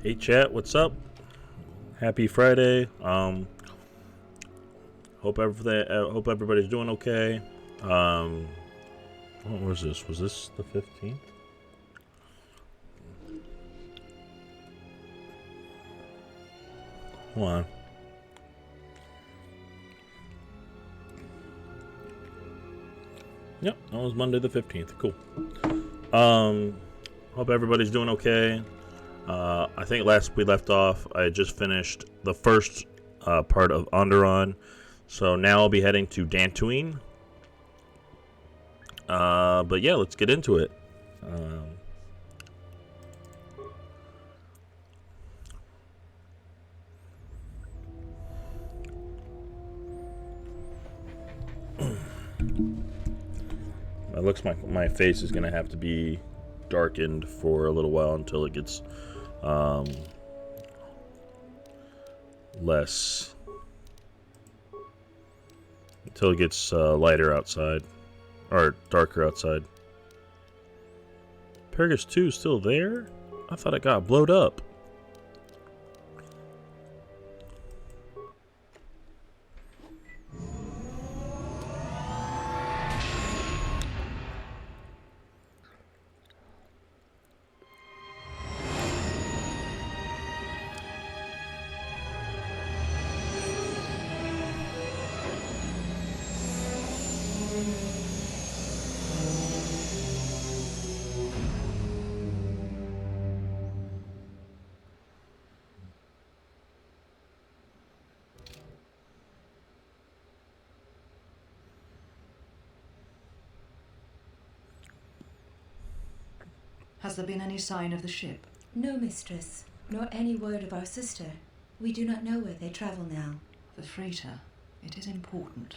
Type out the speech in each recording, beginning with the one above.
Hey chat, what's up? Happy Friday. Hope everybody's doing okay. What was this? Was this the 15th? Hold on. Yep, that was Monday the 15th. Cool. Hope everybody's doing okay. I think last we left off, I just finished the first part of Onderon, so now I'll be heading to Dantooine. But yeah, let's get into it. It looks like my face is gonna have to be darkened for a little while until it gets lighter outside or darker outside. Paragus 2 is still there? I thought it got blowed up. Has there been any sign of the ship? No, mistress, nor any word of our sister. We do not know where they travel now. The freighter. It is important.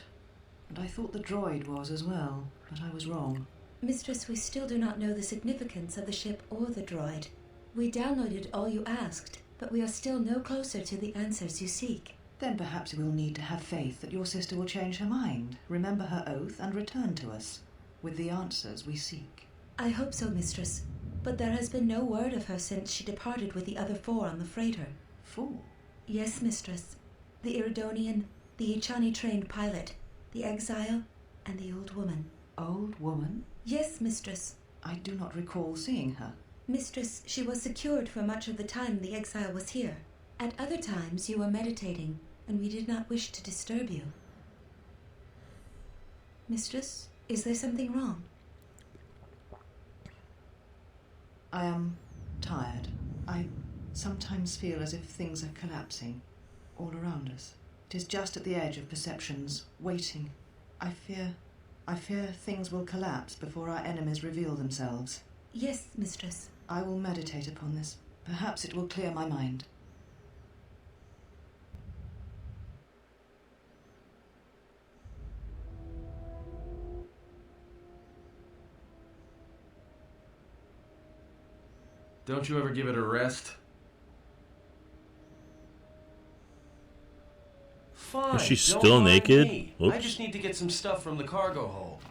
And I thought the droid was as well, but I was wrong. Mistress, we still do not know the significance of the ship or the droid. We downloaded all you asked, but we are still no closer to the answers you seek. Then perhaps we'll need to have faith that your sister will change her mind, remember her oath, and return to us with the answers we seek. I hope so, mistress. But there has been no word of her since she departed with the other 4 on the freighter. 4? Yes, mistress. The Iridonian, the Ichani-trained pilot, the Exile, and the old woman. Old woman? Yes, mistress. I do not recall seeing her. Mistress, she was secured for much of the time the Exile was here. At other times you were meditating, and we did not wish to disturb you. Mistress, is there something wrong? I am tired. I sometimes feel as if things are collapsing all around us. It is just at the edge of perceptions, waiting. I fear things will collapse before our enemies reveal themselves. Yes, mistress. I will meditate upon this. Perhaps it will clear my mind. Don't you ever give it a rest? Fine. Is she don't still mind naked? me. Oops. I just need to get some stuff from the cargo hold.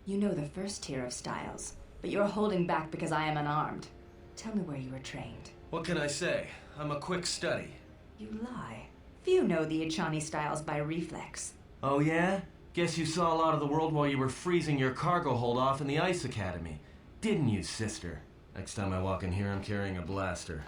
You know the first tier of styles, but you're holding back because I am unarmed. Tell me where you were trained. What can I say? I'm a quick study. You lie. Few know the Ichani styles by reflex. Oh yeah? Guess you saw a lot of the world while you were freezing your cargo hold off in the Ice Academy. Didn't you, sister? Next time I walk in here, I'm carrying a blaster.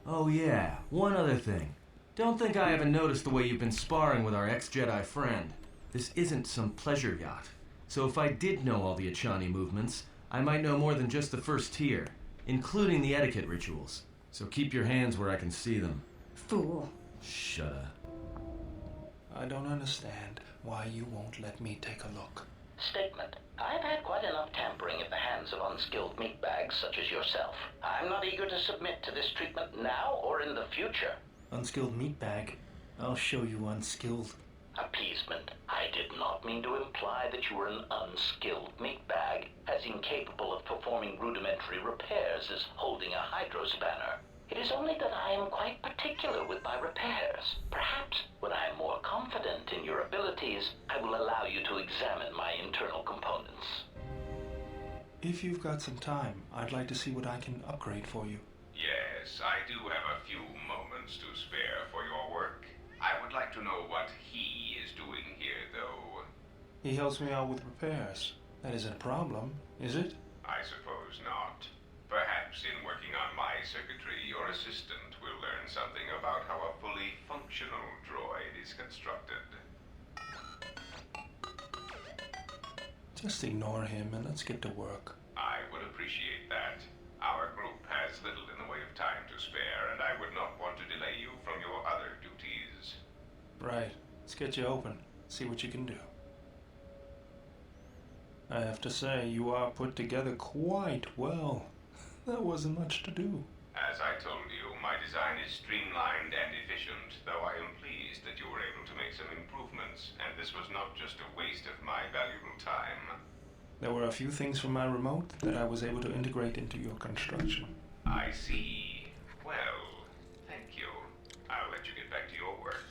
Oh yeah, one other thing. Don't think I haven't noticed the way you've been sparring with our ex-Jedi friend. This isn't some pleasure yacht. So if I did know all the Ichani movements, I might know more than just the first tier, including the etiquette rituals. So keep your hands where I can see them. Fool. Shut up. I don't understand why you won't let me take a look. Statement. I've had quite enough tampering at the hands of unskilled meatbags such as yourself. I'm not eager to submit to this treatment now or in the future. Unskilled meatbag? I'll show you unskilled. Appeasement. I did not mean to imply that you were an unskilled meatbag, as incapable of performing rudimentary repairs as holding a hydrospanner. It is only that I am quite particular with my repairs. Perhaps, when I am more confident in your abilities, I will allow you to examine my internal components. If you've got some time, I'd like to see what I can upgrade for you. Yes, I do have a few moments to spare for your work. I would like to know what he is doing here, though. He helps me out with repairs. That isn't a problem, is it? I suppose not. Perhaps in working on my circuitry, your assistant will learn something about how a fully functional droid is constructed. Just ignore him and let's get to work. I would appreciate that. Our group has little in the way of time to spare, and I would not want to delay you from your other duties. Right. Let's get you open. See what you can do. I have to say, you are put together quite well. That wasn't much to do. As I told you, my design is streamlined and efficient, though I am pleased that you were able to make some improvements, and this was not just a waste of my valuable time. There were a few things from my remote that I was able to integrate into your construction. I see. Well, thank you. I'll let you get back to your work.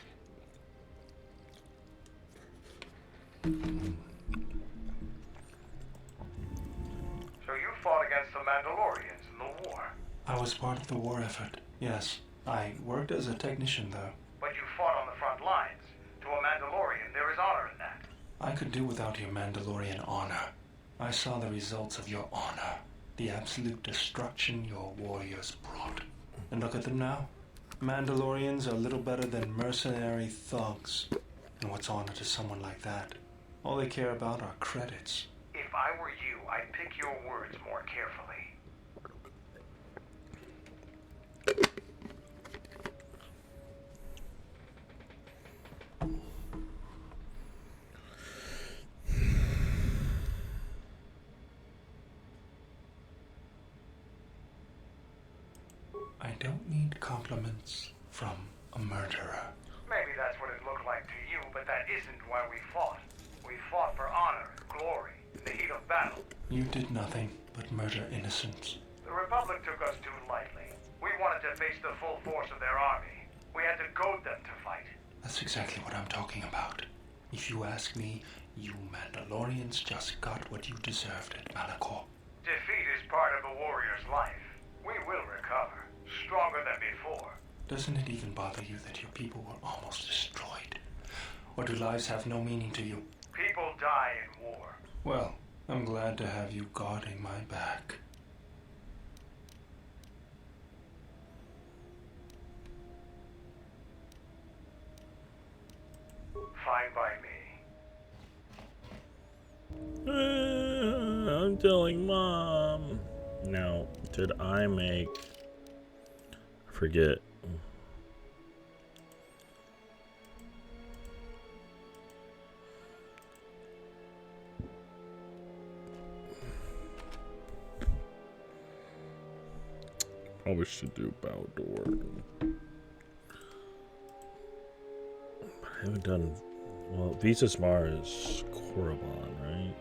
So you fought against the Mandalorians in the war? I was part of the war effort, yes. I worked as a technician, though. But you fought on the front lines. To a Mandalorian, there is honor in that. I could do without your Mandalorian honor. I saw the results of your honor. The absolute destruction your warriors brought. And look at them now. Mandalorians are little better than mercenary thugs. And what's honor to someone like that? All they care about are credits. If I were you, I'd pick your words more carefully. I don't need compliments from a murderer. Maybe that's what it looked like to you, but that isn't why we fought. We fought for honor and glory in the heat of battle. You did nothing but murder innocents. The Republic took us too lightly. We wanted to face the full force of their army. We had to goad them to fight. That's exactly what I'm talking about. If you ask me, you Mandalorians just got what you deserved at Malachor. Defeat is part of a warrior's life. We will recover, stronger than before. Doesn't it even bother you that your people were almost destroyed? Or do lives have no meaning to you? People die in war. Well, I'm glad to have you guarding my back. Fine by me. I'm telling Mom. Now, did I make... I forget. Probably should do Baldor. I haven't done... Well, Visas Mar is Korriban, right?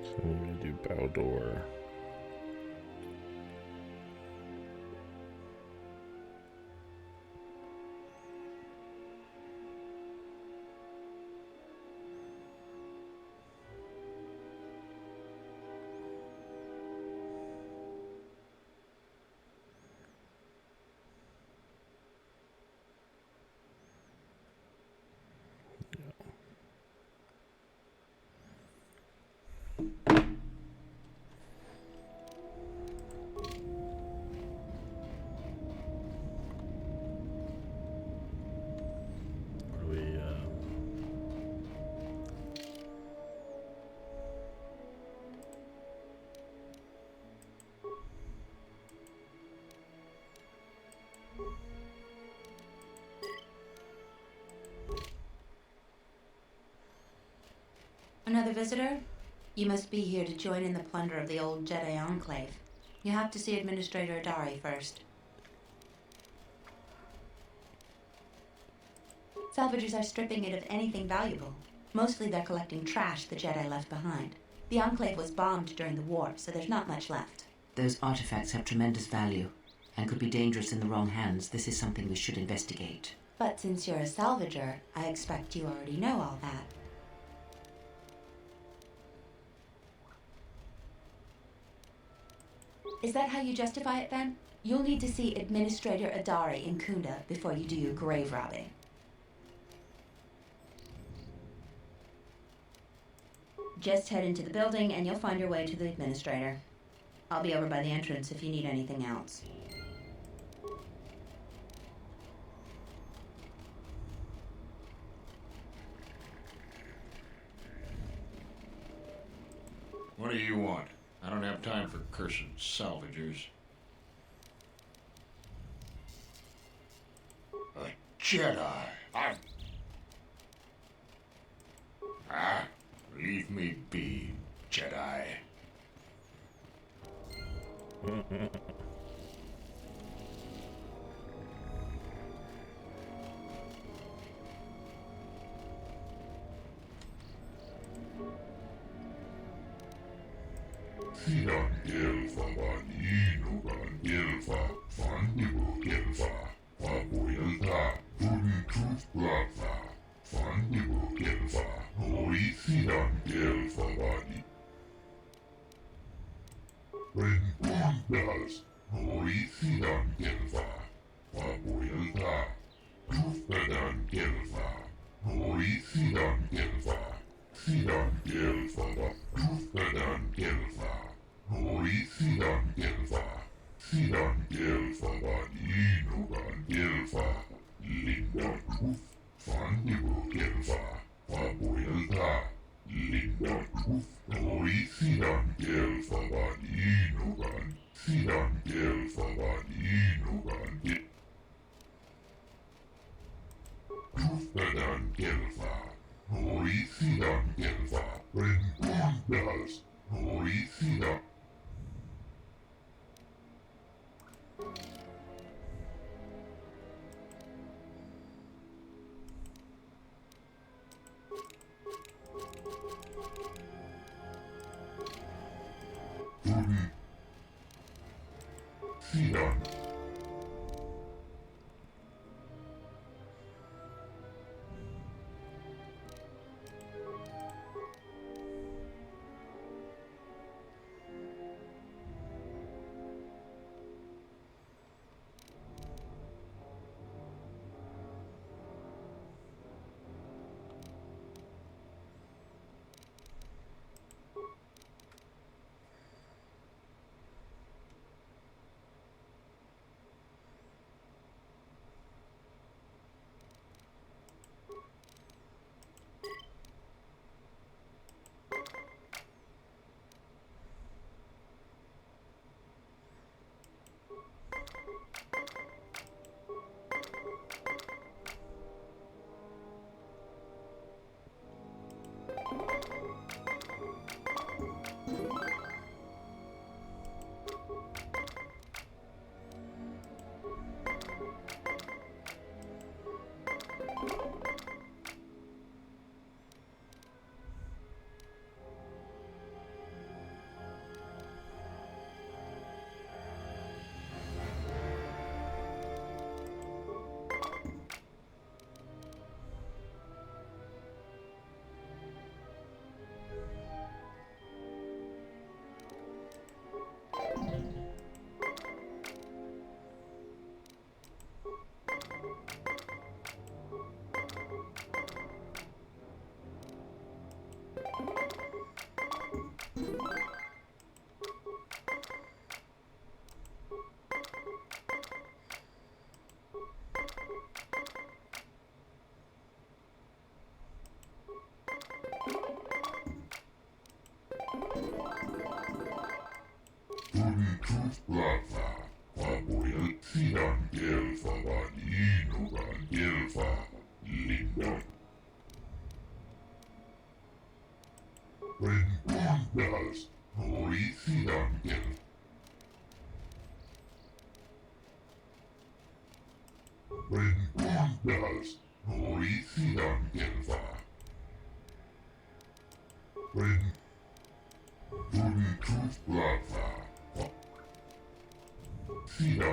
So I'm gonna do Baldor. Another visitor? You must be here to join in the plunder of the old Jedi Enclave. You have to see Administrator Adari first. Salvagers are stripping it of anything valuable. Mostly they're collecting trash the Jedi left behind. The Enclave was bombed during the war, so there's not much left. Those artifacts have tremendous value and could be dangerous in the wrong hands. This is something we should investigate. But since you're a salvager, I expect you already know all that. Is that how you justify it, then? You'll need to see Administrator Adari in Kunda before you do your grave robbing. Just head into the building and you'll find your way to the Administrator. I'll be over by the entrance if you need anything else. What do you want? I don't have time for cursed salvagers. A Jedi! Leave me be, Jedi. Sidan Gelfa var inugan Gelfa, Fandibo Gelfa, Faboyelta, Tuni Tufplafa, Fandibo Gelfa, Hoi Sidan Gelfa var Renpundas, Hoi Sidan Gelfa, Faboyelta, Tufpadan Gelfa, Hoi Sidan Gelfa, Sidan Gelfa var Tufpadan Gelfa. Hoi Sidan Gelfa, Sidan Gelfa var inugan Gelfa, Linda Tuf, Fandibo Gelfa, Faboyelta, Linda Tuf, Hoi Sidan Gelfa var inugan, Sidan Gelfa var inugan, Tufpadan Gelfa, Hoi Sidan Gelfa, Renpundas, Hoi Sidan. Sidan. Tuni Tufplafa, Faboyel Sidan Gelfa var inugan Gelfa, Linda. Rentundas Noisiangel. Rentundas Noisiangelva. Rentuntuplava. Sida.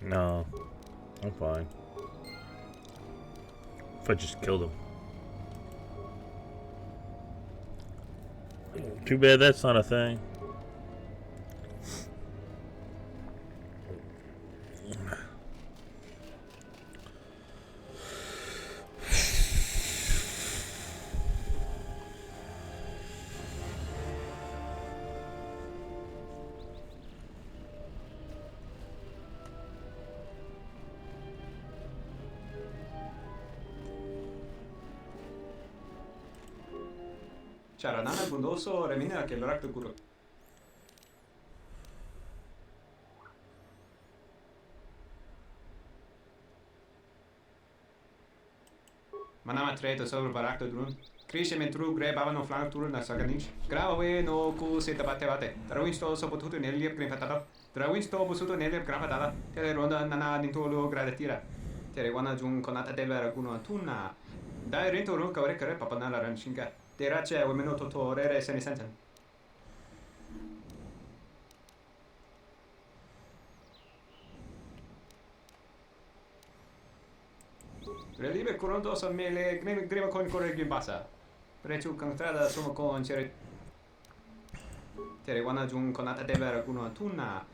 No, I'm fine. If I just killed him. Too bad that's not a thing. Charanana bundoso remina ke lorak to guru. Manama treto sobre barak to drun. Krishe mentru gre baba no flank turun na saganich. Grava we no ku seta bate bate. Drawinsto so potuto neliep grifatata. Drawinsto busuto neliep grifatata. Tele ronda nana dintolo gradatira. Tere wana jun konata devera kuno tunna. Dai rento ro kawre kare papanala ranshinga. Terace we meno toto rere seni senten. Relive coronto son mele grima con corre gimbasa. Prechu cantrada sono con cere. Tere wana jun konata devera kuno tunna.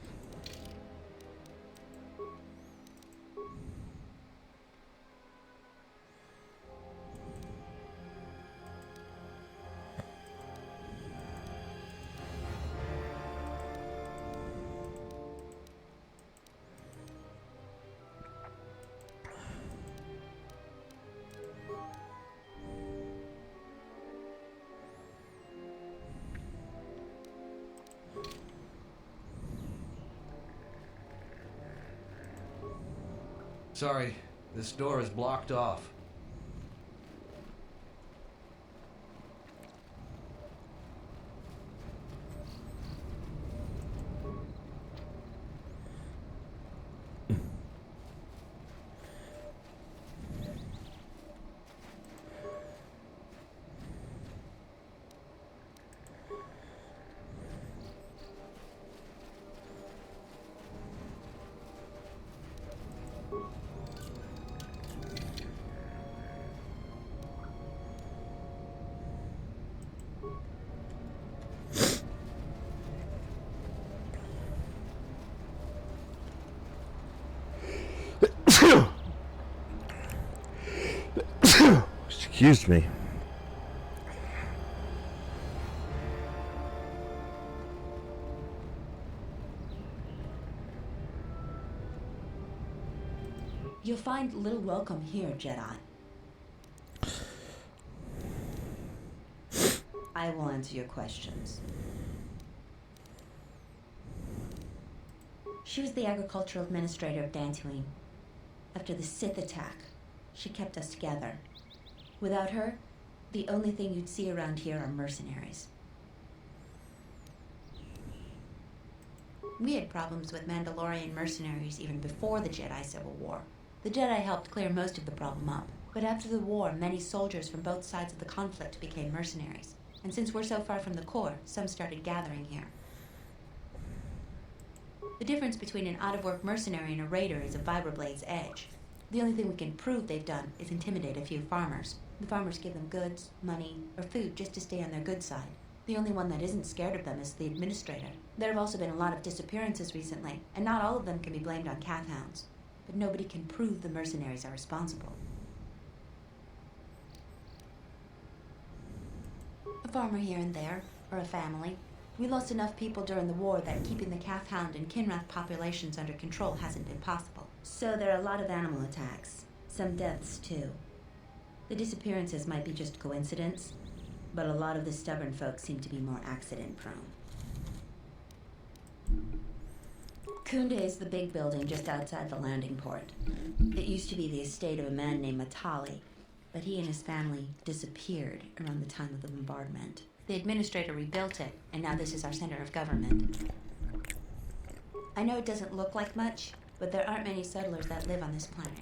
Sorry, this door is blocked off. Excuse me. You'll find little welcome here, Jedi. I will answer your questions. She was the agricultural administrator of Dantooine. After the Sith attack, she kept us together. Without her, the only thing you'd see around here are mercenaries. We had problems with Mandalorian mercenaries even before the Jedi Civil War. The Jedi helped clear most of the problem up, but after the war, many soldiers from both sides of the conflict became mercenaries. And since we're so far from the core, some started gathering here. The difference between an out-of-work mercenary and a raider is a vibroblade's edge. The only thing we can prove they've done is intimidate a few farmers. The farmers give them goods, money, or food just to stay on their good side. The only one that isn't scared of them is the administrator. There have also been a lot of disappearances recently, and not all of them can be blamed on calf hounds. But nobody can prove the mercenaries are responsible. A farmer here and there, or a family. We lost enough people during the war that keeping the calf hound and Kinrath populations under control hasn't been possible. So there are a lot of animal attacks. Some deaths, too. The disappearances might be just coincidence, but a lot of the stubborn folks seem to be more accident-prone. Kunda is the big building just outside the landing port. It used to be the estate of a man named Matali, but he and his family disappeared around the time of the bombardment. The administrator rebuilt it, and now this is our center of government. I know it doesn't look like much, but there aren't many settlers that live on this planet.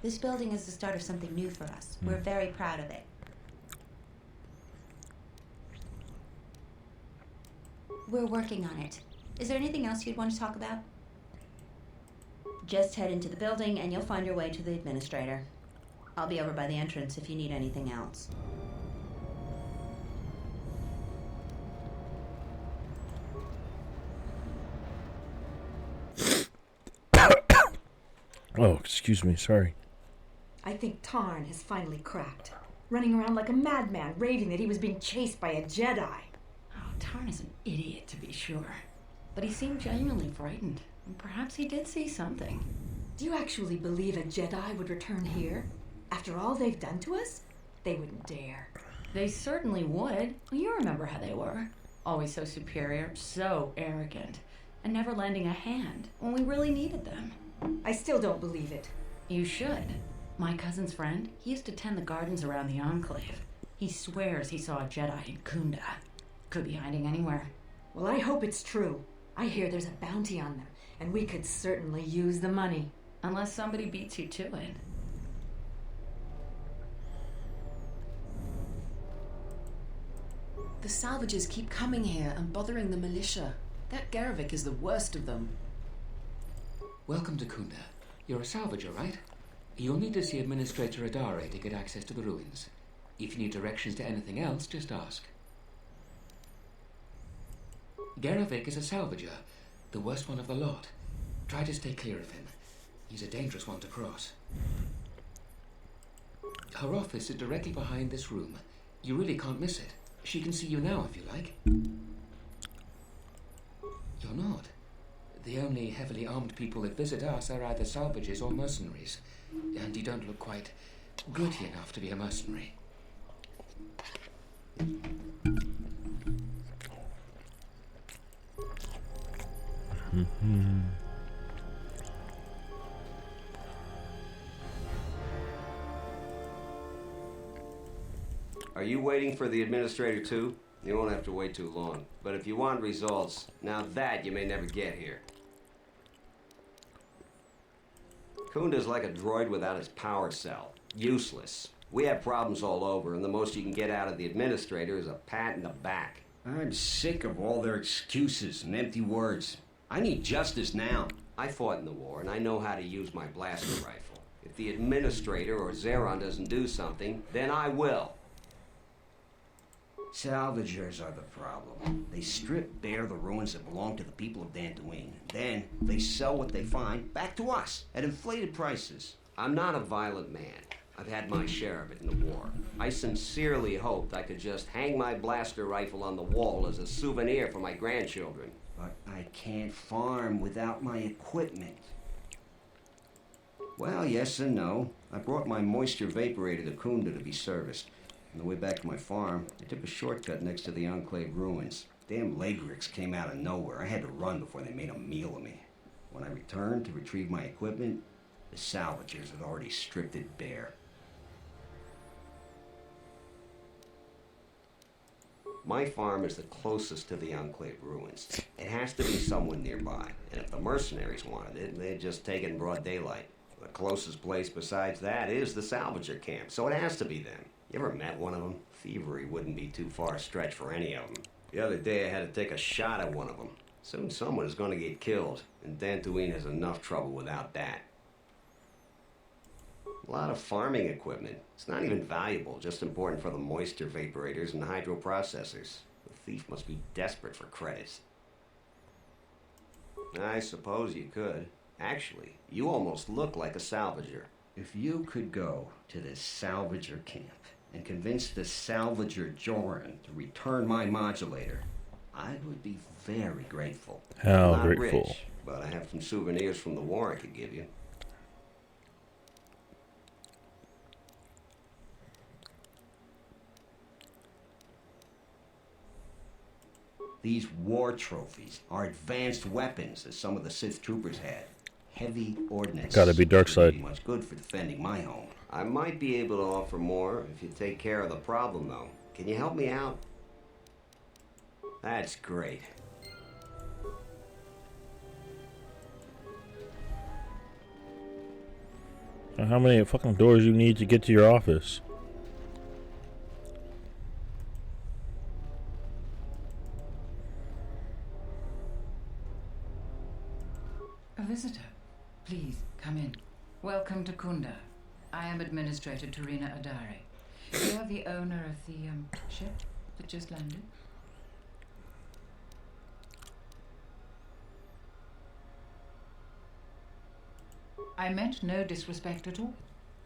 This building is the start of something new for us. We're very proud of it. We're working on it. Is there anything else you'd want to talk about? Just head into the building and you'll find your way to the administrator. I'll be over by the entrance if you need anything else. Oh, excuse me, sorry. I think Tarn has finally cracked. Running around like a madman, raving that he was being chased by a Jedi. Oh, Tarn is an idiot, to be sure. But he seemed genuinely frightened. And perhaps he did see something. Do you actually believe a Jedi would return here? After all they've done to us? They wouldn't dare. They certainly would. Well, you remember how they were. Always so superior, so arrogant, and never lending a hand when we really needed them. I still don't believe it. You should. My cousin's friend, he used to tend the gardens around the Enclave. He swears he saw a Jedi in Kunda. Could be hiding anywhere. Well, I hope it's true. I hear there's a bounty on them, and we could certainly use the money. Unless somebody beats you to it. The salvages keep coming here and bothering the militia. That Garavik is the worst of them. Welcome to Kunda. You're a salvager, right? You'll need to see Administrator Adare to get access to the ruins. If you need directions to anything else, just ask. Garavik is a salvager, the worst one of the lot. Try to stay clear of him. He's a dangerous one to cross. Her office is directly behind this room. You really can't miss it. She can see you now if you like. You're not. The only heavily armed people that visit us are either salvages or mercenaries. And you don't look quite gritty enough to be a mercenary. Are you waiting for the administrator too? You won't have to wait too long. But if you want results, now that you may never get here. Kunda's like a droid without its power cell. Useless. We have problems all over, and the most you can get out of the administrator is a pat in the back. I'm sick of all their excuses and empty words. I need justice now. I fought in the war, and I know how to use my blaster rifle. If the administrator or Zeron doesn't do something, then I will. Salvagers are the problem. They strip bare the ruins that belong to the people of Dantooine. Then they sell what they find back to us at inflated prices. I'm not a violent man. I've had my share of it in the war. I sincerely hoped I could just hang my blaster rifle on the wall as a souvenir for my grandchildren. But I can't farm without my equipment. Well, yes and no. I brought my moisture vaporator to Kunda to be serviced. On the way back to my farm, I took a shortcut next to the Enclave ruins. Damn Lagrix came out of nowhere. I had to run before they made a meal of me. When I returned to retrieve my equipment, the salvagers had already stripped it bare. My farm is the closest to the Enclave ruins. It has to be somewhere nearby, and if the mercenaries wanted it, they'd just take it in broad daylight. The closest place besides that is the salvager camp, so it has to be them. You ever met one of them? Thievery wouldn't be too far a stretch for any of them. The other day I had to take a shot at one of them. Soon someone is going to get killed, and Dantooine has enough trouble without that. A lot of farming equipment. It's not even valuable, just important for the moisture vaporators and hydroprocessors. The thief must be desperate for credits. I suppose you could. Actually, you almost look like a salvager. If you could go to this salvager camp and convince the salvager Joran to return my modulator, I would be very grateful. How Not grateful. rich, but I have some souvenirs from the war I could give you. These war trophies are advanced weapons that some of the Sith troopers had. Heavy ordnance. Gotta be dark side. Wouldn't be much good for defending my home. I might be able to offer more if you take care of the problem, though. Can you help me out? That's great. How many fucking doors you need to get to your office? A visitor. Please, come in. Welcome to Kunda. I am Administrator Tarina Adari. You are the owner of the, ship that just landed? I meant no disrespect at all.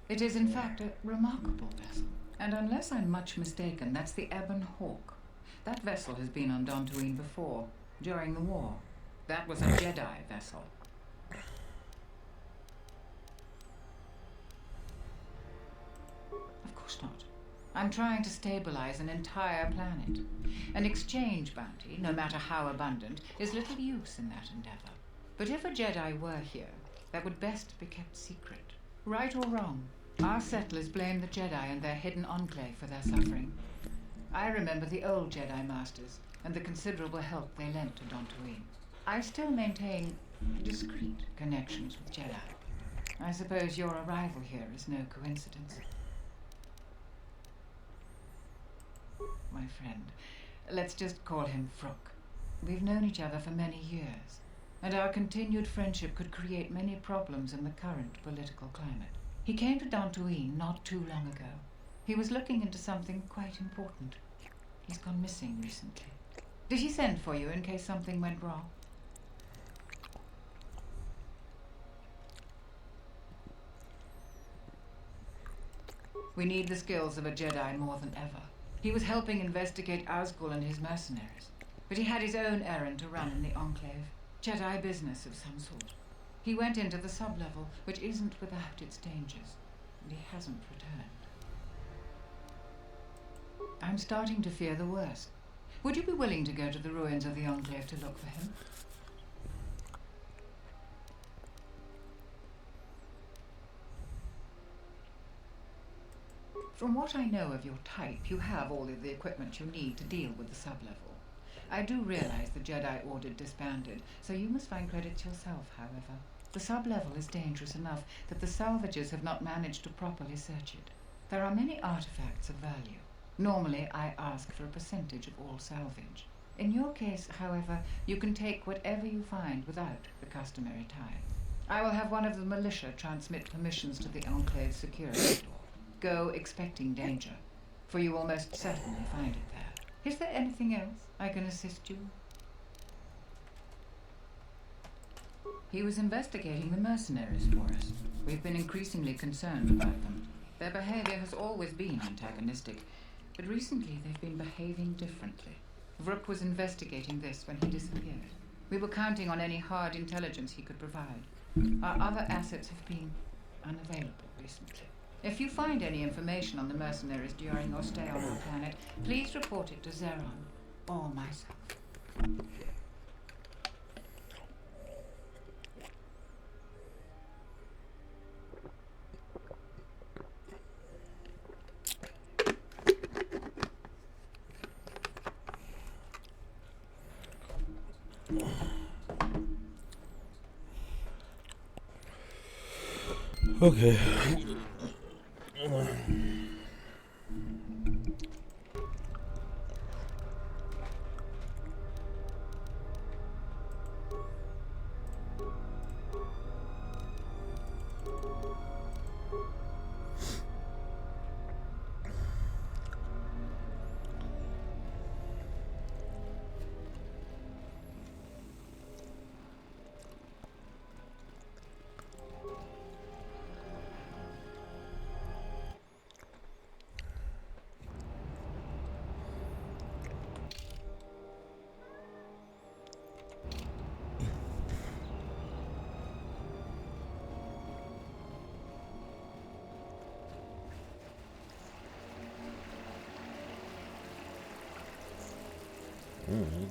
It is in fact a remarkable vessel. And unless I'm much mistaken, that's the Ebon Hawk. That vessel has been on Dantooine before, during the war. That was a Jedi vessel. Of course not. I'm trying to stabilize an entire planet. An exchange bounty, no matter how abundant, is little use in that endeavor. But if a Jedi were here, that would best be kept secret. Right or wrong, our settlers blame the Jedi and their hidden enclave for their suffering. I remember the old Jedi Masters and the considerable help they lent to Dantooine. I still maintain discreet connections with Jedi. I suppose your arrival here is no coincidence. My friend, let's just call him Frook. We've known each other for many years, and our continued friendship could create many problems in the current political climate. He came to Dantooine not too long ago. He was looking into something quite important. He's gone missing recently. Did he send for you in case something went wrong? We need the skills of a Jedi more than ever. He was helping investigate Asgul and his mercenaries, but he had his own errand to run in the Enclave. Jedi business of some sort. He went into the sublevel, which isn't without its dangers, and he hasn't returned. I'm starting to fear the worst. Would you be willing to go to the ruins of the Enclave to look for him? From what I know of your type, you have all of the equipment you need to deal with the sublevel. I do realize the Jedi Order disbanded, so you must find credits yourself, however. The sublevel is dangerous enough that the salvagers have not managed to properly search it. There are many artifacts of value. Normally, I ask for a percentage of all salvage. In your case, however, you can take whatever you find without the customary tithe. I will have one of the militia transmit permissions to the Enclave security door. Go expecting danger, for you will most certainly find it there. Is there anything else I can assist you? He was investigating the mercenaries for us. We've been increasingly concerned about them. Their behavior has always been antagonistic, but recently they've been behaving differently. Vrook was investigating this when he disappeared. We were counting on any hard intelligence he could provide. Our other assets have been unavailable recently. If you find any information on the mercenaries during your stay on our planet, please report it to Zeron or myself. Okay. Mm-hmm.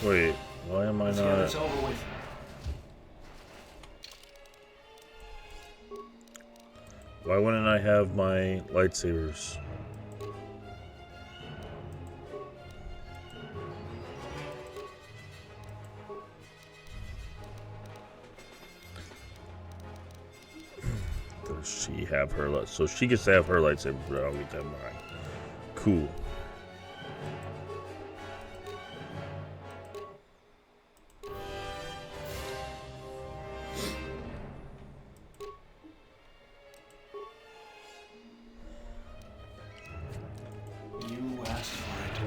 Wait, why am I Let's get not? this over with. Why wouldn't I have my lightsabers? Does she have her light? So she gets to have her lightsaber, but I don't get to have mine. Cool. You asked for it.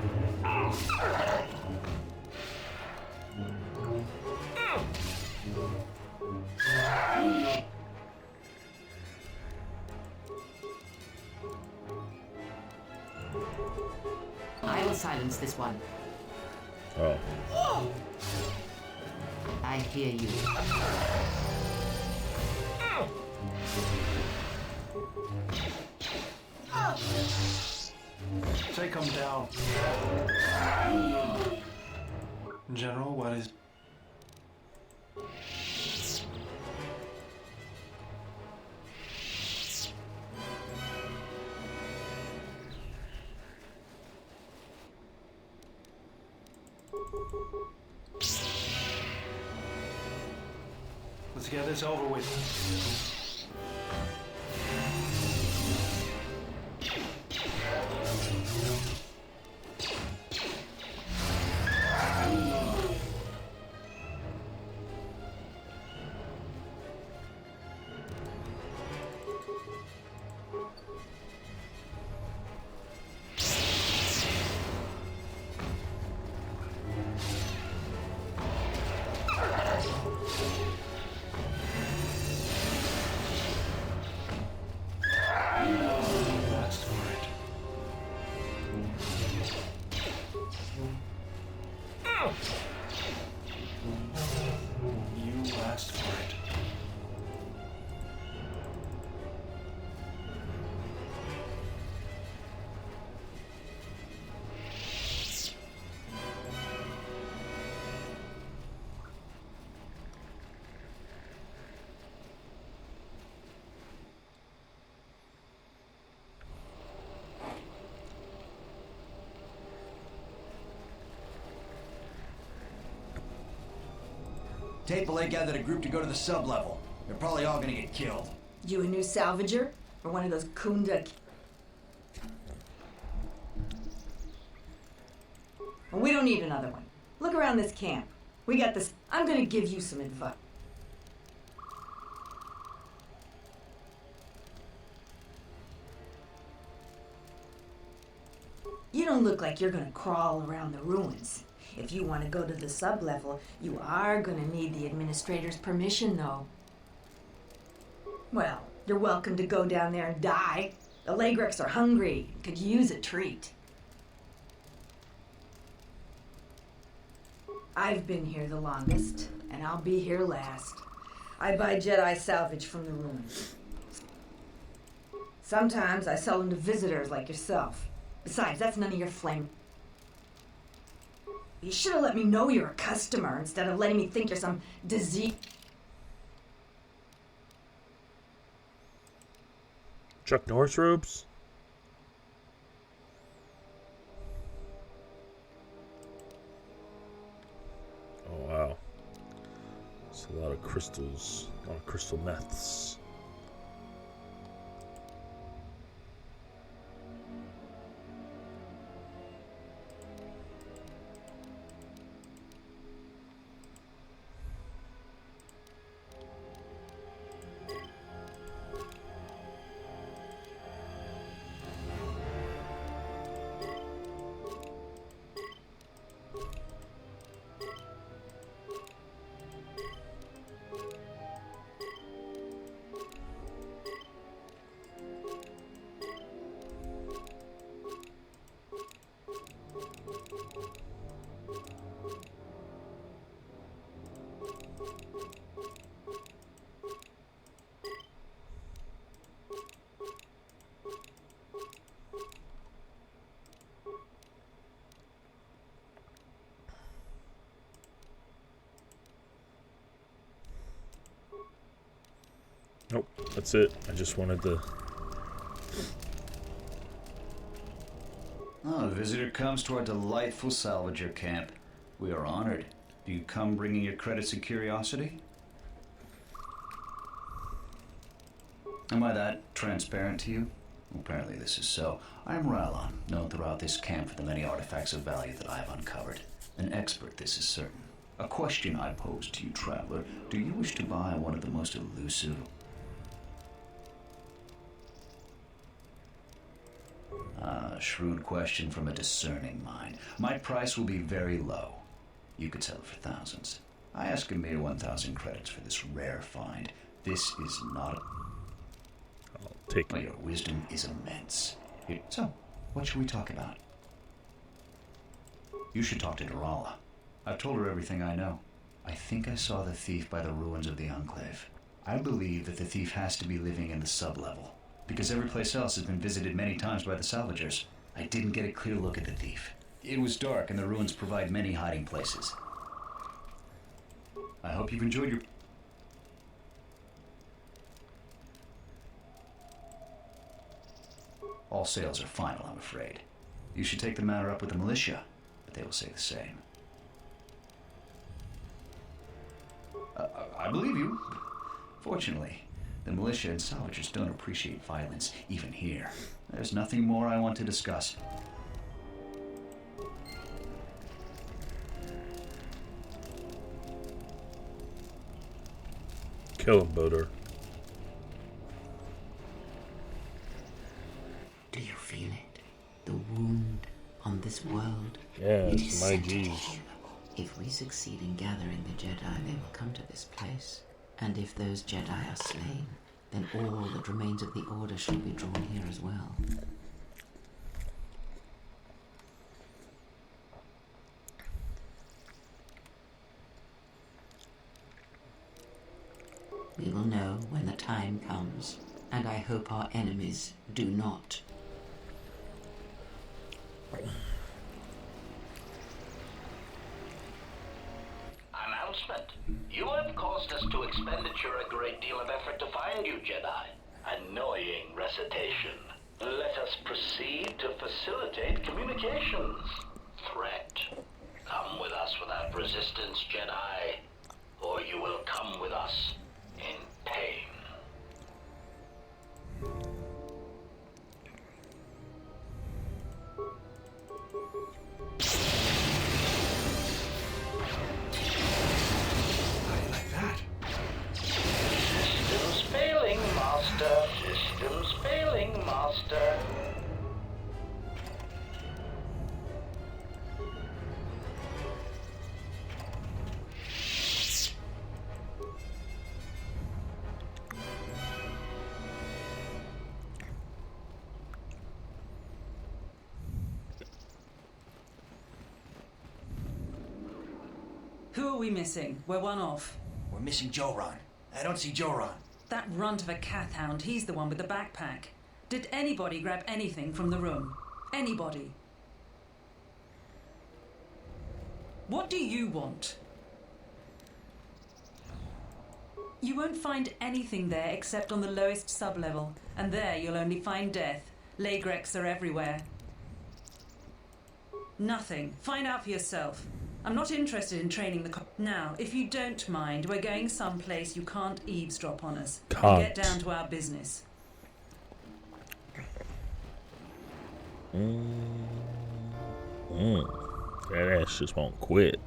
I will silence this one. Oh. I hear you. Take him down. General, what is... Let's get this over with. Asked for it. You asked for it. Tapelay gathered a group to go to the sub-level. They're probably all gonna get killed. You a new salvager? Or one of those Kunda... Well, we don't need another one. Look around this camp. We got this... I'm gonna give you some advice. don't look like you're gonna crawl around the ruins. If you want to go to the sub-level, you are gonna need the administrator's permission, though. Well, you're welcome to go down there and die. The Lagreks are hungry, could use a treat. I've been here the longest, and I'll be here last. I buy Jedi salvage from the ruins. Sometimes I sell them to visitors like yourself. Besides, that's none of your flame. You should have let me know you're a customer instead of letting me think you're some disease. Chuck Norris robes? Oh wow. It's a lot of crystals, a lot of crystal meths. Nope, that's it. I just wanted to... Oh, a visitor comes to our delightful salvager camp. We are honored. Do you come bringing your credits and curiosity? Am I that transparent to you? Apparently this is so. I am Ralon, known throughout this camp for the many artifacts of value that I have uncovered. An expert, this is certain. A question I pose to you, traveler. Do you wish to buy one of the most elusive... shrewd question from a discerning mind. My price will be very low. You could sell it for thousands. I ask a mere 1,000 credits for this rare find. This is not... I'll take it. Your wisdom is immense. So, what should we talk about? You should talk to Dorala. I've told her everything I know. I think I saw the thief by the ruins of the Enclave. I believe that the thief has to be living in the sub-level, because every place else has been visited many times by the salvagers. I didn't get a clear look at the thief. It was dark, and the ruins provide many hiding places. I hope you've enjoyed your... All sales are final, I'm afraid. You should take the matter up with the militia, but they will say the same. I believe you. Fortunately, the militia and salvagers don't appreciate violence, even here. There's nothing more I want to discuss. Kill him, Bodor. Do you feel it? The wound on this world? Yeah, It it's is my sent G's. here. If we succeed in gathering the Jedi, they will come to this place. And if those Jedi are slain, then all that remains of the Order shall be drawn here as well. We will know when the time comes, and I hope our enemies do not. Announcement. You have caused us to expenditure a great deal of effort to find you, Jedi. Annoying recitation. Let us proceed to facilitate communications. Threat. Come with us without resistance, Jedi, or you will come with us in pain. Systems failing, Master. Systems failing, Master. Who are we missing? We're one off. We're missing Joran. I don't see Joran. That runt of a Cathhound, he's the one with the backpack. Did anybody grab anything from the room? Anybody? What do you want? You won't find anything there except on the lowest sub-level, and there you'll only find death. Lagreks are everywhere. Nothing. Find out for yourself. I'm not interested in training the Now, if you don't mind, we're going someplace you can't eavesdrop on us. Can't. Get down to our business. That ass just won't quit.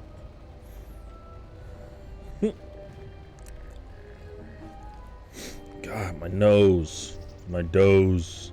God, my nose. My doze.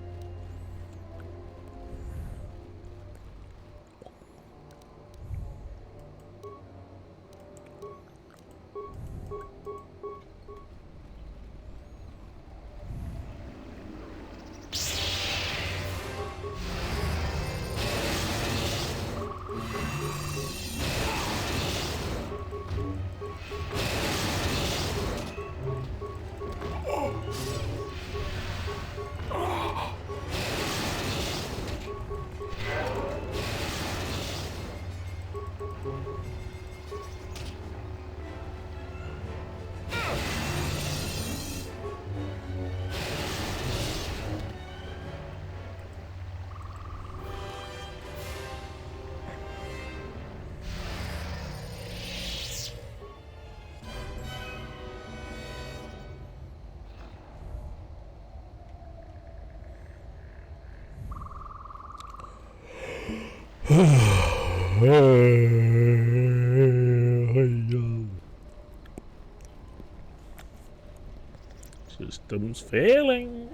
System's failing.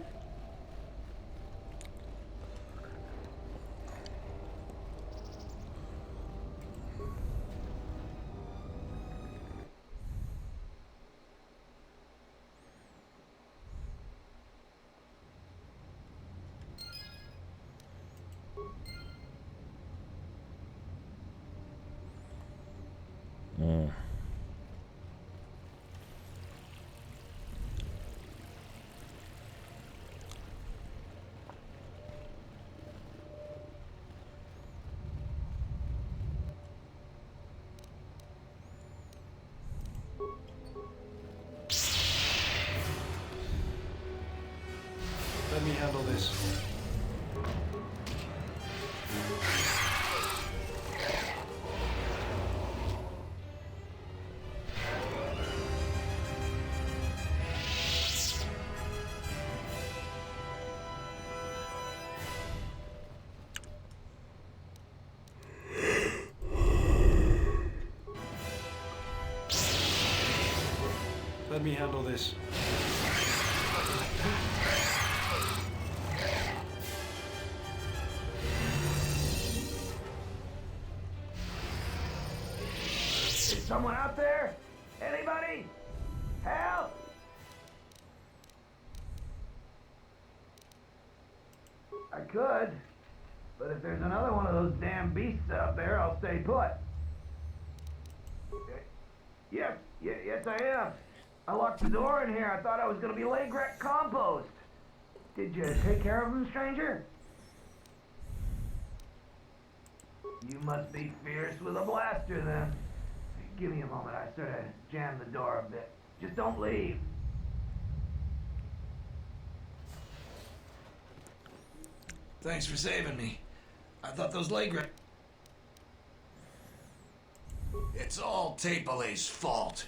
Let me handle this. Let me handle this. Is someone out there? Anybody? Help! I could, but if there's another one of those damn beasts out there, I'll stay put. Yes, yes I am. I locked the door in here. I thought I was gonna be Lagrek compost. Did you take care of him, stranger? You must be fierce with a blaster, then. Give me a moment. I sort of jammed the door a bit. Just don't leave. Thanks for saving me. I thought those Lagrek... It's all Tapelay's fault.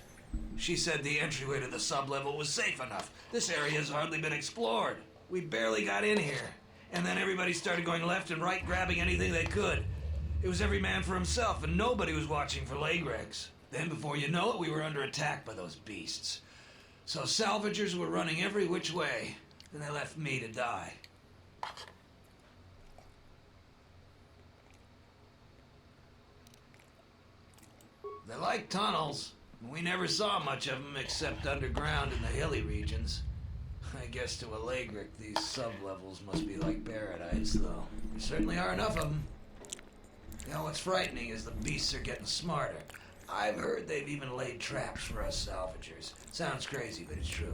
She said the entryway to the sub-level was safe enough. This area's hardly been explored. We barely got in here. And then everybody started going left and right, grabbing anything they could. It was every man for himself, and nobody was watching for Lagreks. Then, before you know it, we were under attack by those beasts. So salvagers were running every which way, and they left me to die. They like tunnels. We never saw much of them except underground in the hilly regions. I guess to a Lagrek, these sub-levels must be like paradise, though. There certainly are enough of them. You know, what's frightening is the beasts are getting smarter. I've heard they've even laid traps for us salvagers. Sounds crazy, but it's true.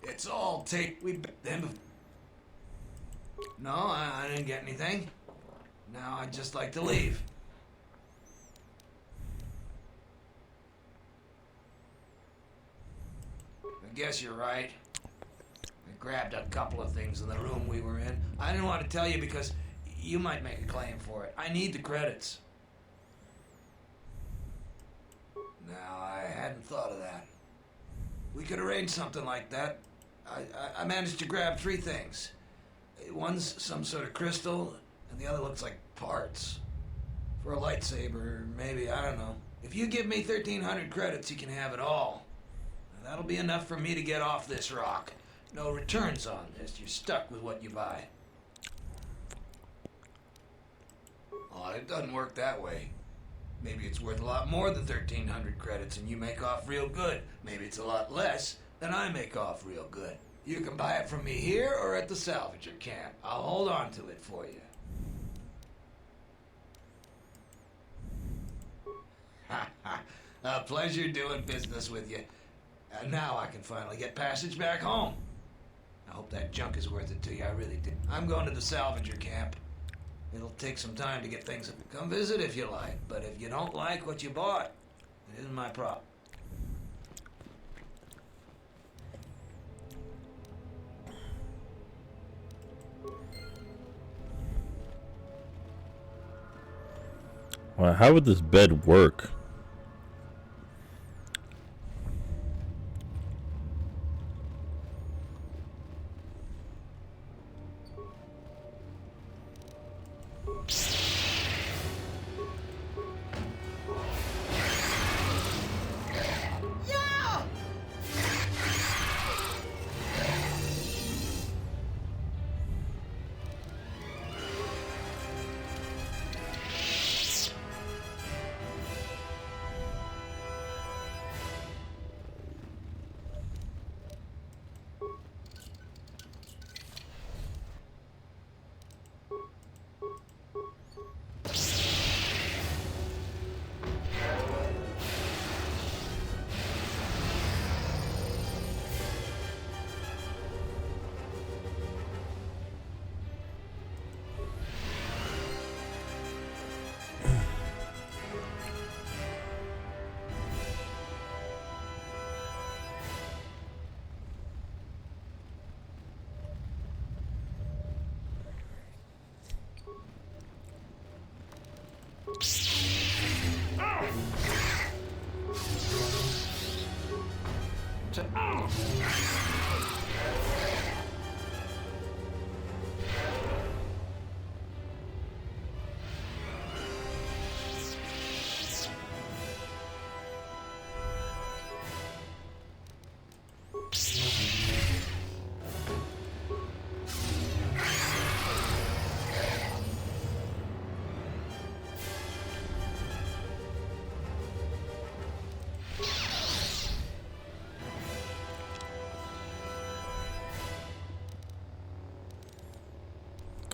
It's all take. We them. No, I didn't get anything. Now I'd just like to leave. I guess you're right. I grabbed a couple of things in the room we were in. I didn't want to tell you because you might make a claim for it. I need the credits. Now, I hadn't thought of that. We could arrange something like that. I managed to grab 3 things. One's some sort of crystal, and the other looks like parts. For a lightsaber, maybe, I don't know. If you give me 1,300 credits, you can have it all. Now, that'll be enough for me to get off this rock. No returns on this. You're stuck with what you buy. Oh, it doesn't work that way. Maybe it's worth a lot more than 1,300 credits and you make off real good. Maybe it's a lot less and I make off real good. You can buy it from me here or at the salvager camp. I'll hold on to it for you. A pleasure doing business with you. And now I can finally get passage back home. I hope that junk is worth it to you. I really do. I'm going to the salvager camp. It'll take some time to get things. Come visit if you like, but if you don't like what you bought, it isn't my problem. Well, how would this bed work?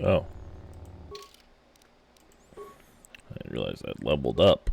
Oh. I didn't realize that leveled up.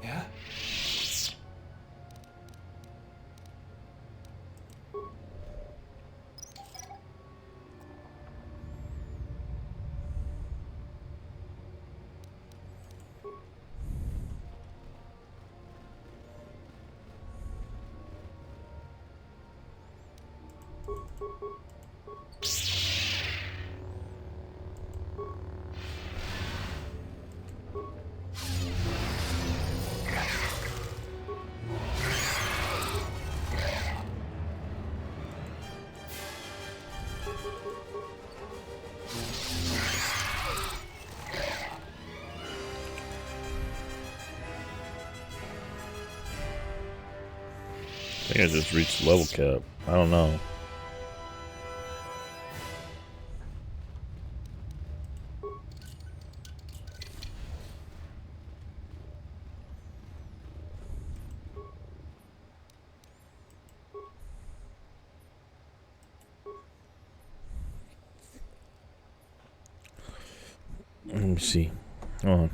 Yeah? I think I just reached level cap. I don't know. Let me see. Hold on.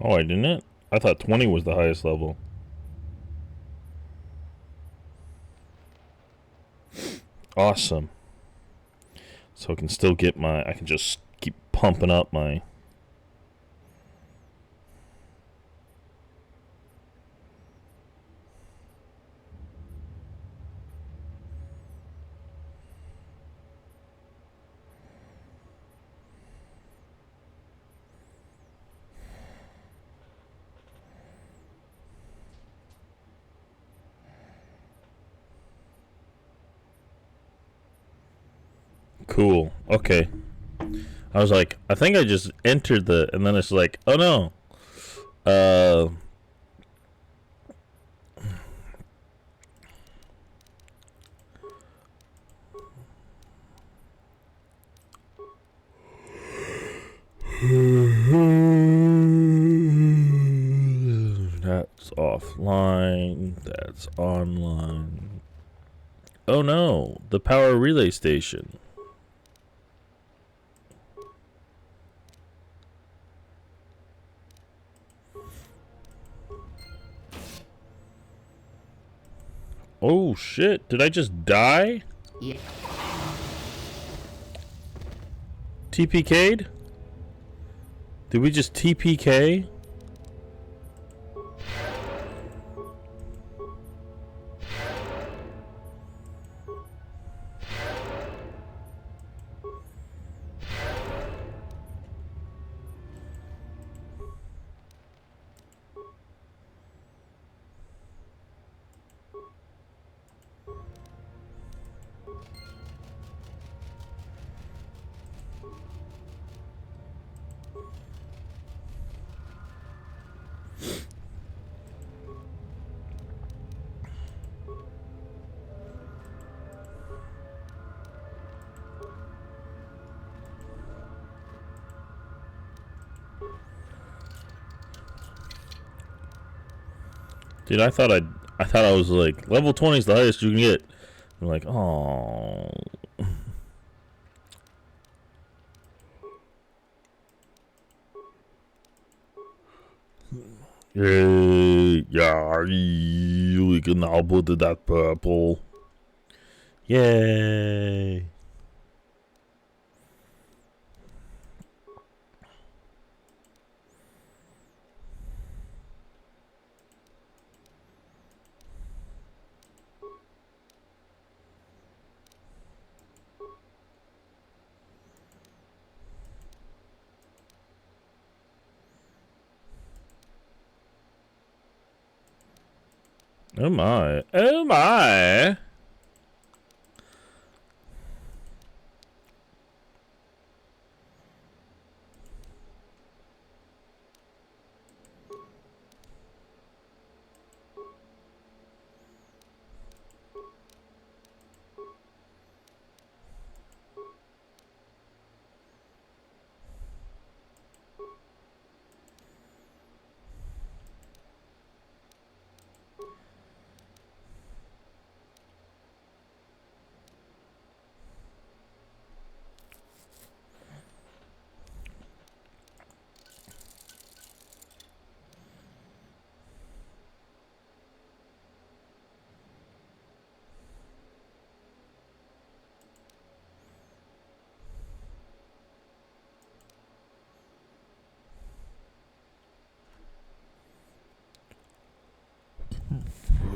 Oh, I didn't? I thought 20 was the highest level. Awesome. So I can still get my... I can just keep pumping up my... Cool. Okay. I was like, I think I just entered the... And then it's like, oh no. That's offline. That's online. Oh no, the power relay station. Oh shit, did I just die? Yeah. TPK'd? Did we just TPK? Dude, I thought I was like level 20 is the highest you can get. I'm like, oh. Yay! Yeah, we can now put that purple. Yay! Oh my. Oh my.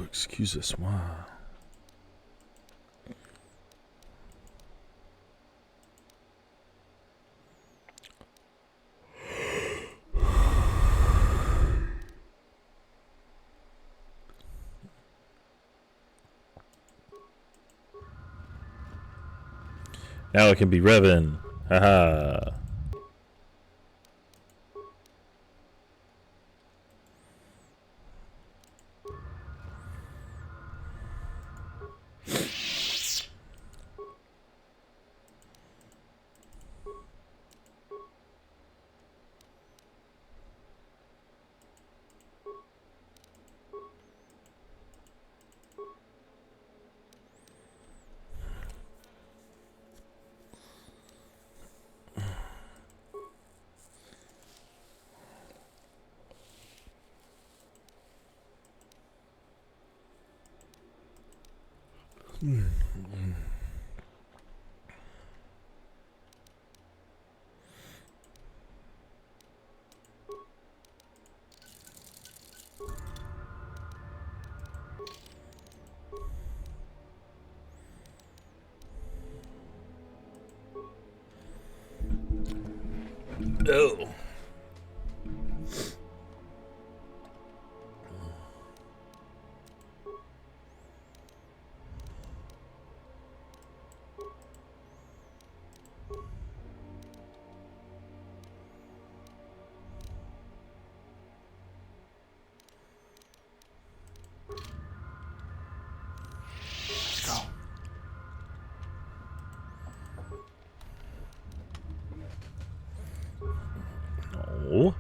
Excusez-moi. Now it can be Revan. Haha. Oh. Oh.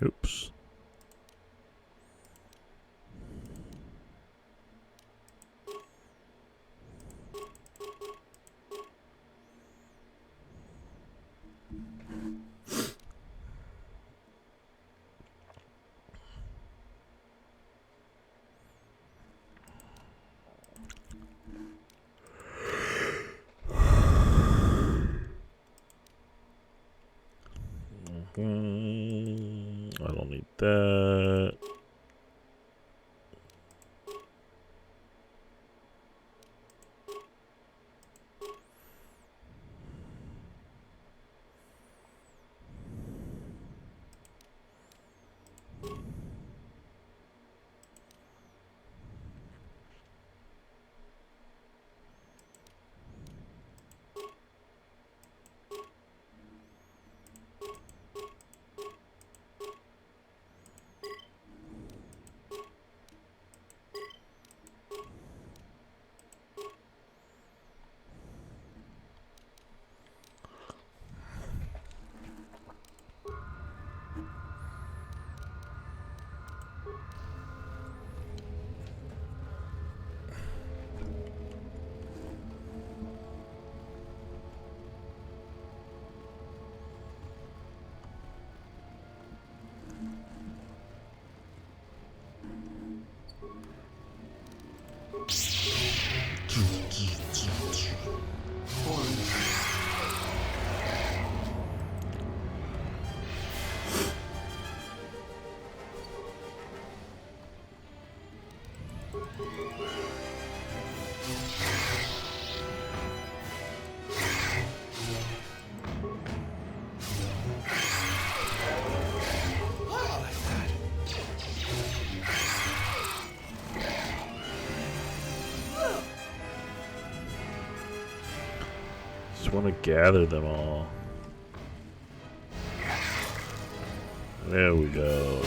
Oops. I don't need that. Just want to gather them all. There we go.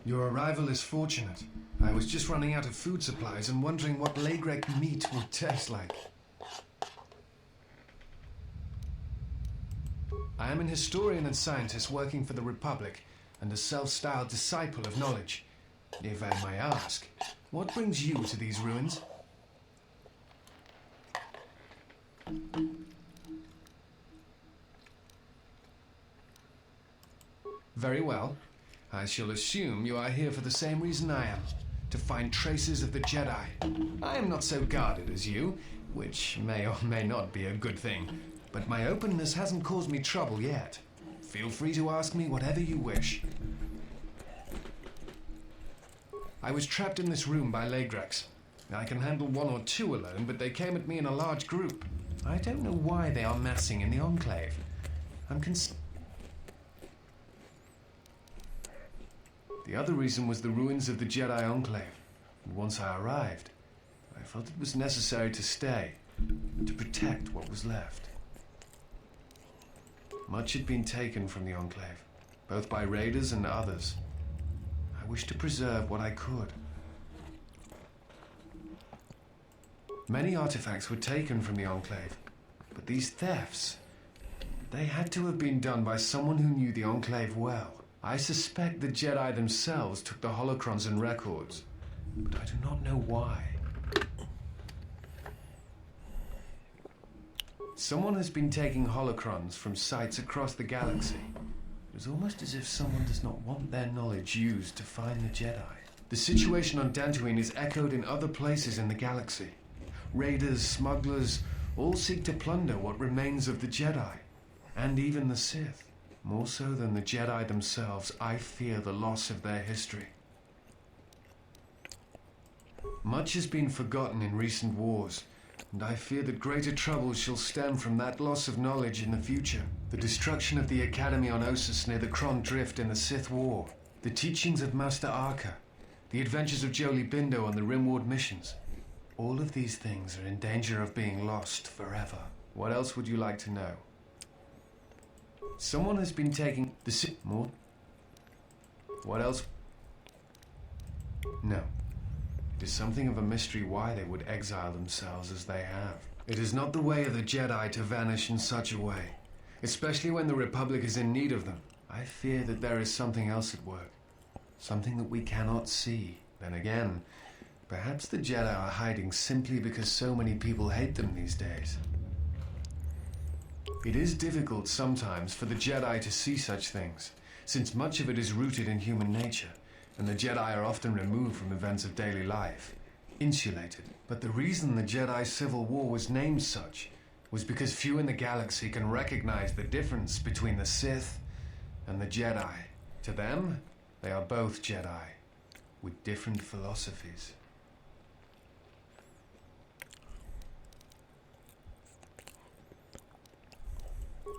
Your arrival is fortunate. I was just running out of food supplies and wondering what Legrek meat would taste like. I am an historian and scientist working for the Republic and a self-styled disciple of knowledge. If I may ask, what brings you to these ruins? Very well. I shall assume you are here for the same reason I am, to find traces of the Jedi. I am not so guarded as you, which may or may not be a good thing, but my openness hasn't caused me trouble yet. Feel free to ask me whatever you wish. I was trapped in this room by Legrex. I can handle one or two alone, but they came at me in a large group. I don't know why they are massing in the Enclave. The other reason was the ruins of the Jedi Enclave. And once I arrived, I felt it was necessary to stay, to protect what was left. Much had been taken from the Enclave, both by raiders and others. I wished to preserve what I could. Many artifacts were taken from the Enclave, but these thefts, they had to have been done by someone who knew the Enclave well. I suspect the Jedi themselves took the holocrons and records, but I do not know why. Someone has been taking holocrons from sites across the galaxy. It is almost as if someone does not want their knowledge used to find the Jedi. The situation on Dantooine is echoed in other places in the galaxy. Raiders, smugglers, all seek to plunder what remains of the Jedi, and even the Sith. More so than the Jedi themselves, I fear the loss of their history. Much has been forgotten in recent wars, and I fear that greater troubles shall stem from that loss of knowledge in the future. The destruction of the Academy on Ossus near the Kron Drift in the Sith War, the teachings of Master Arca, the adventures of Jolie Bindo on the Rimward missions. All of these things are in danger of being lost forever. What else would you like to know? Someone has been taking the more. What else? No. It is something of a mystery why they would exile themselves as they have. It is not the way of the Jedi to vanish in such a way, especially when the Republic is in need of them. I fear that there is something else at work, something that we cannot see. Then again, perhaps the Jedi are hiding simply because so many people hate them these days. It is difficult sometimes for the Jedi to see such things, since much of it is rooted in human nature, and the Jedi are often removed from events of daily life, insulated. But the reason the Jedi Civil War was named such was because few in the galaxy can recognize the difference between the Sith and the Jedi. To them, they are both Jedi, with different philosophies.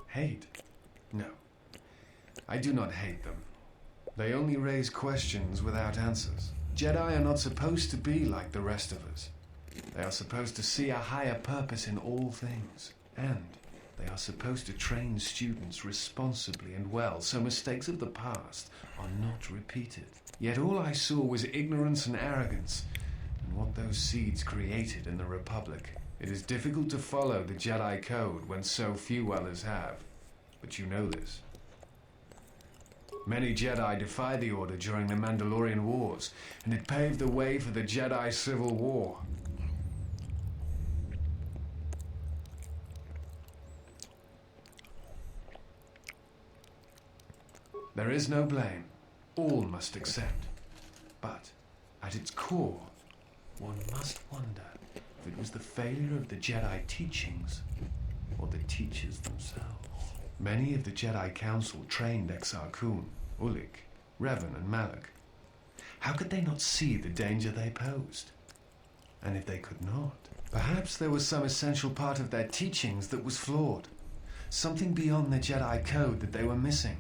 Hate? No. I do not hate them. They only raise questions without answers. Jedi are not supposed to be like the rest of us. They are supposed to see a higher purpose in all things. And they are supposed to train students responsibly and well, so mistakes of the past are not repeated. Yet all I saw was ignorance and arrogance, and what those seeds created in the Republic. It is difficult to follow the Jedi Code when so few others have, but you know this. Many Jedi defied the Order during the Mandalorian Wars, and it paved the way for the Jedi Civil War. There is no blame. All must accept. But, at its core, one must wonder if it was the failure of the Jedi teachings or the teachers themselves. Many of the Jedi Council trained Exile Kun, Ulik, Revan, and Malak. How could they not see the danger they posed? And if they could not, perhaps there was some essential part of their teachings that was flawed. Something beyond the Jedi code that they were missing.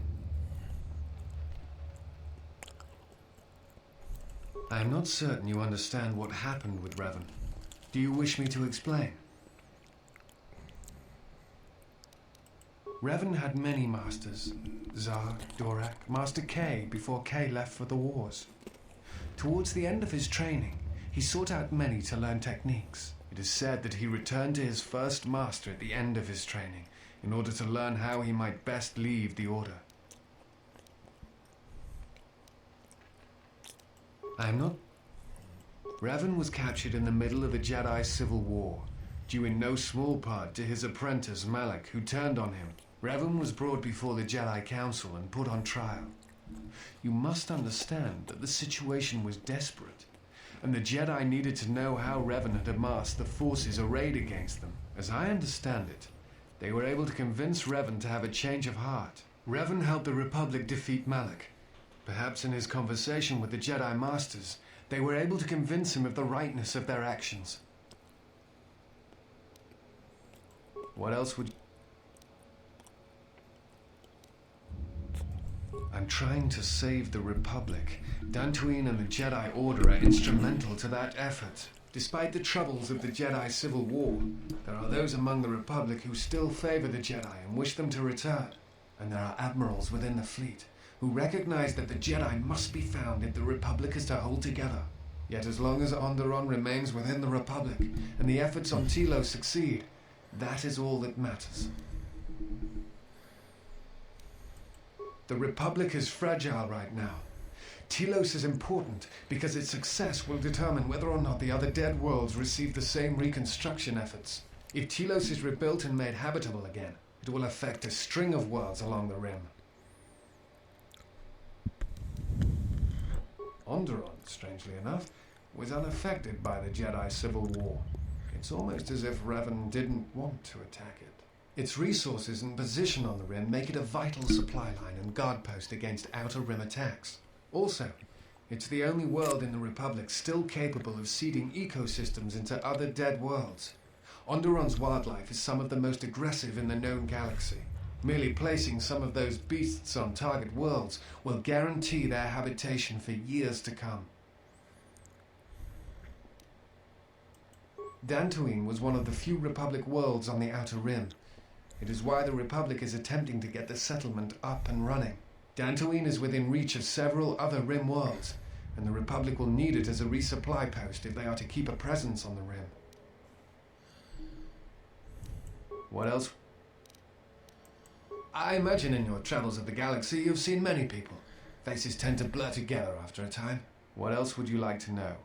I am not certain you understand what happened with Revan. Do you wish me to explain? Revan had many masters. Zar, Dorak, Master K before K left for the wars. Towards the end of his training, he sought out many to learn techniques. It is said that he returned to his first master at the end of his training in order to learn how he might best leave the Order. I am not... Revan was captured in the middle of the Jedi Civil War, due in no small part to his apprentice Malak, who turned on him. Revan was brought before the Jedi Council and put on trial. You must understand that the situation was desperate, and the Jedi needed to know how Revan had amassed the forces arrayed against them. As I understand it, they were able to convince Revan to have a change of heart. Revan helped the Republic defeat Malak. Perhaps in his conversation with the Jedi Masters, they were able to convince him of the rightness of their actions. What else would... I'm trying to save the Republic. Dantooine and the Jedi Order are instrumental to that effort. Despite the troubles of the Jedi Civil War, there are those among the Republic who still favor the Jedi and wish them to return. And there are admirals within the fleet who recognize that the Jedi must be found if the Republic is to hold together. Yet as long as Onderon remains within the Republic and the efforts on Telos succeed, that is all that matters. The Republic is fragile right now. Telos is important because its success will determine whether or not the other dead worlds receive the same reconstruction efforts. If Telos is rebuilt and made habitable again, it will affect a string of worlds along the Rim. Onderon, strangely enough, was unaffected by the Jedi Civil War. It's almost as if Revan didn't want to attack it. Its resources and position on the Rim make it a vital supply line and guard post against Outer Rim attacks. Also, it's the only world in the Republic still capable of seeding ecosystems into other dead worlds. Onderon's wildlife is some of the most aggressive in the known galaxy. Merely placing some of those beasts on target worlds will guarantee their habitation for years to come. Dantooine was one of the few Republic worlds on the Outer Rim. It is why the Republic is attempting to get the settlement up and running. Dantooine is within reach of several other Rim worlds, and the Republic will need it as a resupply post if they are to keep a presence on the Rim. What else? I imagine in your travels of the galaxy you've seen many people. Faces tend to blur together after a time. What else would you like to know?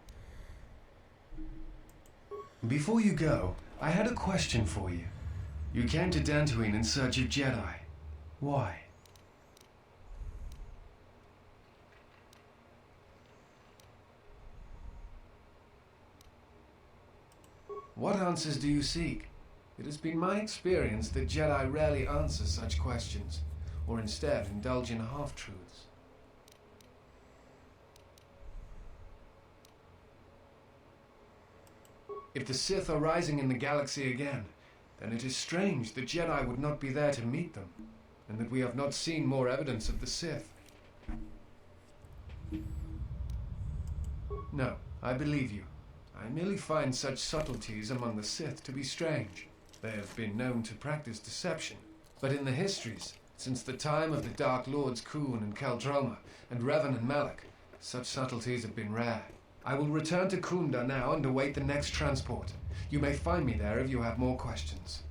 Before you go, I had a question for you. You came to Dantooine in search of Jedi. Why? What answers do you seek? It has been my experience that Jedi rarely answer such questions, or instead indulge in half-truths. If the Sith are rising in the galaxy again, then it is strange the Jedi would not be there to meet them, and that we have not seen more evidence of the Sith. No, I believe you. I merely find such subtleties among the Sith to be strange. They have been known to practice deception, but in the histories, since the time of the Dark Lords Kun and Keldroma, and Revan and Malak, such subtleties have been rare. I will return to Kunda now and await the next transport. You may find me there if you have more questions.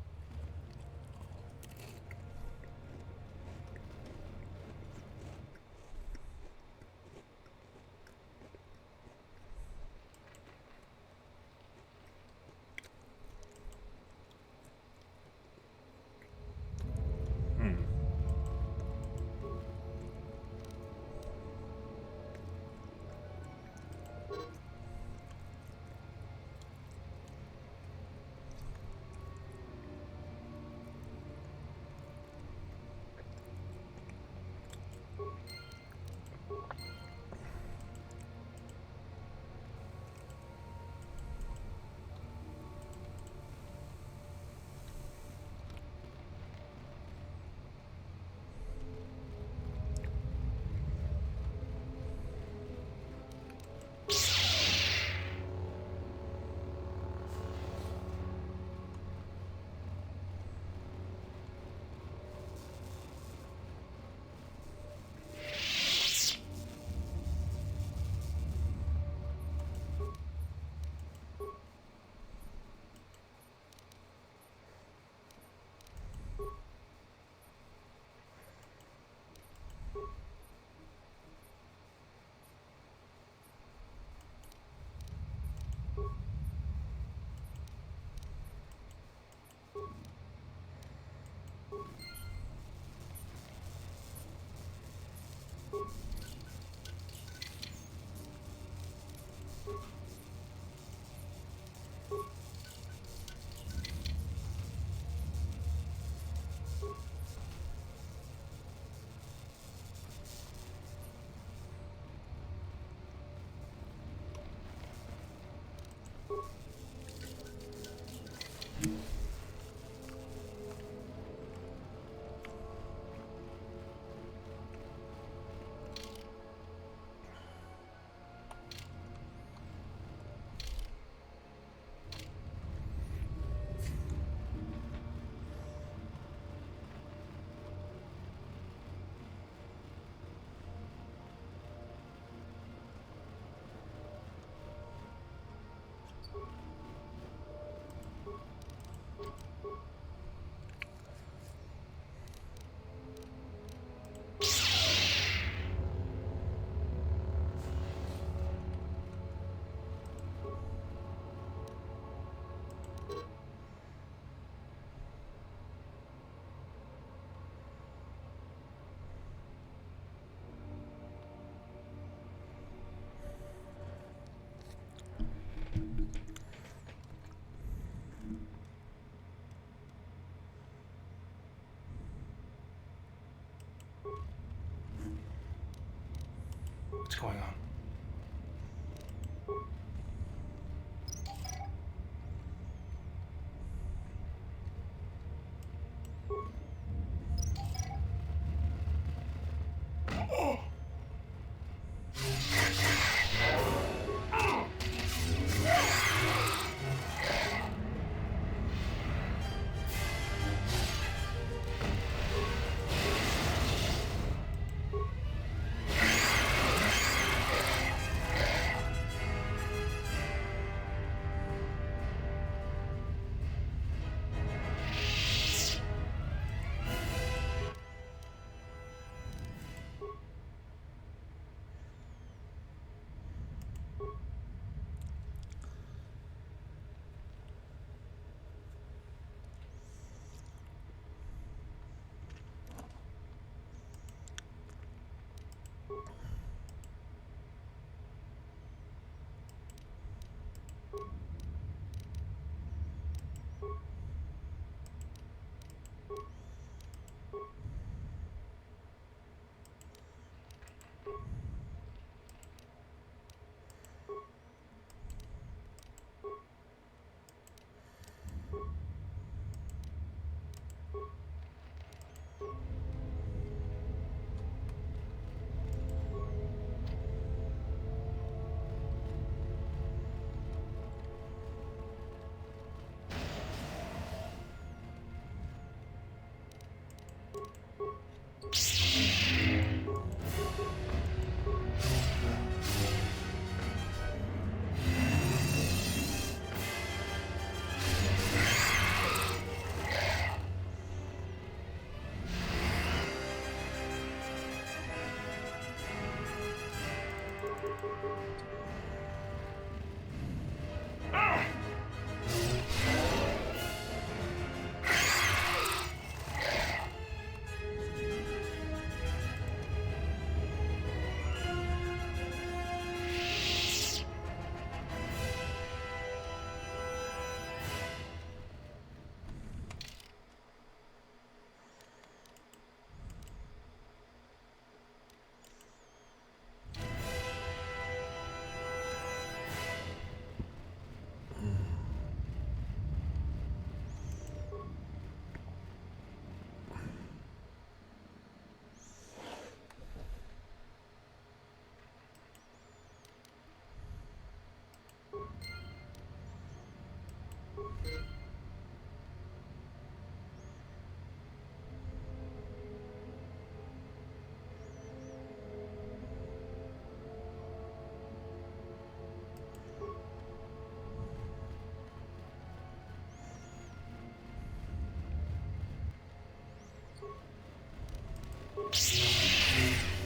What's going on?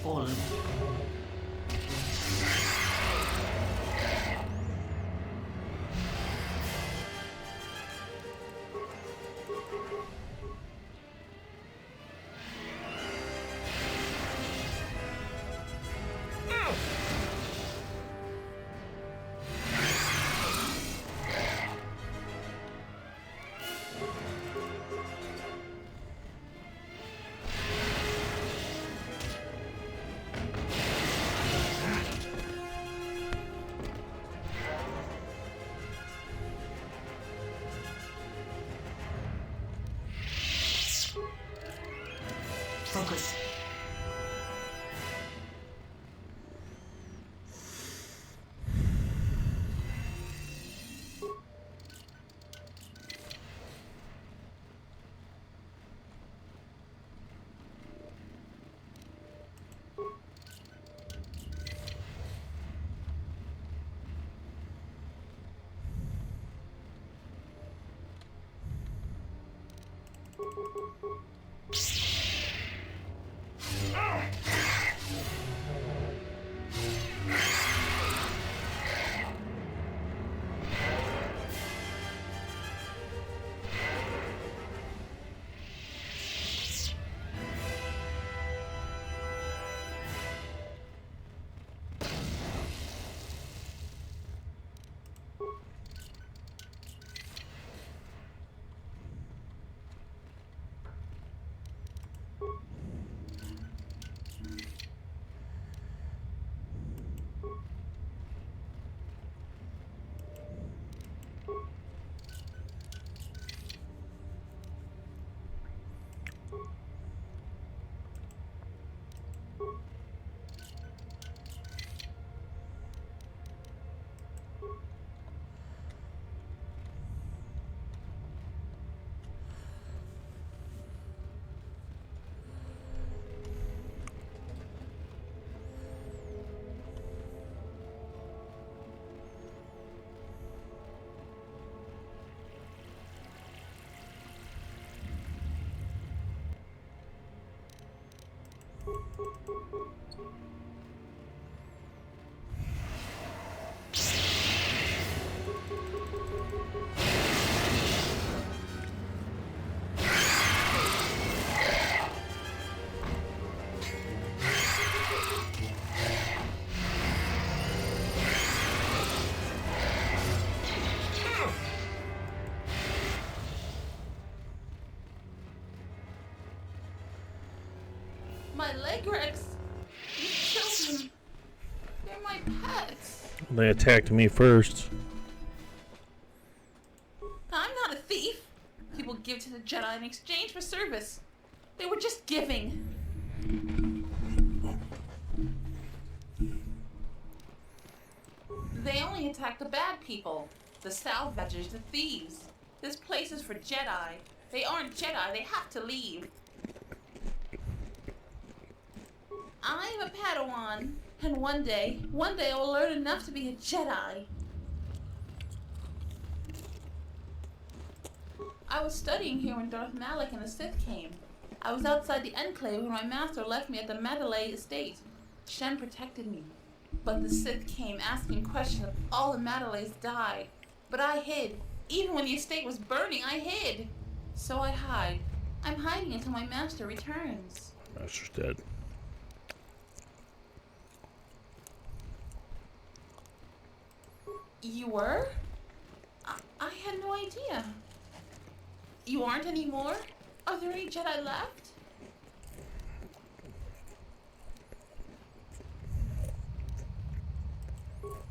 Fallen. Focus. My leg rex. You killed them. They're my pets. They attacked me first. I'm not a thief. People give to the Jedi in exchange for service. They were just giving. They only attack the bad people. The salvagers, the thieves. This place is for Jedi. They aren't Jedi. They have to leave. I'm a Padawan, and one day I will learn enough to be a Jedi. I was studying here when Darth Malak and the Sith came. I was outside the Enclave when my master left me at the Mandalay estate. Shen protected me, but the Sith came asking questions. All the Mandalays died, but I hid. Even when the estate was burning, I hid. So I hide. I'm hiding until my master returns. Master's dead. You were? I had no idea. You aren't anymore? Are there any Jedi left?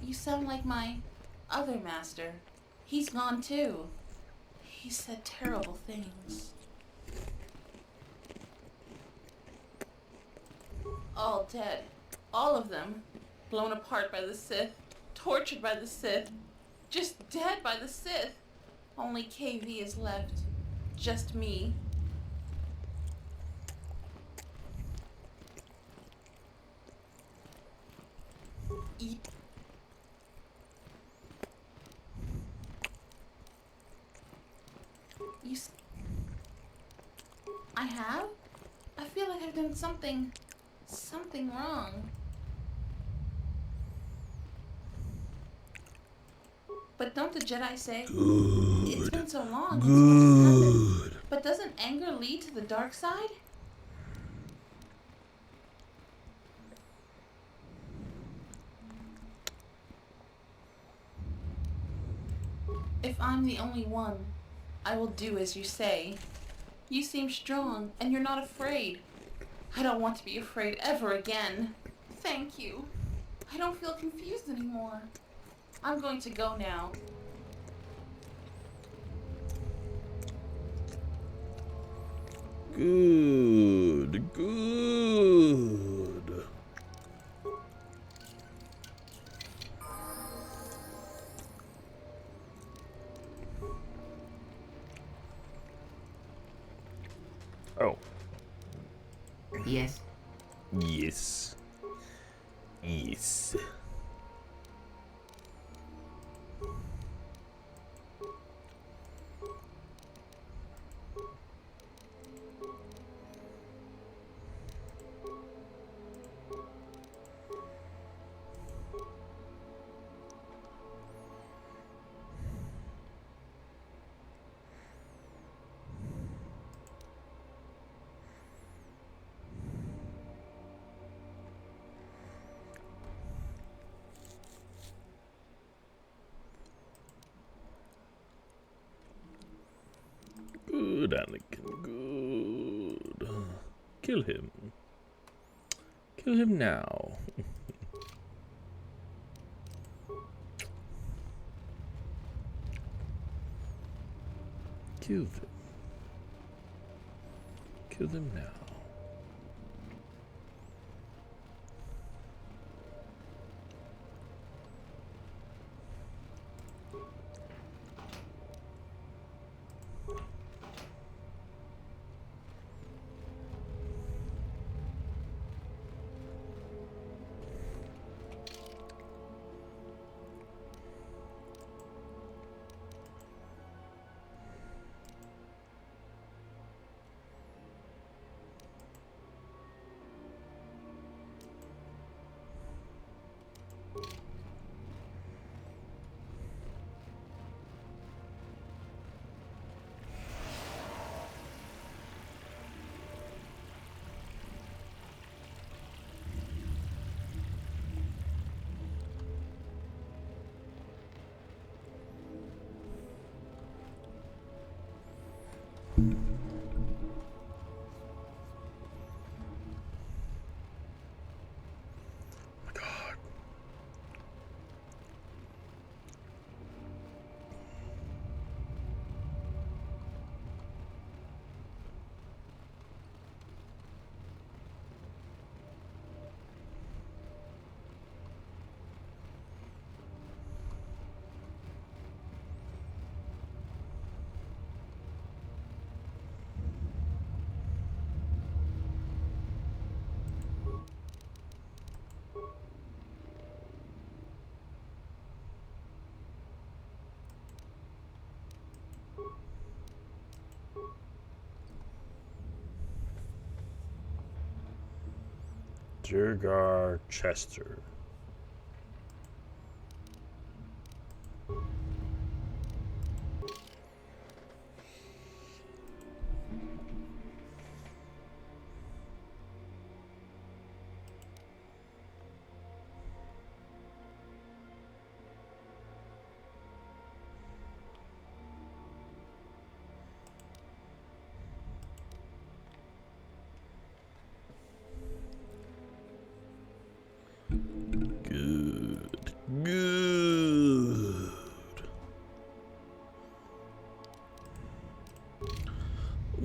You sound like my other master. He's gone too. He said terrible things. All dead. All of them. Blown apart by the Sith. Tortured by the Sith. Just dead by the Sith. Only KV is left. Just me. I have? I feel like I've done something wrong. But don't the Jedi say, it's been so long, Good. but doesn't anger lead to the dark side? If I'm the only one, I will do as you say. You seem strong, and you're not afraid. I don't want to be afraid ever again. Thank you. I don't feel confused anymore. I'm going to go now. Good. Oh. Yes. Yes. Yes. Good, Anakin. Good. Kill him. Kill him now. Kill them. Kill them now. Durgar Chester.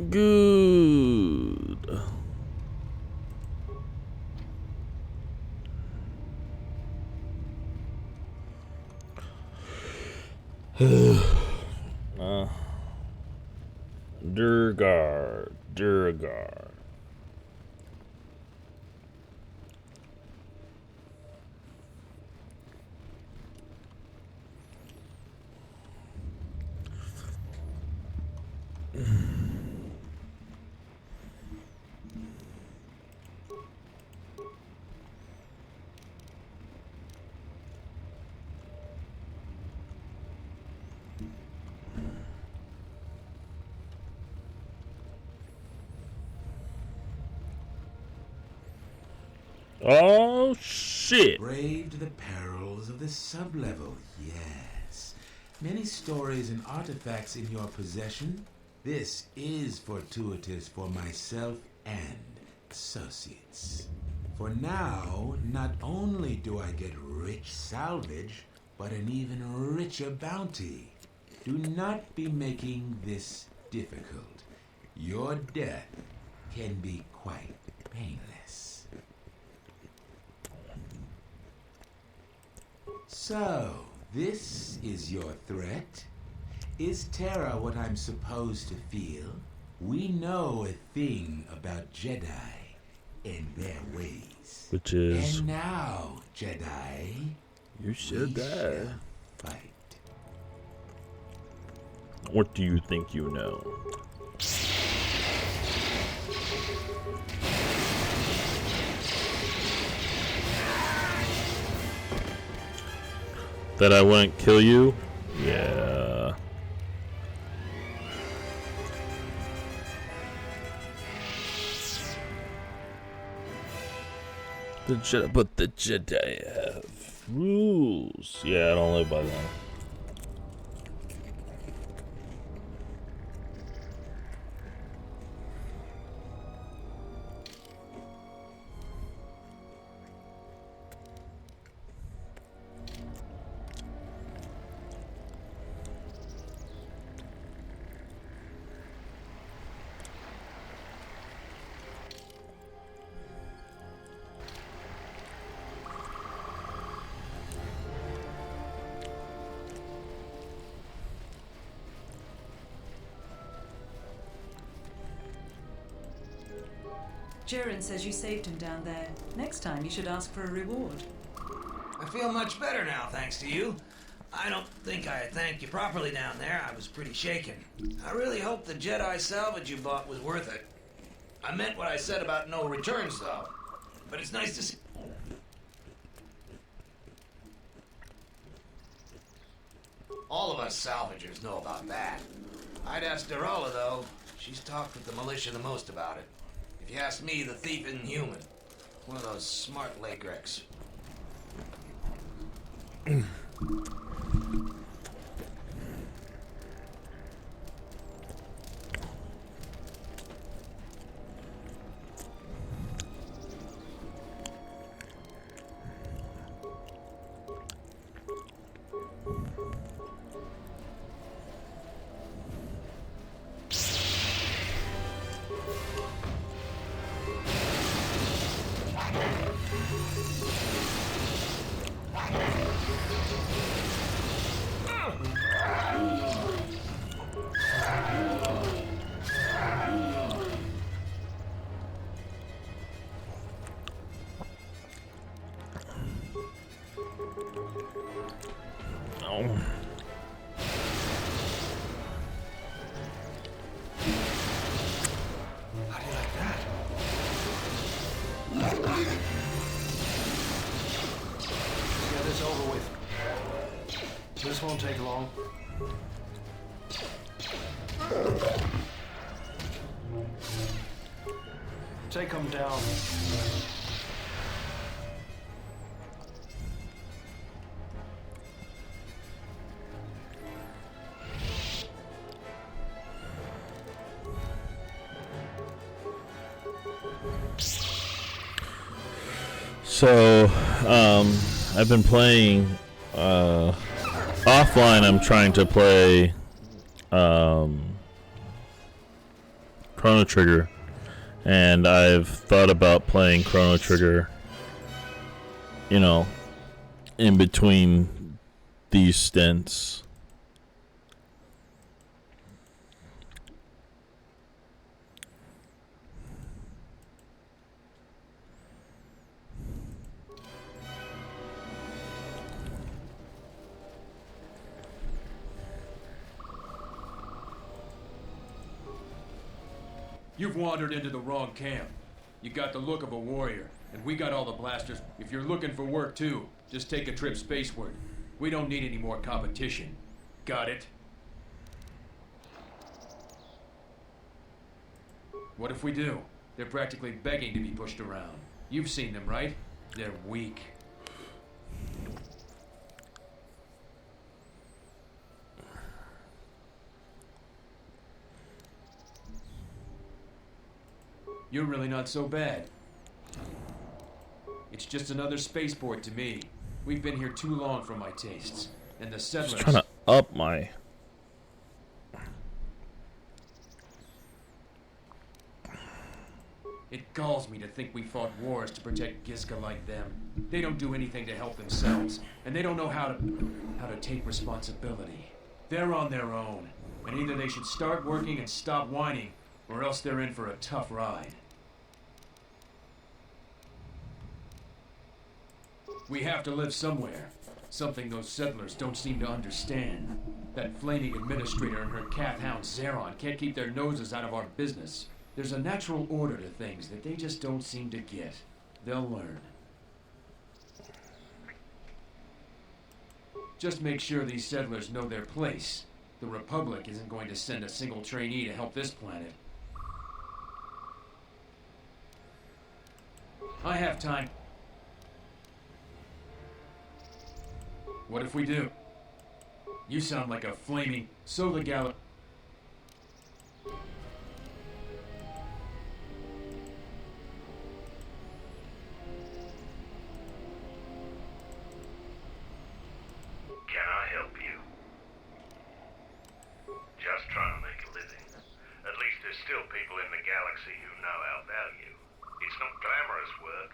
Good. Durgar. Oh, shit. Braved the perils of the sublevel, yes. Many stories and artifacts in your possession. This is fortuitous for myself and associates. For now, not only do I get rich salvage, but an even richer bounty. Do not be making this difficult. Your death can be quite painless. So, this is your threat? Is terror what I'm supposed to feel? We know a thing about Jedi and their ways. Which is... And now, Jedi, you said that. Fight. What do you think you know? That I wouldn't kill you? Yeah. But the Jedi have rules. Yeah, I don't live by them. Jiren says you saved him down there. Next time you should ask for a reward. I feel much better now, thanks to you. I don't think I thanked you properly down there. I was pretty shaken. I really hope the Jedi salvage you bought was worth it. I meant what I said about no returns, though. But it's nice to see... All of us salvagers know about that. I'd ask Darola, though. She's talked with the militia the most about it. If you ask me, the thief isn't human. One of those smart Lagreks. This won't take long. Take them down. So, I've been playing, offline. I'm trying to play, Chrono Trigger, and I've thought about playing Chrono Trigger, you know, in between these stints. You've wandered into the wrong camp. You got the look of a warrior, and we got all the blasters. If you're looking for work too, just take a trip spaceward. We don't need any more competition. Got it? What if we do? They're practically begging to be pushed around. You've seen them, right? They're weak. You're really not so bad. It's just another spaceport to me. We've been here too long for my tastes. And the settlers... Just trying to up my... It galls me to think we fought wars to protect Giska like them. They don't do anything to help themselves, and they don't know how to take responsibility. They're on their own, and either they should start working and stop whining, or else they're in for a tough ride. We have to live somewhere. Something those settlers don't seem to understand. That flaming administrator and her cat hound Zeron can't keep their noses out of our business. There's a natural order to things that they just don't seem to get. They'll learn. Just make sure these settlers know their place. The Republic isn't going to send a single trainee to help this planet. I have time. What if we do? You sound like a flaming soda gallon. Can I help you? Just trying to make a living. At least there's still people in the galaxy who know our value. It's not glamorous work,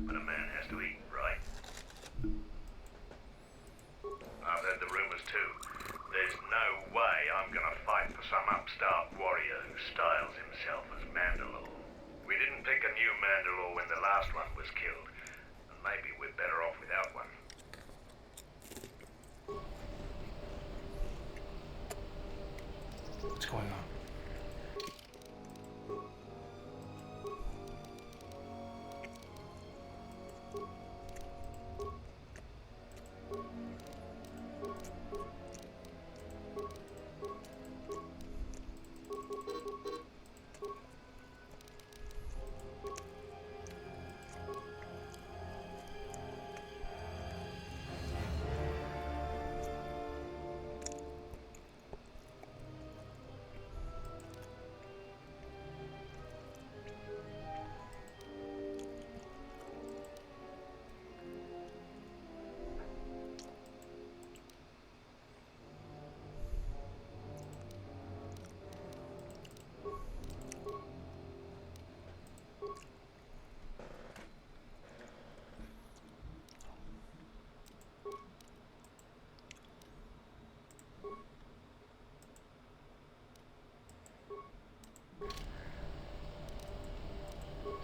but a man has to eat, right? I've heard the rumors too. There's no way I'm gonna fight for some upstart warrior who styles himself as Mandalore. We didn't pick a new Mandalore when the last one was killed, and maybe we're better off without one. What's going on?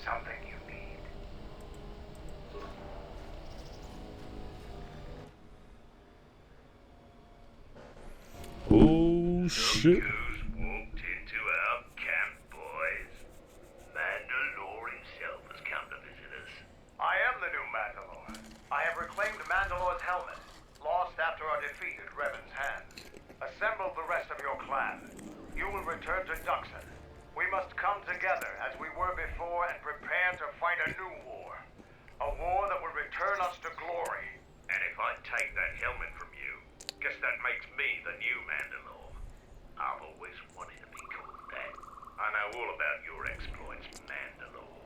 Something you need. Oh shit. Who's walked into our camp, boys? Mandalore himself has come to visit us. I am the new Mandalore. I have reclaimed Mandalore's helmet, lost after our defeat at Revan's hands. Assemble the rest of your clan. You will return to Duxon. We must come together as we were before and prepare to fight a new war. A war that will return us to glory. And if I take that helmet from you, guess that makes me the new Mandalore. I've always wanted to be called that. I know all about your exploits, Mandalore.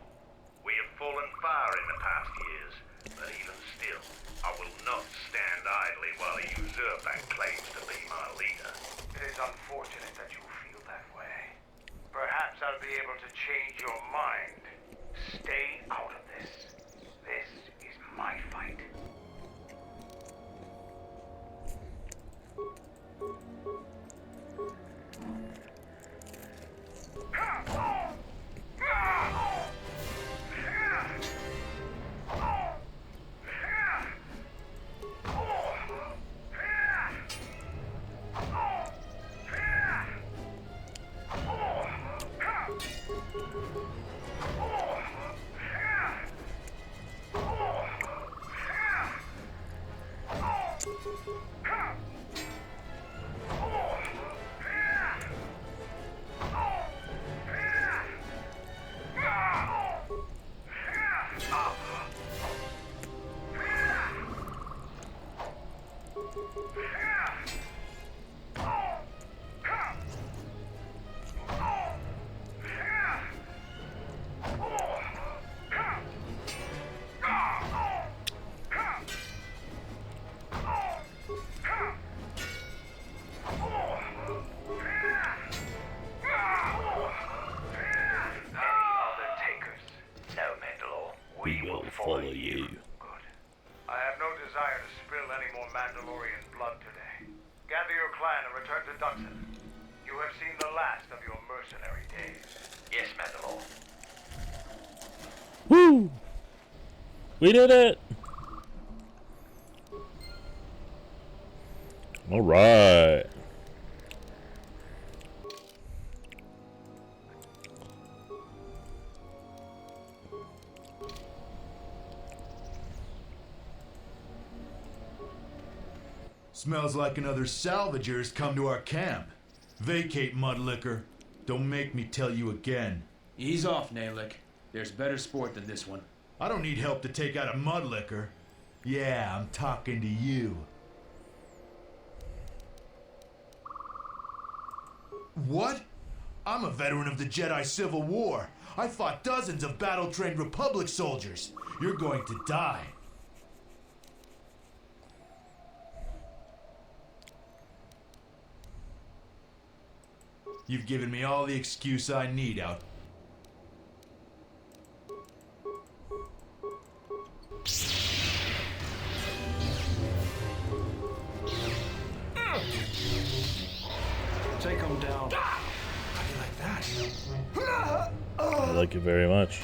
We have fallen far in the past years, but even still, I will not stand idly while a usurper claims to be my leader. It is unfortunate that you feel that way. Perhaps I'll be able to change your mind. Stay out of this. This is my fight. desire to spill any more Mandalorian blood today. Gather your clan and return to Dutton. You have seen the last of your mercenary days. Yes, Mandalore. Woo! We did it! Alright. Smells like another salvager's come to our camp. Vacate, Mudlicker. Don't make me tell you again. Ease off, Nalick. There's better sport than this one. I don't need help to take out a Mudlicker. Yeah, I'm talking to you. What? I'm a veteran of the Jedi Civil War. I fought dozens of battle-trained Republic soldiers. You're going to die. You've given me all the excuse I need out. Take him down. How do you like that? I like it very much.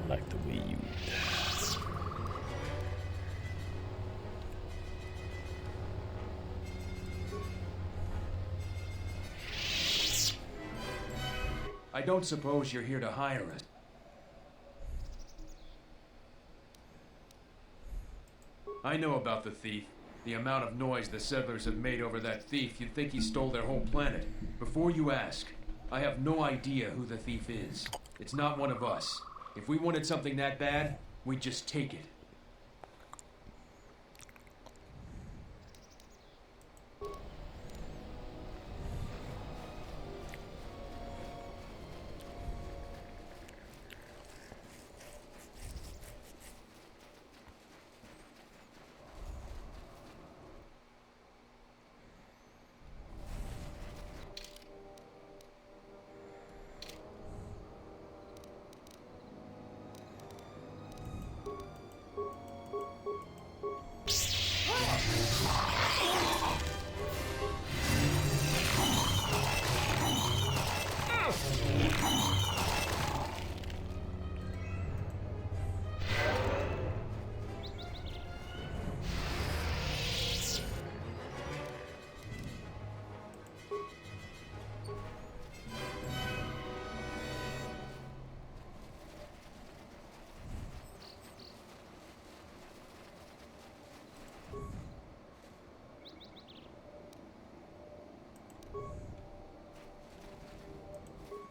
I like the way you. I don't suppose you're here to hire us. I know about the thief. The amount of noise the settlers have made over that thief, you'd think he stole their whole planet. Before you ask, I have no idea who the thief is. It's not one of us. If we wanted something that bad, we'd just take it.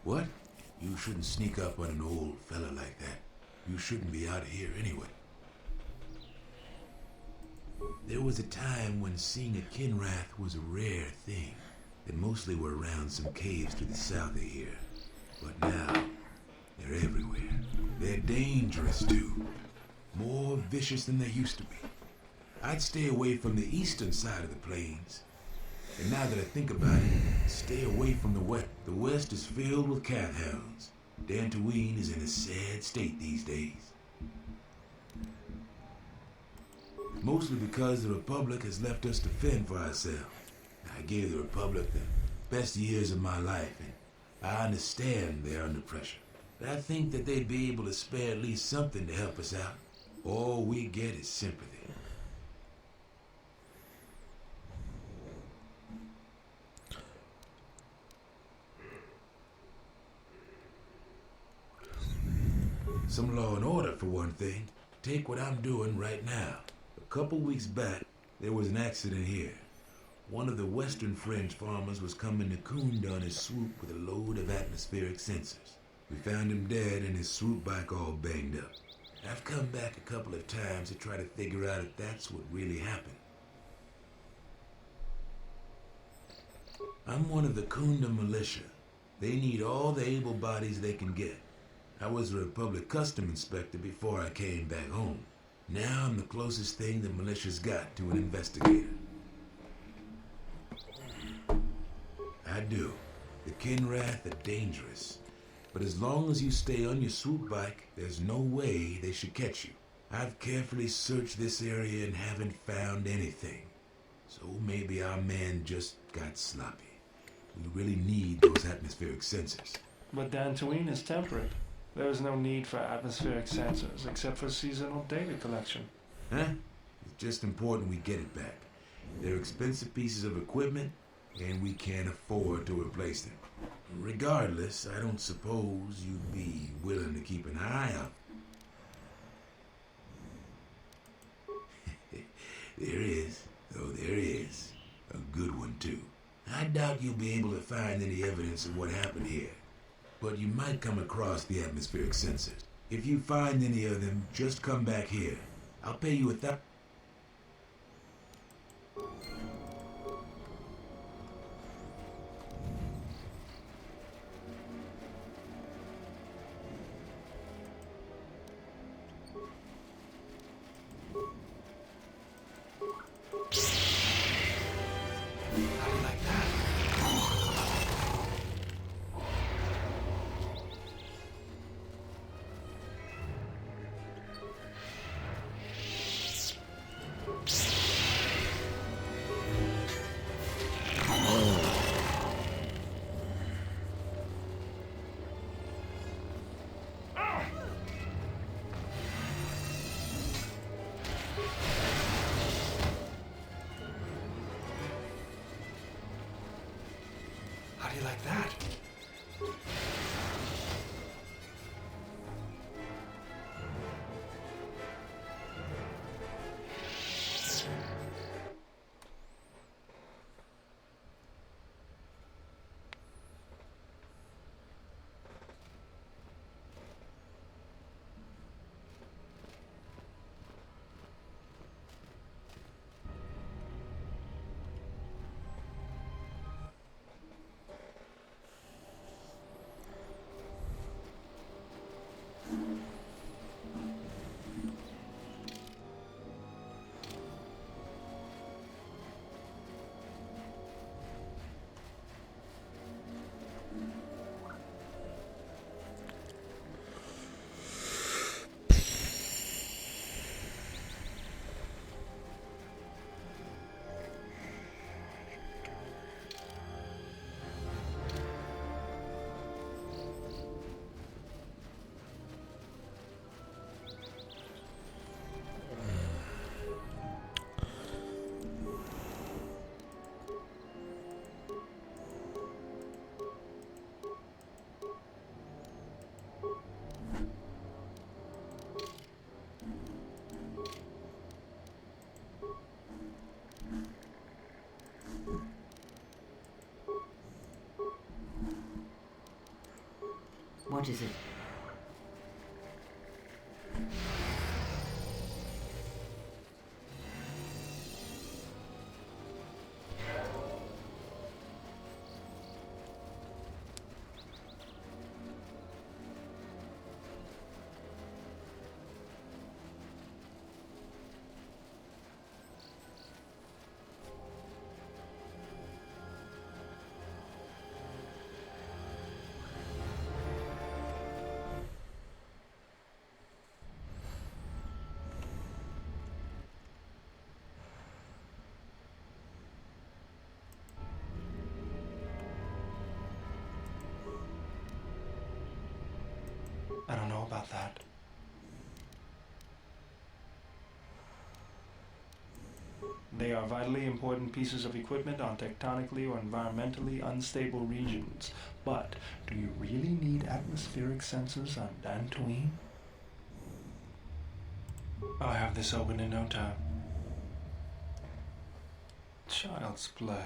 What? You shouldn't sneak up on an old fella like that. You shouldn't be out here anyway. There was a time when seeing a Kinrath was a rare thing. They mostly were around some caves to the south of here. But now, they're everywhere. They're dangerous too. More vicious than they used to be. I'd stay away from the eastern side of the plains. And now that I think about it, stay away from the west. The west is filled with cat hounds. Dantooine is in a sad state these days. Mostly because the Republic has left us to fend for ourselves. I gave the Republic the best years of my life, and I understand they're under pressure. But I think that they'd be able to spare at least something to help us out. All we get is sympathy. Some law and order, for one thing. Take what I'm doing right now. A couple weeks back, there was an accident here. One of the Western Fringe farmers was coming to Kunda on his swoop with a load of atmospheric sensors. We found him dead and his swoop bike all banged up. I've come back a couple of times to try to figure out if that's what really happened. I'm one of the Kunda militia. They need all the able bodies they can get. I was a Republic custom inspector before I came back home. Now I'm the closest thing the militia's got to an investigator. I do. The Kinrath are dangerous. But as long as you stay on your swoop bike, there's no way they should catch you. I've carefully searched this area and haven't found anything. So maybe our man just got sloppy. We really need those atmospheric sensors. But Dantooine is temperate. There is no need for atmospheric sensors except for seasonal data collection. Huh? It's just important we get it back. They're expensive pieces of equipment, and we can't afford to replace them. Regardless, I don't suppose you'd be willing to keep an eye out. There is. Oh, there is. A good one, too. I doubt you'll be able to find any evidence of what happened here. But you might come across the atmospheric sensors. If you find any of them, just come back here. I'll pay you $1,000. How do you like that? What is it? I don't know about that. They are vitally important pieces of equipment on tectonically or environmentally unstable regions. But do you really need atmospheric sensors on Dantooine? I'll have this open in no time. Child's play.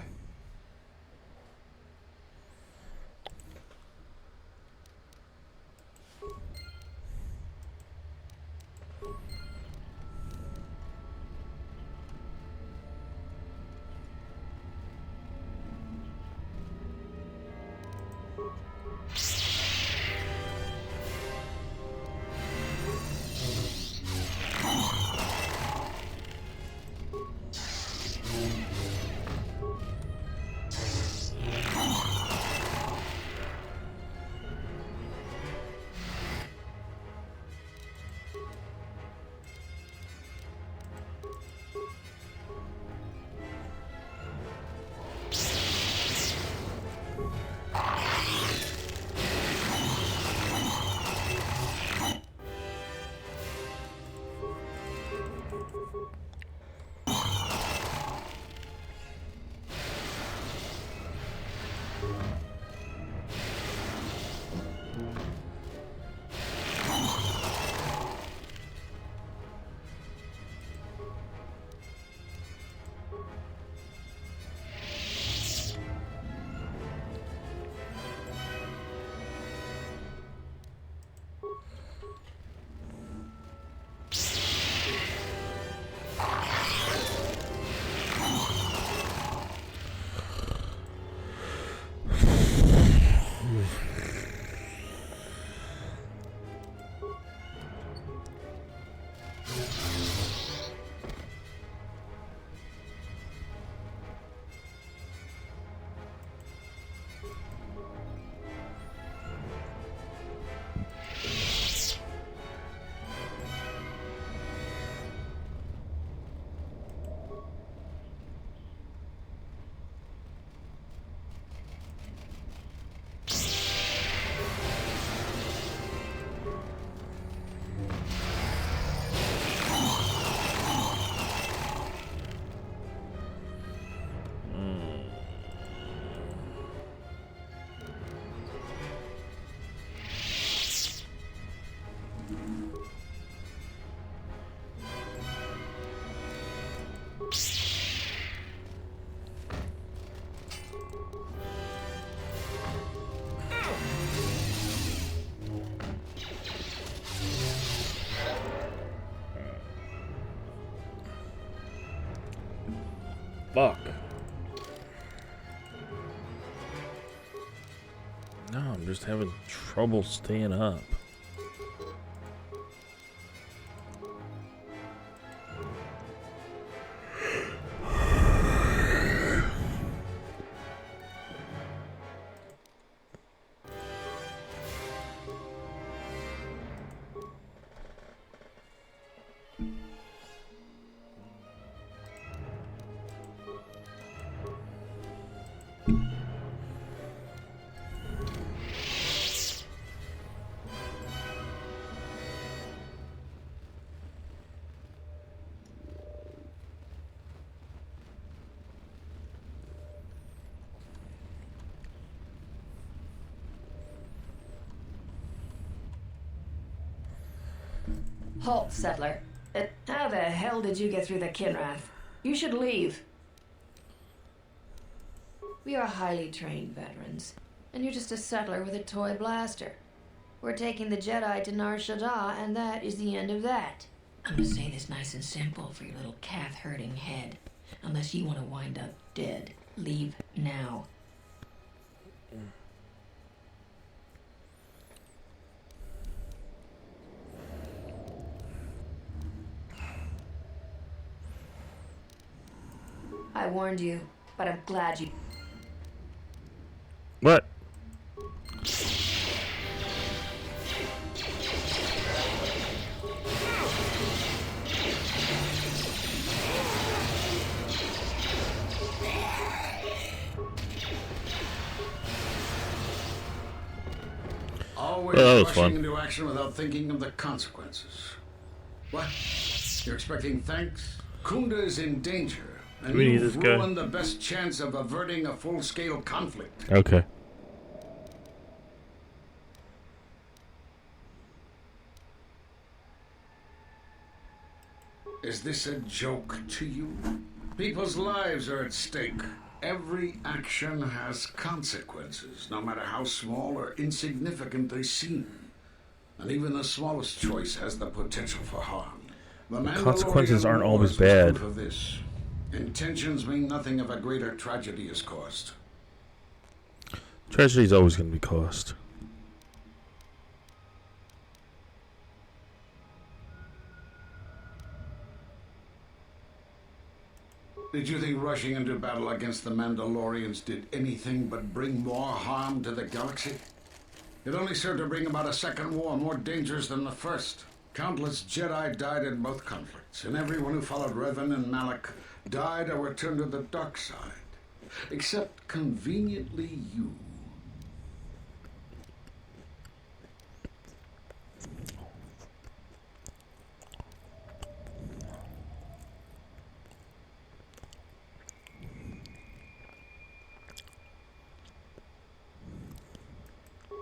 Fuck. No, I'm just having trouble staying up. Halt, settler. How the hell did you get through the Kinrath? You should leave. We are highly trained veterans, and you're just a settler with a toy blaster. We're taking the Jedi to Nar Shaddaa, and that is the end of that. I'm gonna say this nice and simple for your little calf-hurting head. Unless you want to wind up dead, leave now. I warned you, but I'm glad you... What? Always that was rushing fun. into action without thinking of the consequences. What? You're expecting thanks? Kunda is in danger, and We need you've this guy. ruined the best chance of averting a full-scale conflict. Okay. Is this a joke to you? People's lives are at stake. Every action has consequences, no matter how small or insignificant they seem. And even the smallest choice has the potential for harm. The Consequences Mandalorian aren't always Wars was bad. proof of this. Intentions mean nothing if a greater tragedy is caused. Tragedy's always going to be caused. Did you think rushing into battle against the Mandalorians did anything but bring more harm to the galaxy? It only served to bring about a second war more dangerous than the first. Countless Jedi died in both conflicts, and everyone who followed Revan and Malak died or were turned to the dark side. Except, conveniently, you.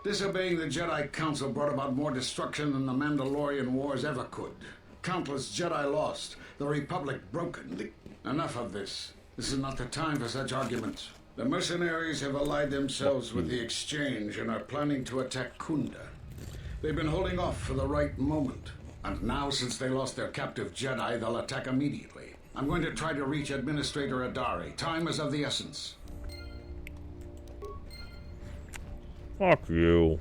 Disobeying the Jedi Council brought about more destruction than the Mandalorian Wars ever could. Countless Jedi lost, the Republic broken. Enough of this. This is not the time for such arguments. The mercenaries have allied themselves with the Exchange and are planning to attack Kunda. They've been holding off for the right moment. And now, since they lost their captive Jedi, they'll attack immediately. I'm going to try to reach Administrator Adari. Time is of the essence. Fuck you.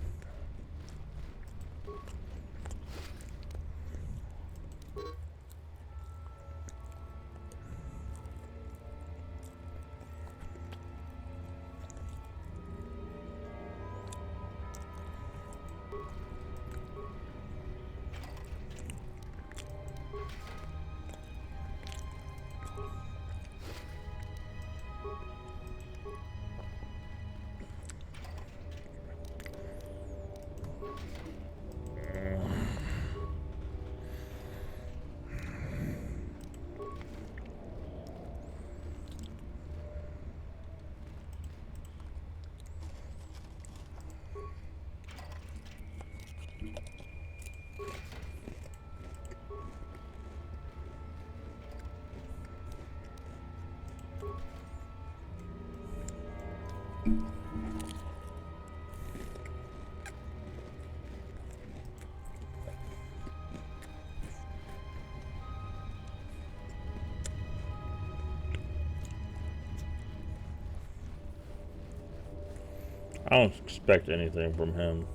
I don't expect anything from him.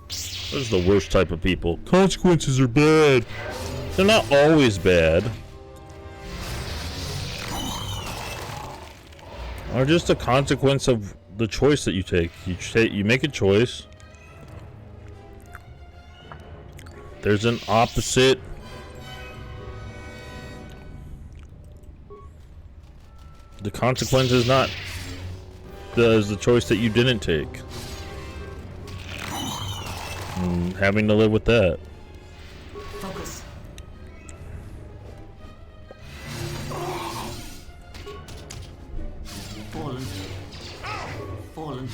This is the worst type of people. Consequences are bad. They're not always bad. Are just a consequence of the choice that you take. You make a choice. There's an opposite. The consequence is not the choice that you didn't take. And having to live with that. Focus. Fallen. Fallen.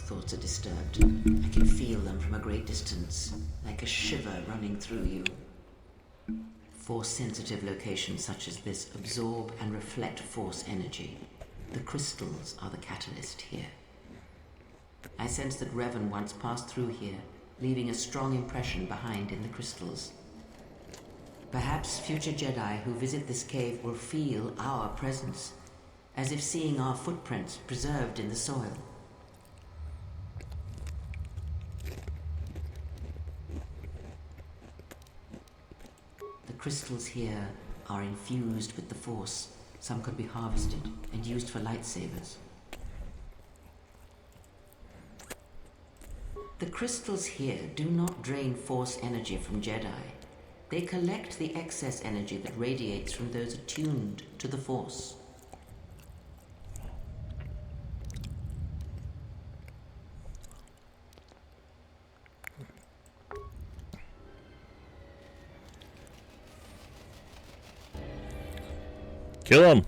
Thoughts are disturbed. I can feel them from a great distance, like a shiver running through you. Force-sensitive locations such as this absorb and reflect force energy. The crystals are the catalyst here. I sense that Revan once passed through here, leaving a strong impression behind in the crystals. Perhaps future Jedi who visit this cave will feel our presence, as if seeing our footprints preserved in the soil. The crystals here are infused with the Force. Some could be harvested and used for lightsabers. The crystals here do not drain Force energy from Jedi. They collect the excess energy that radiates from those attuned to the Force. Kill him.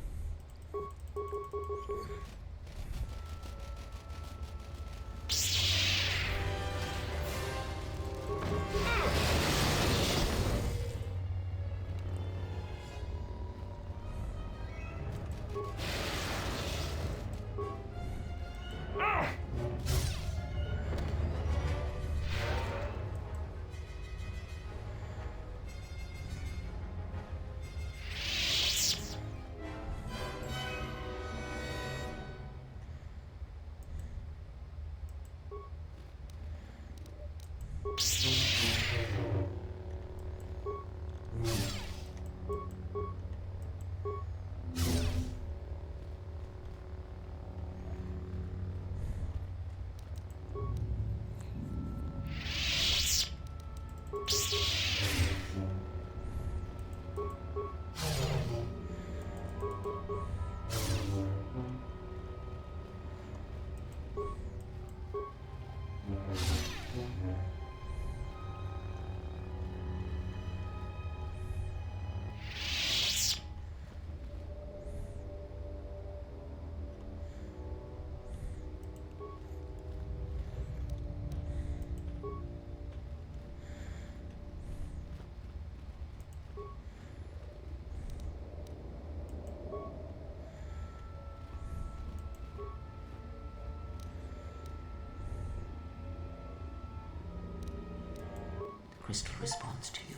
Crystal responds to you.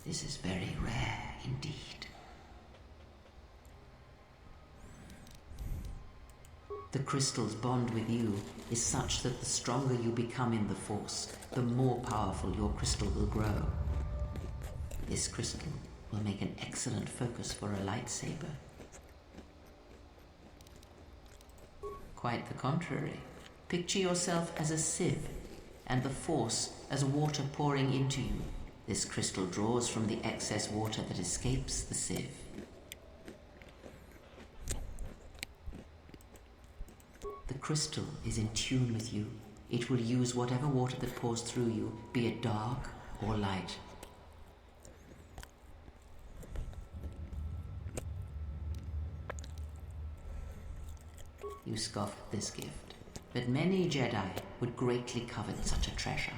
This is very rare indeed. The crystal's bond with you is such that the stronger you become in the Force, the more powerful your crystal will grow. This crystal will make an excellent focus for a lightsaber. Quite the contrary. Picture yourself as a sieve, and the Force as water pouring into you. This crystal draws from the excess water that escapes the sieve. The crystal is in tune with you. It will use whatever water that pours through you, be it dark or light. You scoff at this gift, but many Jedi would greatly covet such a treasure.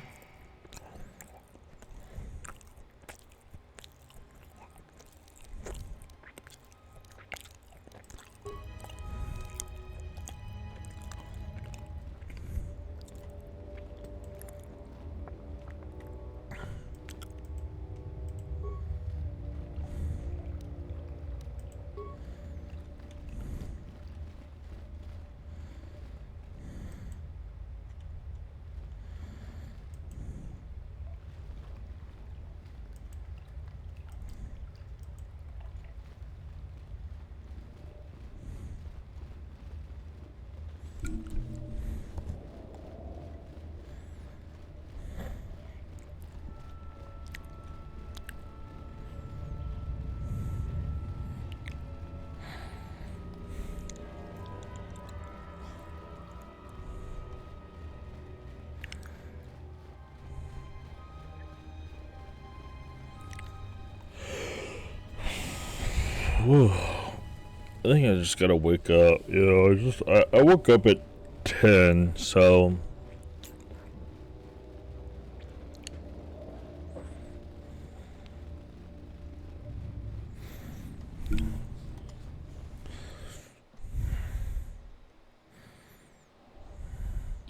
Whew. I think I just gotta wake up. I woke up at 10, so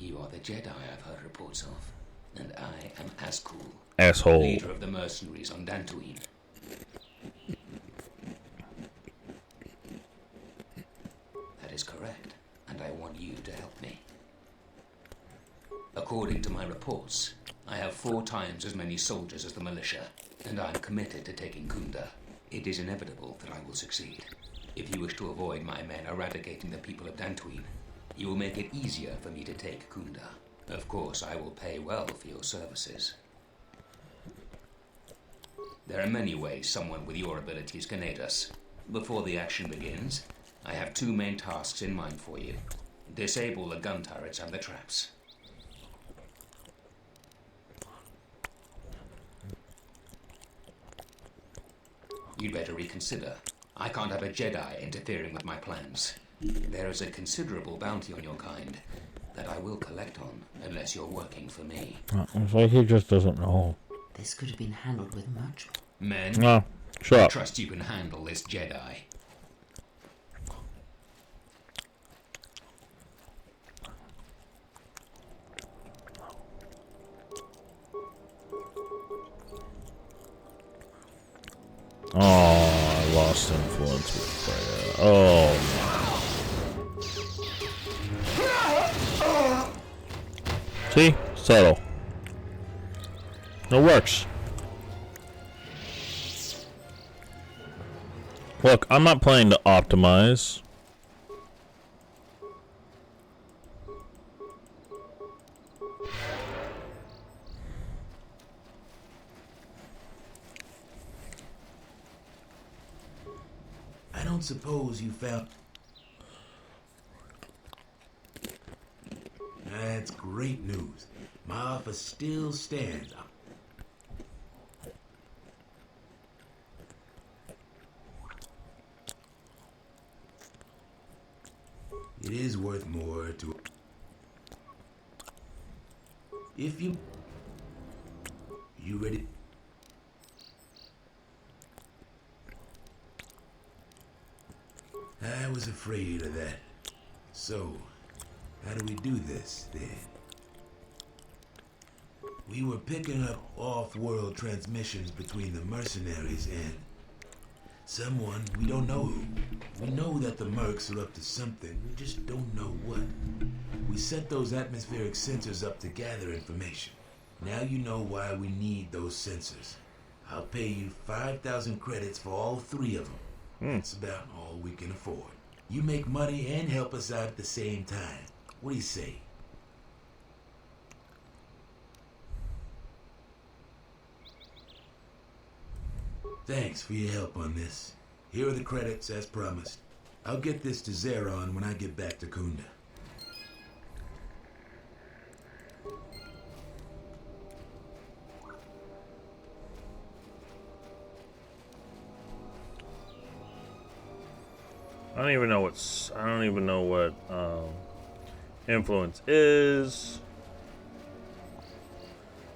You are the Jedi I've heard reports of, and I am Azkul, asshole. leader of the mercenaries on Dantooine. That is correct, and I want you to help me. According to my reports, I have 4 times as many soldiers as the militia, and I'm committed to taking Kunda. It is inevitable that I will succeed. If you wish to avoid my men eradicating the people of Dantooine, you will make it easier for me to take Kunda. Of course, I will pay well for your services. There are many ways someone with your abilities can aid us. Before the action begins, I have 2 main tasks in mind for you. Disable the gun turrets and the traps. You'd better reconsider. I can't have a Jedi interfering with my plans. There is a considerable bounty on your kind that I will collect on unless you're working for me. It's like he just doesn't know. This could have been handled with much Men, No, shut I up. trust you can handle this Jedi. Oh, I lost influence with Freya. Oh. See? Subtle. It works. Look, I'm not planning to optimize. I don't suppose you found... That's great news. My offer still stands. It is worth more to... If you... You ready? I was afraid of that. So, how do we do this, then? We were picking up off-world transmissions between the mercenaries and... someone, we don't know who. We know that the mercs are up to something, we just don't know what. We set those atmospheric sensors up to gather information. Now you know why we need those sensors. I'll pay you 5,000 credits for all 3 of them. That's about all we can afford. You make money and help us out at the same time. What do you say? Thanks for your help on this. Here are the credits as promised. I'll get this to Zeron when I get back to Kunda. I don't even know what influence is.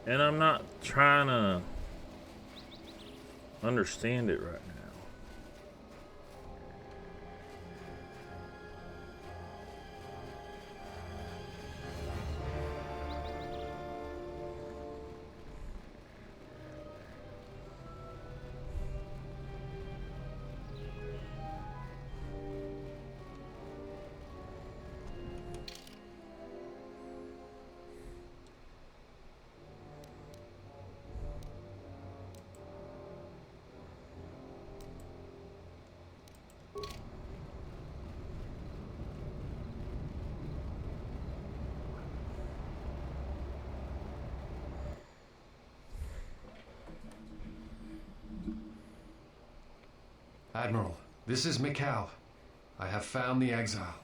And I'm not trying to understand it right now. Admiral, this is Mikal. I have found the Exile.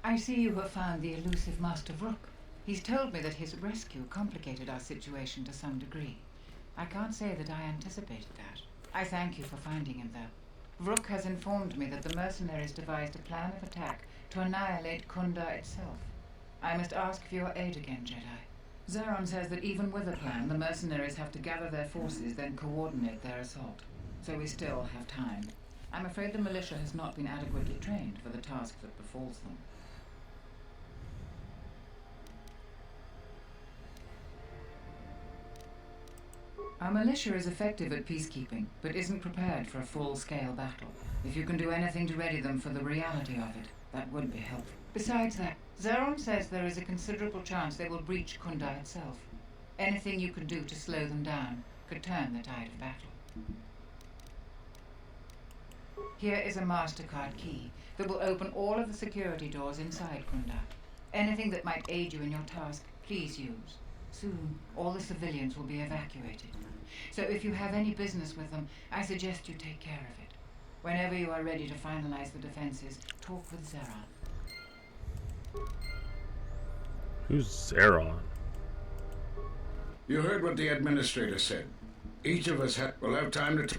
I see you have found the elusive Master Rook. He's told me that his rescue complicated our situation to some degree. I can't say that I anticipated that. I thank you for finding him, though. Rook has informed me that the mercenaries devised a plan of attack to annihilate Kunda itself. I must ask for your aid again, Jedi. Zeron says that even with a plan, the mercenaries have to gather their forces, then coordinate their assault. So we still have time. I'm afraid the militia has not been adequately trained for the task that befalls them. Our militia is effective at peacekeeping, but isn't prepared for a full-scale battle. If you can do anything to ready them for the reality of it, that would be helpful. Besides that, Zeron says there is a considerable chance they will breach Kunda itself. Anything you can do to slow them down could turn the tide of battle. Here is a MasterCard key that will open all of the security doors inside Kunda. Anything that might aid you in your task, please use. Soon, all the civilians will be evacuated. So if you have any business with them, I suggest you take care of it. Whenever you are ready to finalize the defenses, talk with Zeron. Who's Zeron? You heard what the administrator said. Each of us will have time to...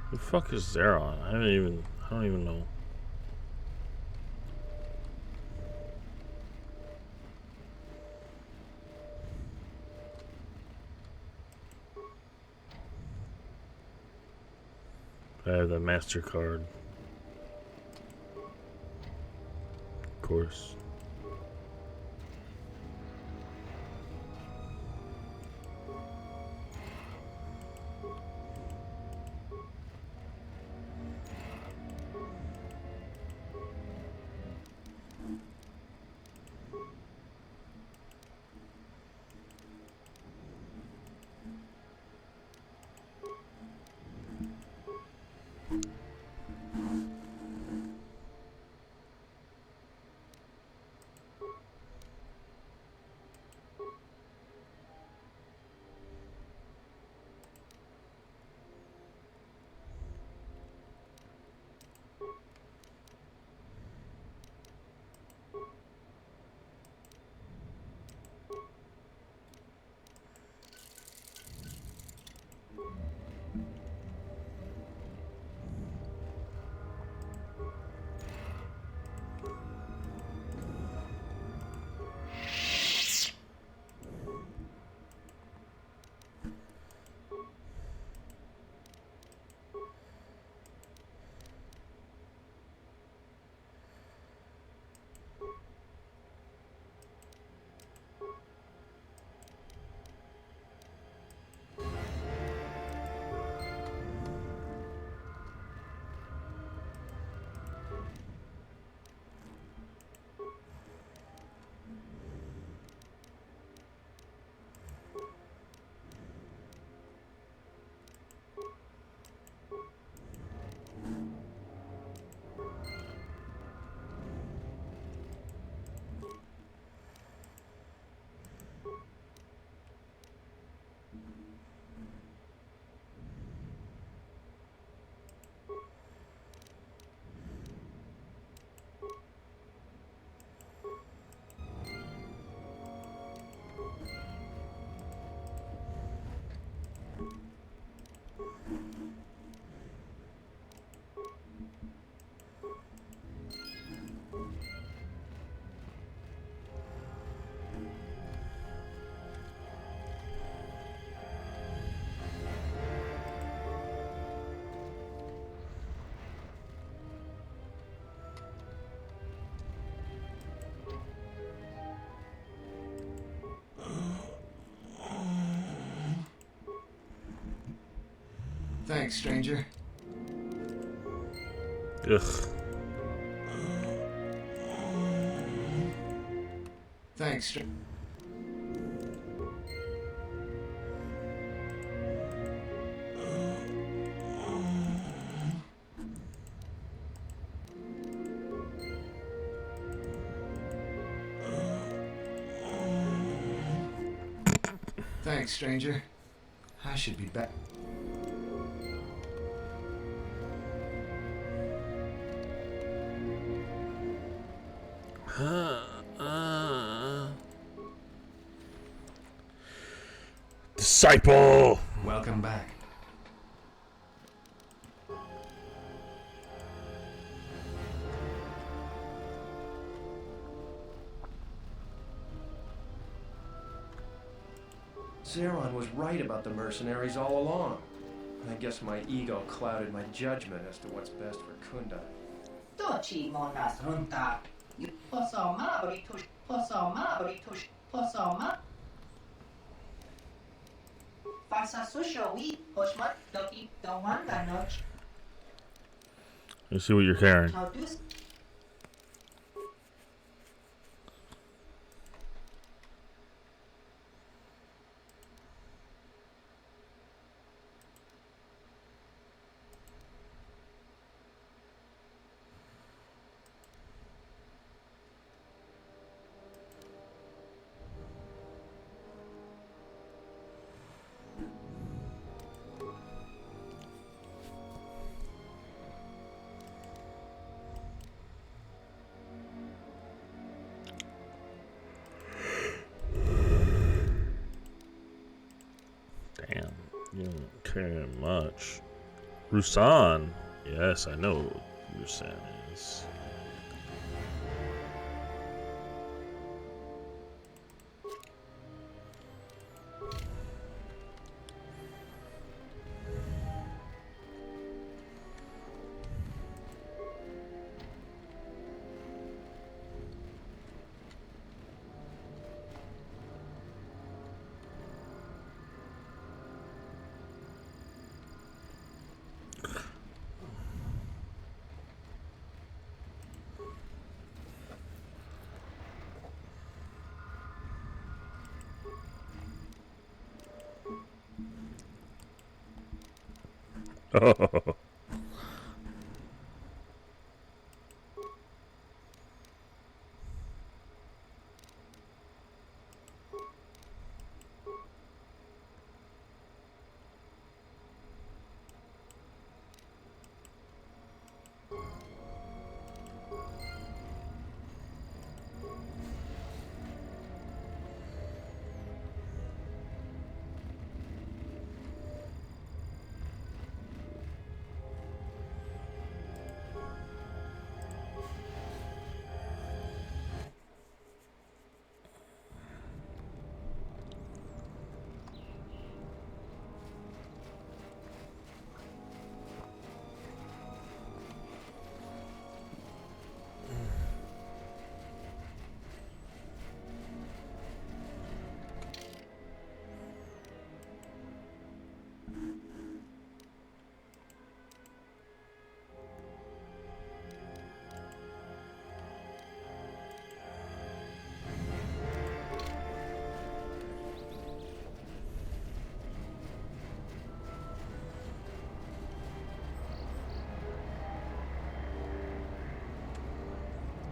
Who the fuck is Zeron? I don't even know. I have the MasterCard. Of course. Thanks, stranger. Ugh. Thanks, stranger. Thanks, stranger. I should be back. Disciple! Welcome back. Zeron was right about the mercenaries all along. I guess my ego clouded my judgment as to what's best for Kunda. Toci monas runta. Posoma britush. Posoma britush. Posoma. Pasa sushowi. Poshmat doki dawanga noch. Let's see what you're carrying. Damn, you don't care much. Rusan. Yes, I know who Rusan is. Oh.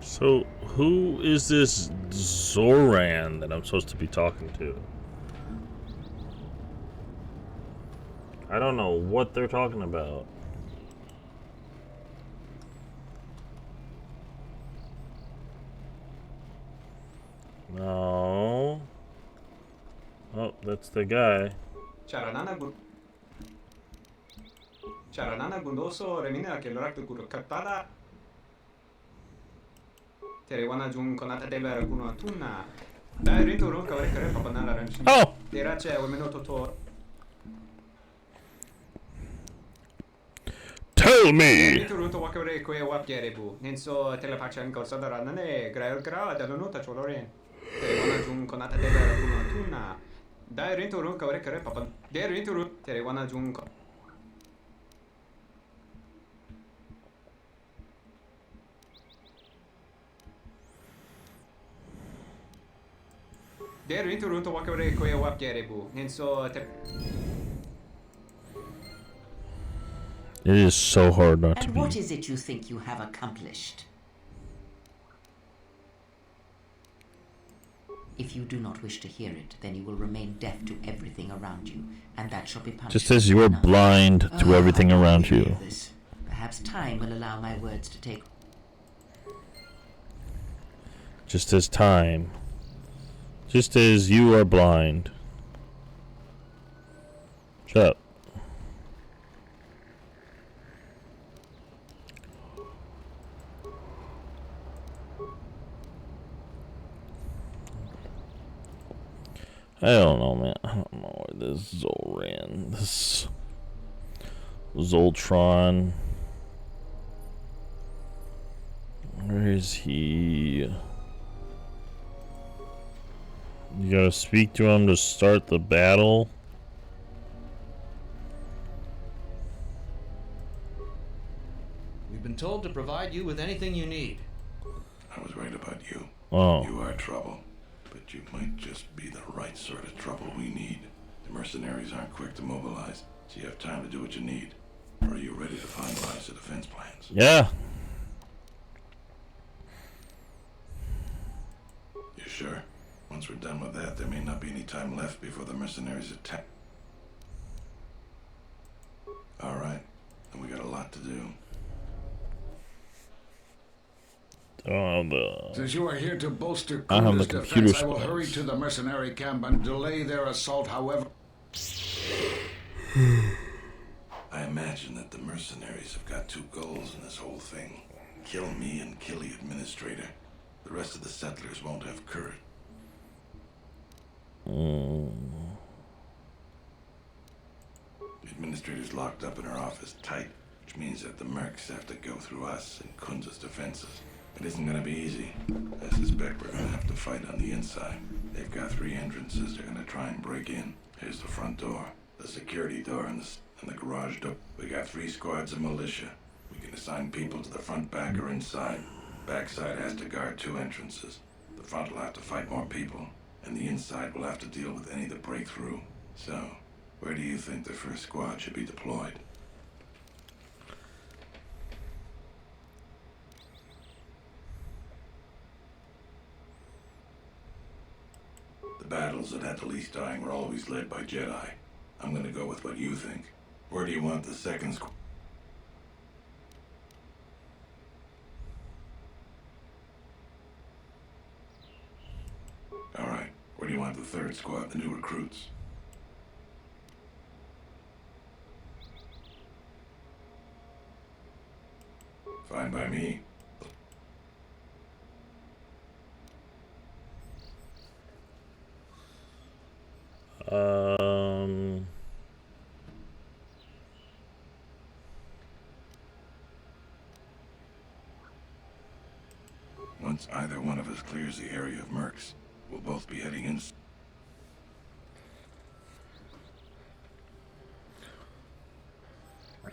So, who is this Zoran that I'm supposed to be talking to? I don't know what they're talking about. No. Oh, that's the guy. Charanana Gundoso Remina Kelorak Guru Katada. Terewana Jun Konata Debera Kuno Tuna. Dai Rito Runka Rekare Papanala Ranch. Oh! Derace Wemenoto Tor. Tell me! Rito Runto Wakare Kwe Wapgerebu. Nenso Telepachan Kosada Nane, Grail Gra, Dalonota Choloren. Terewana Jun Konata Debera Kuno Tuna. Dai Rito Runka Rekare Papan. Der Rito Terewana Jun. It is so hard not to And be. what is it you think you have accomplished? If you do not wish to hear it, then you will remain deaf to everything around you, and that shall be punishment. Just as you are enough. blind to everything around I you. hear this. Perhaps time will allow my words to take. Just as time. Just as you are blind. Shut up. I don't know, man. I don't know where this Zoran, this Zoltron. Where is he? You gotta speak to him to start the battle. We've been told to provide you with anything you need. I was right about you. Oh. You are trouble, but you might just be the right sort of trouble we need. The mercenaries aren't quick to mobilize, so you have time to do what you need. Or are you ready to finalize the defense plans? Yeah. You sure? Once we're done with that, there may not be any time left before the mercenaries attack. Alright, then we got a lot to do. Since you are here to bolster I have the Kunda's computer defense, I will hurry screens. to the mercenary camp and delay their assault, however. I imagine that the mercenaries have got two goals in this whole thing. Kill me and kill the administrator. The rest of the settlers won't have courage. The administrator's locked up in her office tight, which means that the mercs have to go through us and Kunza's defenses. It isn't gonna be easy. I suspect we're gonna have to fight on the inside. They've got 3 entrances they're gonna try and break in. Here's the front door, the security door, and the garage door. We got 3 squads of militia. We can assign people to the front, back, or inside. Backside has to guard 2 entrances. The front will have to fight more people, and the inside will have to deal with any that break through. So, where do you think the first squad should be deployed? The battles that had the least dying were always led by Jedi. I'm gonna go with what you think. Where do you want the second squad? Alright, where do you want the third squad, the new recruits? Fine by me. Once either one of us clears the area of mercs, we'll both be heading in. I'll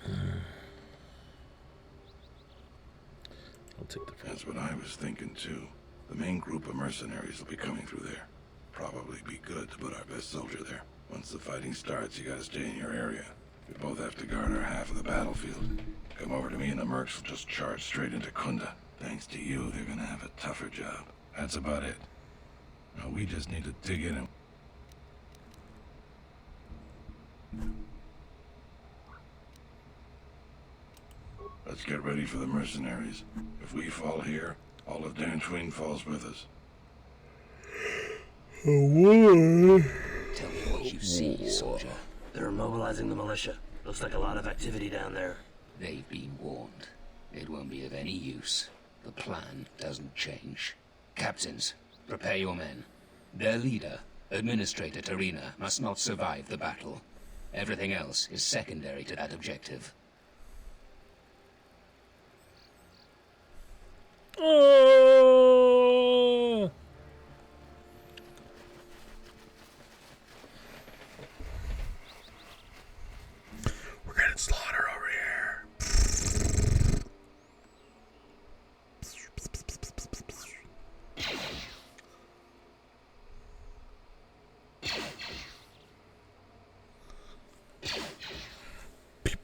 take the. That's what I was thinking too. The main group of mercenaries will be coming through there. Probably be good to put our best soldier there. Once the fighting starts, you gotta stay in your area. We both have to guard our half of the battlefield. Come over to me and the mercs will just charge straight into Kunda. Thanks to you, they're gonna have a tougher job. That's about it. Now, we just need to dig in and... Let's get ready for the mercenaries. If we fall here, all of Dantooine falls with us. Tell me what you see, soldier. They're mobilizing the militia. Looks like a lot of activity down there. They've been warned. It won't be of any use. The plan doesn't change. Captains, prepare your men. Their leader, Administrator Tarina, must not survive the battle. Everything else is secondary to that objective. Oh! We're getting slaughter over here.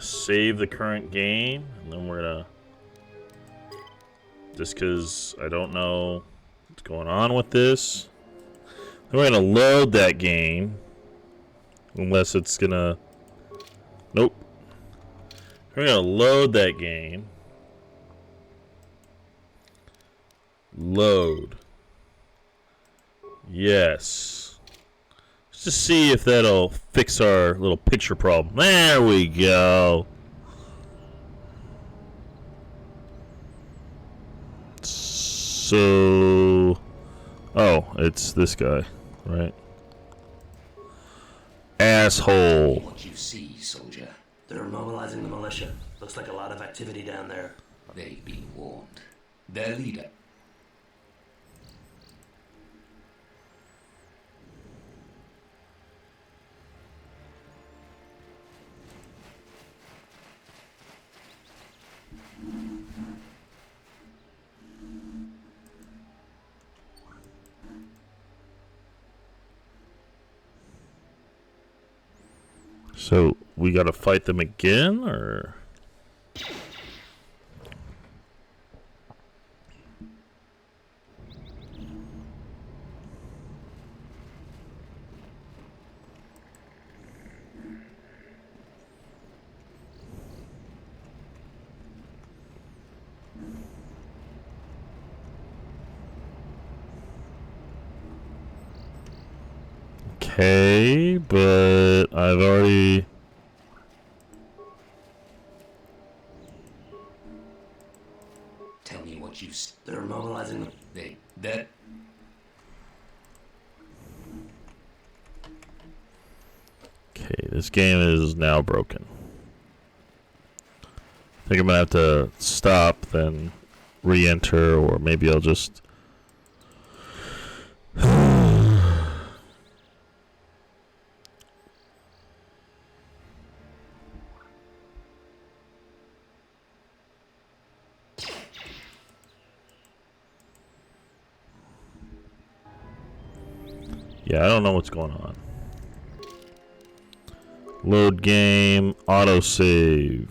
gonna save the current game, and then we're gonna, just because I don't know what's going on with this, then we're gonna load that game, unless it's gonna, nope. We're gonna load that game. Load. Yes. Let's just see if that'll fix our little picture problem. There we go. So, oh, it's this guy, right? Asshole. What you see, soldier? They're mobilizing the militia. Looks like a lot of activity down there. They've been warned. Their leader. So, we gotta fight them again, or? Okay, but I've already... Tell me what you... They're mobilizing them. That... Okay, this game is now broken. I think I'm gonna have to stop, then re-enter, or maybe I'll just... Yeah, I don't know what's going on. Load game, autosave.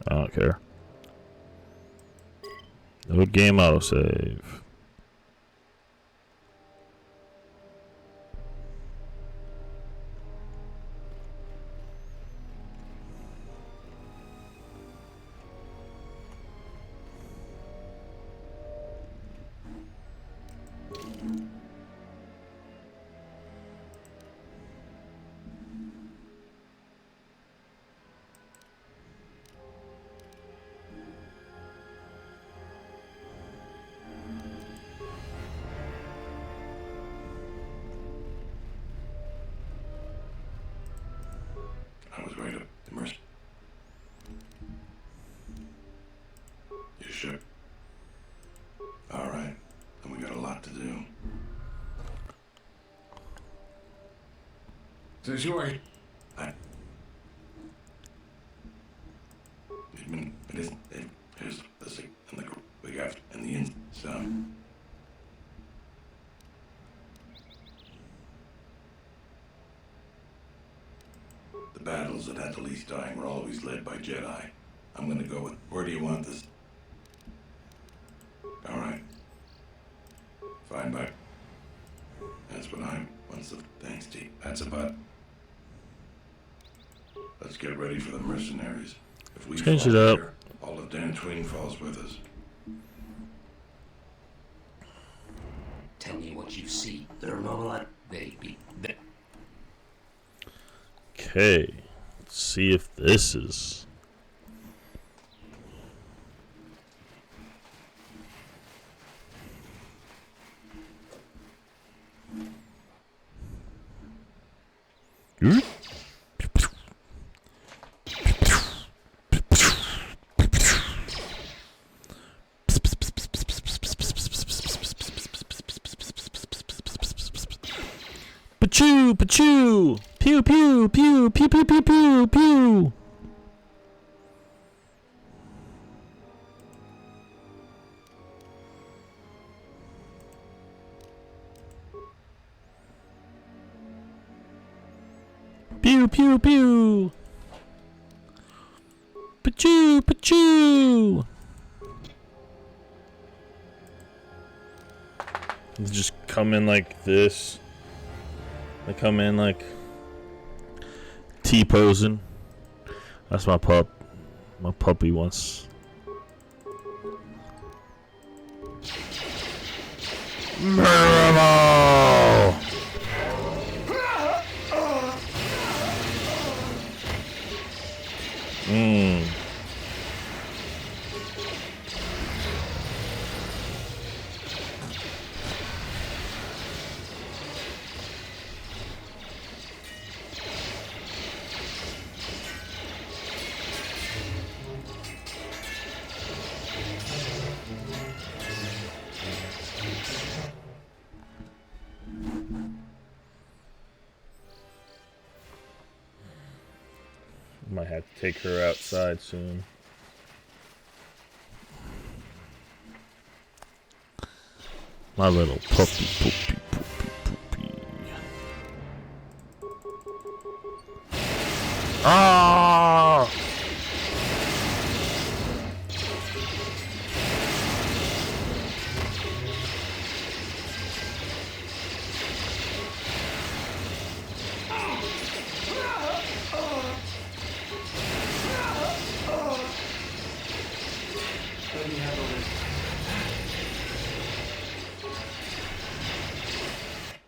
I don't care. Load game, autosave. I was going to immerse. You sure? All right. Then we got a lot to do. Since you are, here's the sick and the big after and the in some. The battles that had the least dying were always led by Jedi. I'm gonna go with, where do you want this? Alright. Fine, bye. That's what I want. Thanks, T. That's about. Let's get ready for the mercenaries. If we Change fall it up. here, all of Dantooine falls with us. Tell me what you see. They're mobilized. They be... Okay. Let's see if this is... Pachoo! Pachoo! Pew pew pew pew pew pew pew pew! pew pew pew. Pachoo pachoo. They just come in like this. They come in like T-posing. That's my pup. My puppy wants. Murder! Might have to take her outside soon. My little puppy, puppy, puppy, puppy. Ah!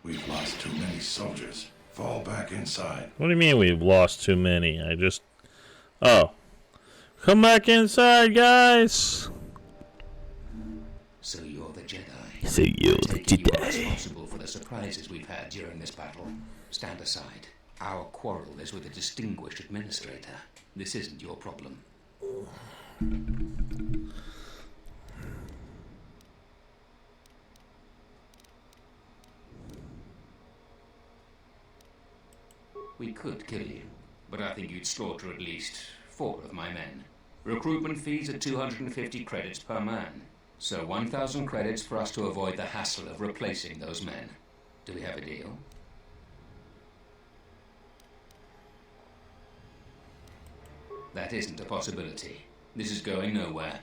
We've lost too many soldiers. Fall back inside. What do you mean we've lost too many? Oh. Come back inside, guys! So you're the Jedi. So you're the You are Jedi. responsible for the surprises we've had during this battle. Stand aside. Our quarrel is with a distinguished administrator. This isn't your problem. We could kill you, but I think you'd slaughter at least 4 of my men. Recruitment fees are 250 credits per man, so 1,000 credits for us to avoid the hassle of replacing those men. Do we have a deal? That isn't a possibility. This is going nowhere.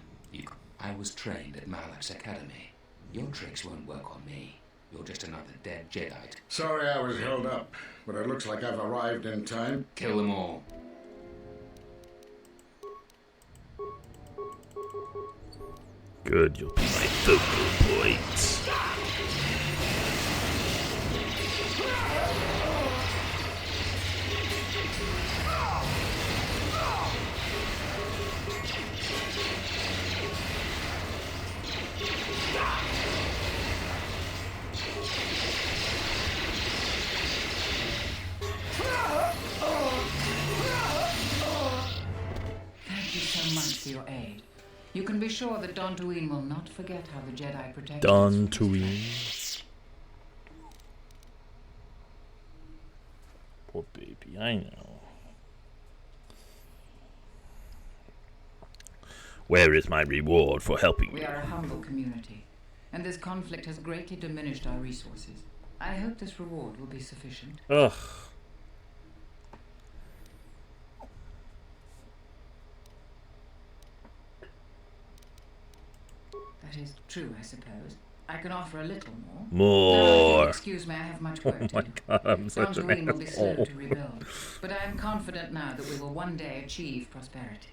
I was trained at Malak's Academy. Your tricks won't work on me. You're just another dead Jedi. Sorry I was held up, but it looks like I've arrived in time. Kill them all. Good, you'll be my focal point. Thank you so much for your aid. You can be sure that Dantooine will not forget how the Jedi protected us. Dantooine. Poor baby, I know. Where is my reward for helping We me? are a humble community, and this conflict has greatly diminished our resources. I hope this reward will be sufficient. Ugh. That is true, I suppose. I can offer a little more. More. Excuse me, I have much work Oh to my do. God, I'm such an Dantooine will be slow asshole. to rebuild, but I am confident now that we will one day achieve prosperity.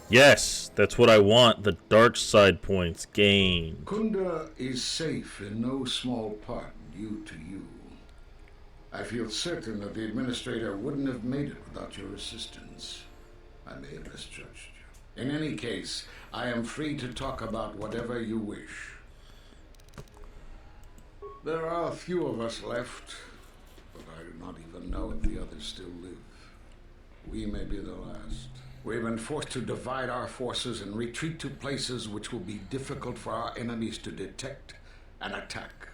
Yes, that's what I want. The dark side points gained. Kunda is safe in no small part due to you. I feel certain that the administrator wouldn't have made it without your assistance. I may have misjudged you. In any case, I am free to talk about whatever you wish. There are a few of us left, but I do not even know if the others still live. We may be the last. We've been forced to divide our forces and retreat to places which will be difficult for our enemies to detect and attack.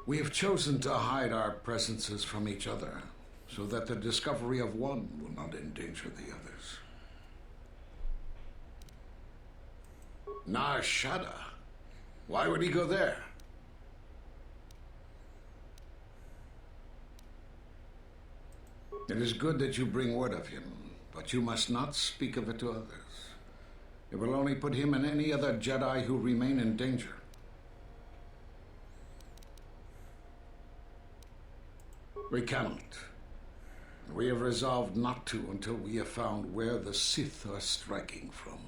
We have chosen to hide our presences from each other, so that the discovery of one will not endanger the others. Nar Shaddaa. Why would he go there? It is good that you bring word of him, but you must not speak of it to others. It will only put him and any other Jedi who remain in danger. We cannot. We have resolved not to until we have found where the Sith are striking from.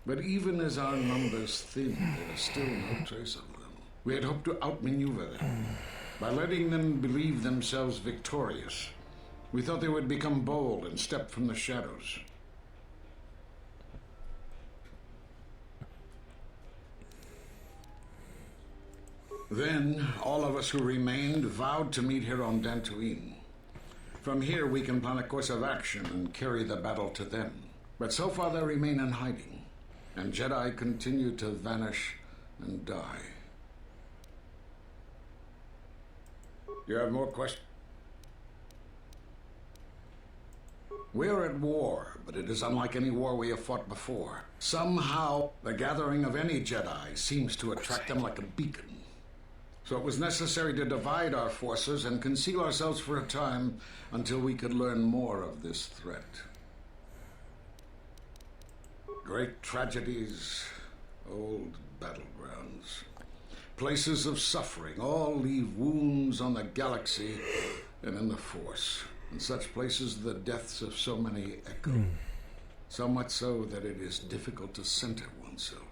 But even as our numbers thin, there is still no trace of them. We had hoped to outmaneuver them. By letting them believe themselves victorious, we thought they would become bold and step from the shadows. Then, all of us who remained vowed to meet here on Dantooine. From here, we can plan a course of action and carry the battle to them. But so far, they remain in hiding, and Jedi continue to vanish and die. You have more questions? We are at war, but it is unlike any war we have fought before. Somehow, the gathering of any Jedi seems to attract them like a beacon. So it was necessary to divide our forces and conceal ourselves for a time until we could learn more of this threat. Great tragedies, old battlegrounds, places of suffering, all leave wounds on the galaxy and in the Force. In such places, the deaths of so many echo. So much so that it is difficult to center oneself.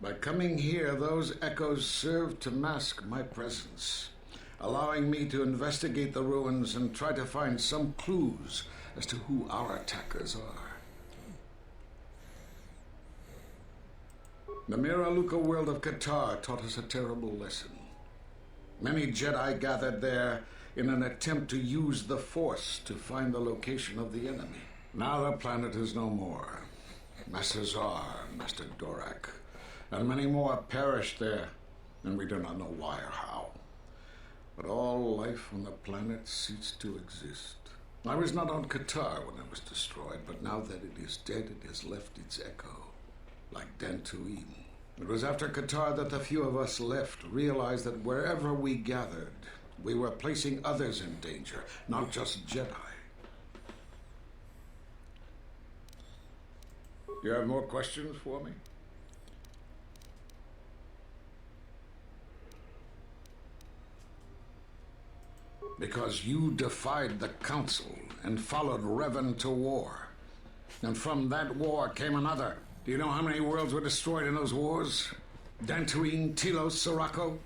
By coming here, those echoes serve to mask my presence, allowing me to investigate the ruins and try to find some clues as to who our attackers are. The Miraluka world of Qatar taught us a terrible lesson. Many Jedi gathered there in an attempt to use the Force to find the location of the enemy. Now the planet is no more. Master Zar, Master Dorak, and many more perished there, and we do not know why or how. But all life on the planet ceased to exist. I was not on Qatar when it was destroyed, but now that it is dead, it has left its echo, like Dantooine. It was after Qatar that the few of us left realized that wherever we gathered, we were placing others in danger, not just Jedi. You have more questions for me? Because you defied the Council and followed Revan to war. And from that war came another. Do you know how many worlds were destroyed in those wars? Dantooine, Telos, Sirocco?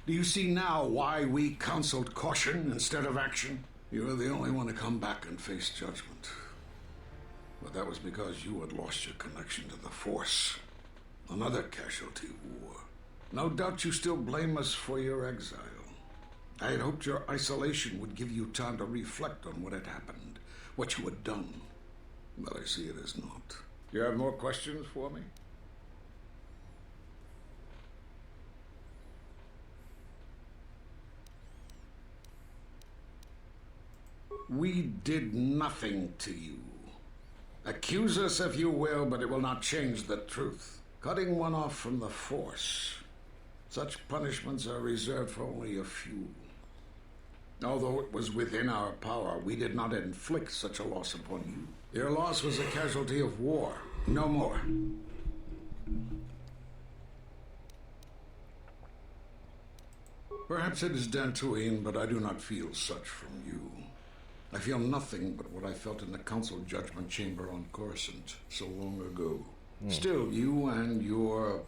Do you see now why we counseled caution instead of action? You were the only one to come back and face judgment. But that was because you had lost your connection to the Force. Another casualty of war. No doubt you still blame us for your exile. I had hoped your isolation would give you time to reflect on what had happened, what you had done. But I see it as not. You have more questions for me? We did nothing to you. Accuse us if you will, but it will not change the truth. Cutting one off from the Force. Such punishments are reserved for only a few. Although it was within our power, we did not inflict such a loss upon you. Your loss was a casualty of war, no more. Perhaps it is Dantooine, but I do not feel such from you. I feel nothing but what I felt in the Council Judgment Chamber on Coruscant so long ago. Still, you and your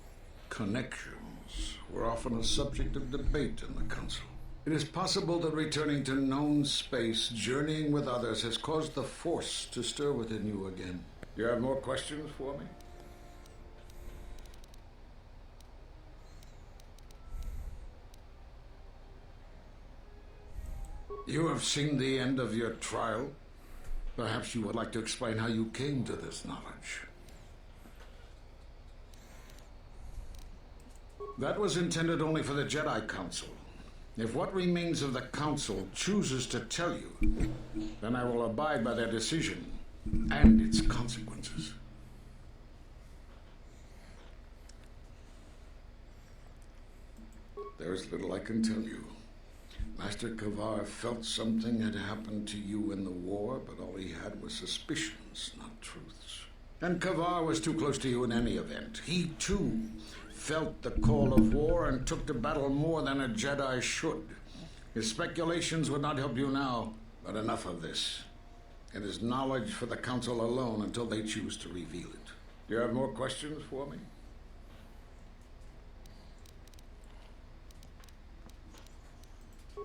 connections were often a subject of debate in the Council. It is possible that returning to known space, journeying with others, has caused the Force to stir within you again. You have more questions for me? You have seen the end of your trial. Perhaps you would like to explain how you came to this knowledge. That was intended only for the Jedi Council. If what remains of the Council chooses to tell you, then I will abide by their decision and its consequences. There is little I can tell you. Master Kavar felt something had happened to you in the war, but all he had was suspicions, not truths. And Kavar was too close to you in any event. He, too, felt the call of war and took to battle more than a Jedi should. His speculations would not help you now, but enough of this. It is knowledge for the Council alone until they choose to reveal it. Do you have more questions for me?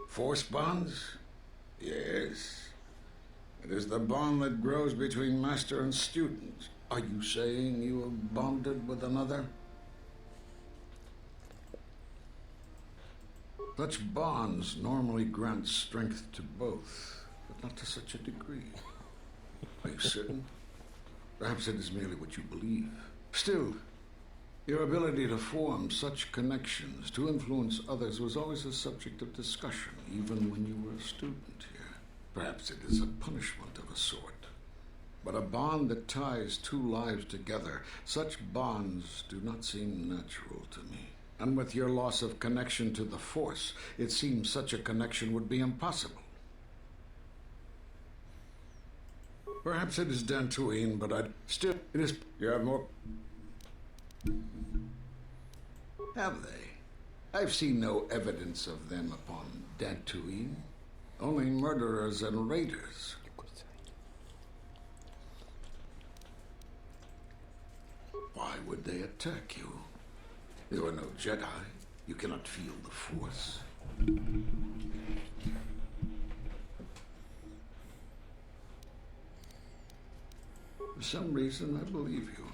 Force bonds? Yes. It is the bond that grows between master and student. Are you saying you have bonded with another? Such bonds normally grant strength to both, but not to such a degree. Are you certain? Perhaps it is merely what you believe. Still, your ability to form such connections, to influence others, was always a subject of discussion, even when you were a student here. Perhaps it is a punishment of a sort. But a bond that ties two lives together, such bonds do not seem natural to me. And with your loss of connection to the Force, it seems such a connection would be impossible. Perhaps it is Dantooine, but it is... You have more... Have they? I've seen no evidence of them upon Dantooine. Only murderers and raiders. Why would they attack you? You are no Jedi. You cannot feel the Force. For some reason, I believe you.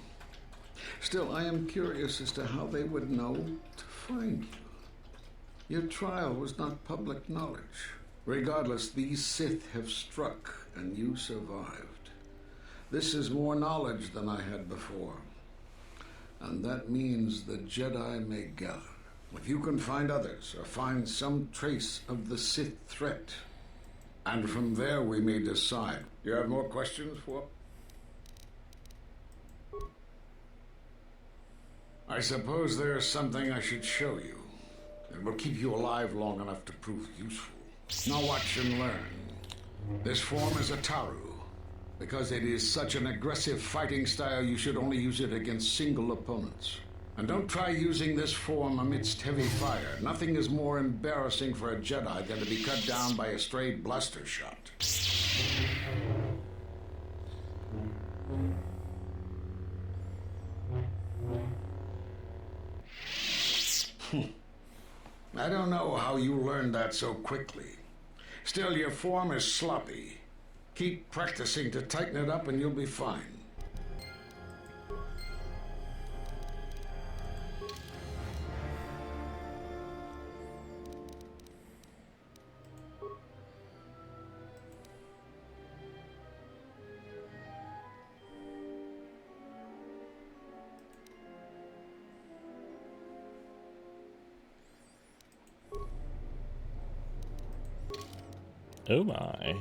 Still, I am curious as to how they would know to find you. Your trial was not public knowledge. Regardless, these Sith have struck, and you survived. This is more knowledge than I had before. And that means the Jedi may gather. If you can find others, or find some trace of the Sith threat, and from there we may decide. You have more questions for? I suppose there is something I should show you. It will keep you alive long enough to prove useful. Now watch and learn. This form is a Taru. Because it is such an aggressive fighting style, you should only use it against single opponents. And don't try using this form amidst heavy fire. Nothing is more embarrassing for a Jedi than to be cut down by a stray blaster shot. I don't know how you learned that so quickly. Still, your form is sloppy. Keep practicing to tighten it up and you'll be fine. Oh my.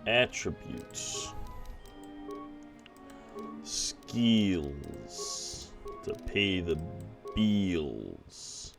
Attributes. Skills. To pay the bills.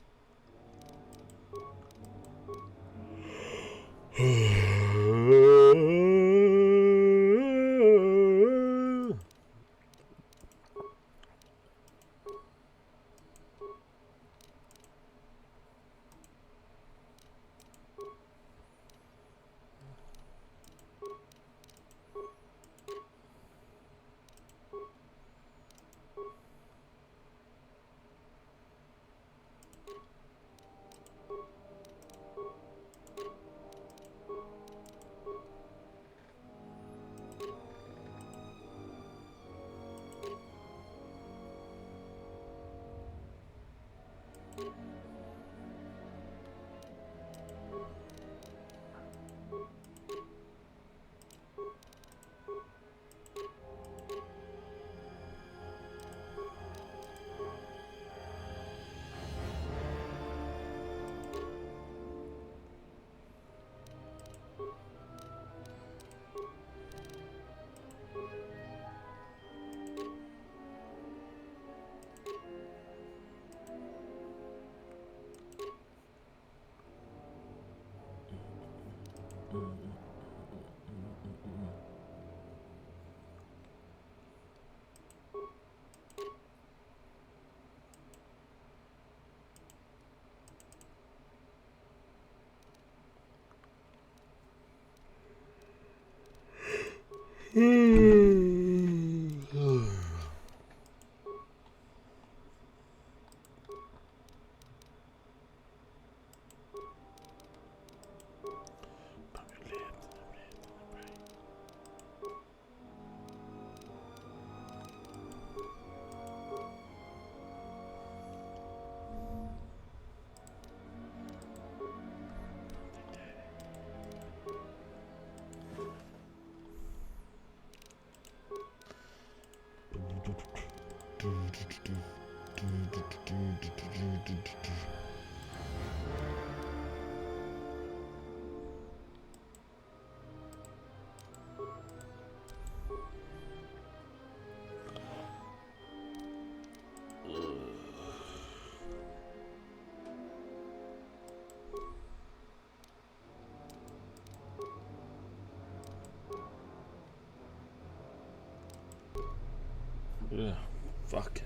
Yeah, fuck.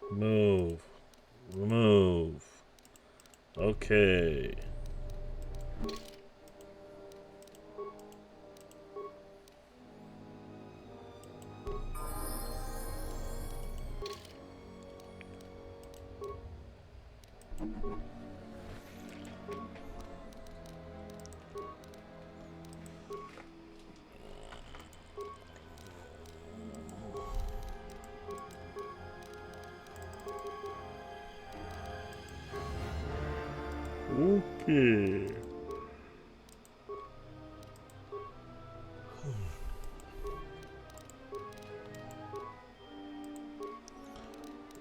Remove. Remove. Okay. Okay.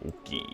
Okay.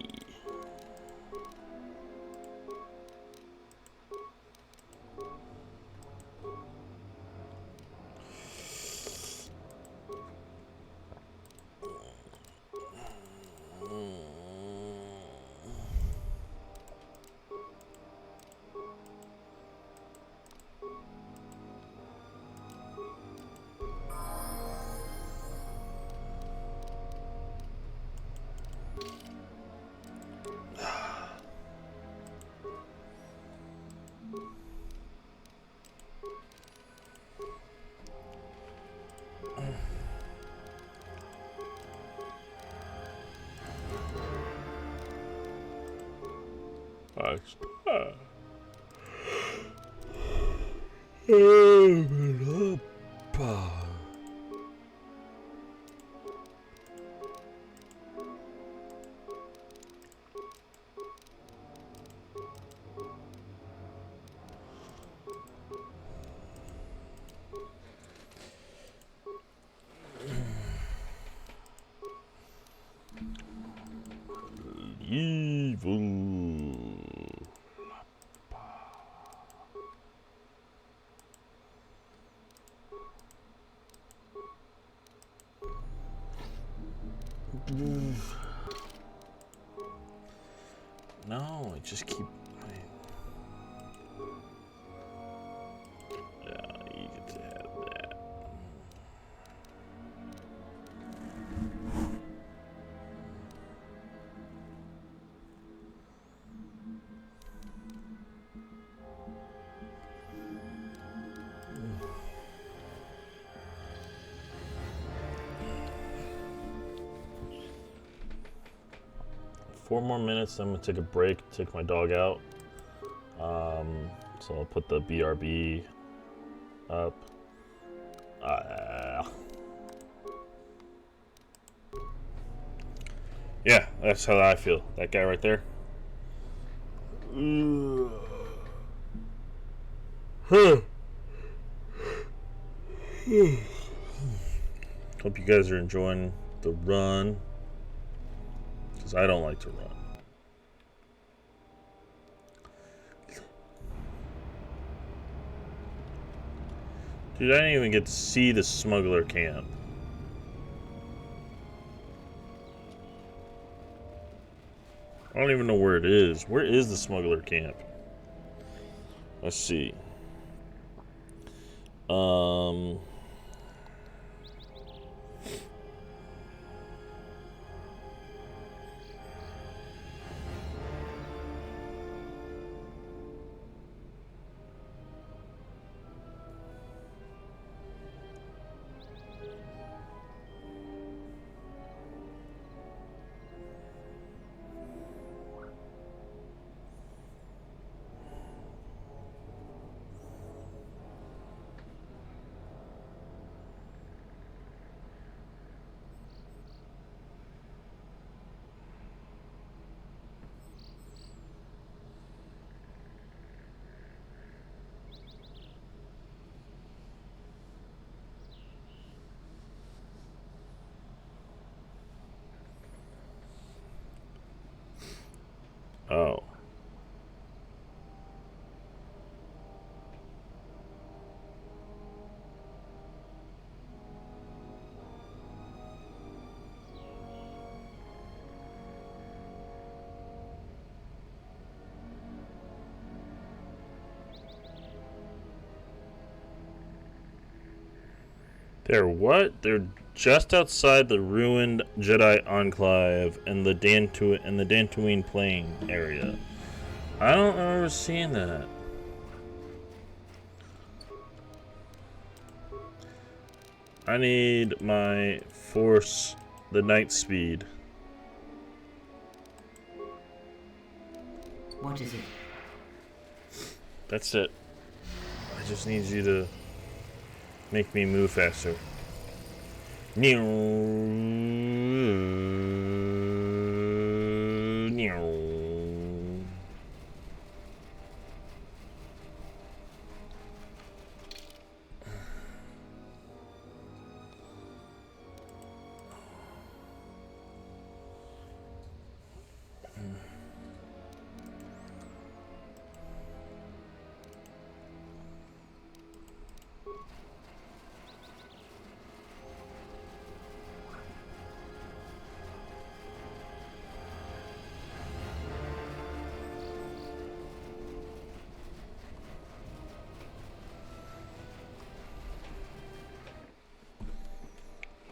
Evil. No, I just keep. Yeah, you get to have that. Four more minutes, I'm gonna take a break, take my dog out. So I'll put the BRB up. Yeah, that's how I feel. That guy right there. Hope you guys are enjoying the run, because I don't like to run. Dude, I didn't even get to see the smuggler camp. I don't even know where it is. Where is the smuggler camp? Let's see. Oh. They're what? They're just outside the ruined Jedi Enclave and the Dantooine Plain area. I don't remember seeing that. I need my Force, the night speed. What is it? That's it. I just need you to make me move faster.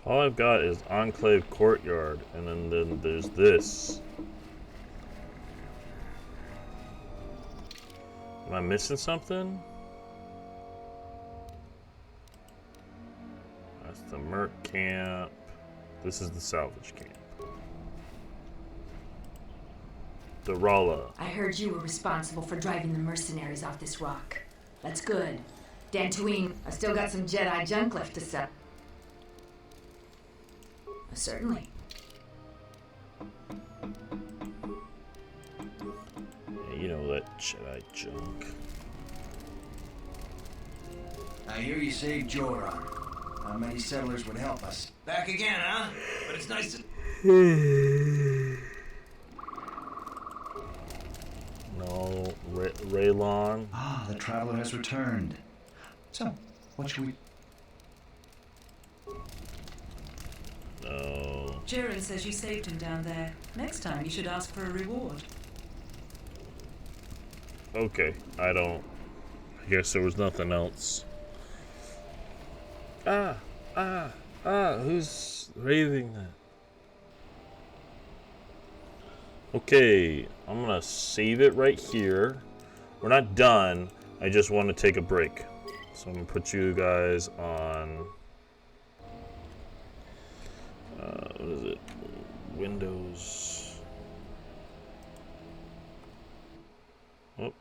All I've got is Enclave Courtyard, and then there's this. Am I missing something? That's the Merc camp. This is the salvage camp. The Rala. I heard you were responsible for driving the mercenaries off this rock. That's good. Dantooine, I still got some Jedi junk left to sell. Certainly. Yeah, you know that Jedi junk. I hear you saved Joran. How many settlers would help us? Back again, huh? But it's nice to... No, Raylon. Ah, the traveler has returned. So, what should we... No. Jiren says you saved him down there. Next time you should ask for a reward. Okay, I guess there was nothing else. Who's raving that? Okay, I'm gonna save it right here. We're not done. I just want to take a break. So I'm gonna put you guys on what is it? Windows. Oh,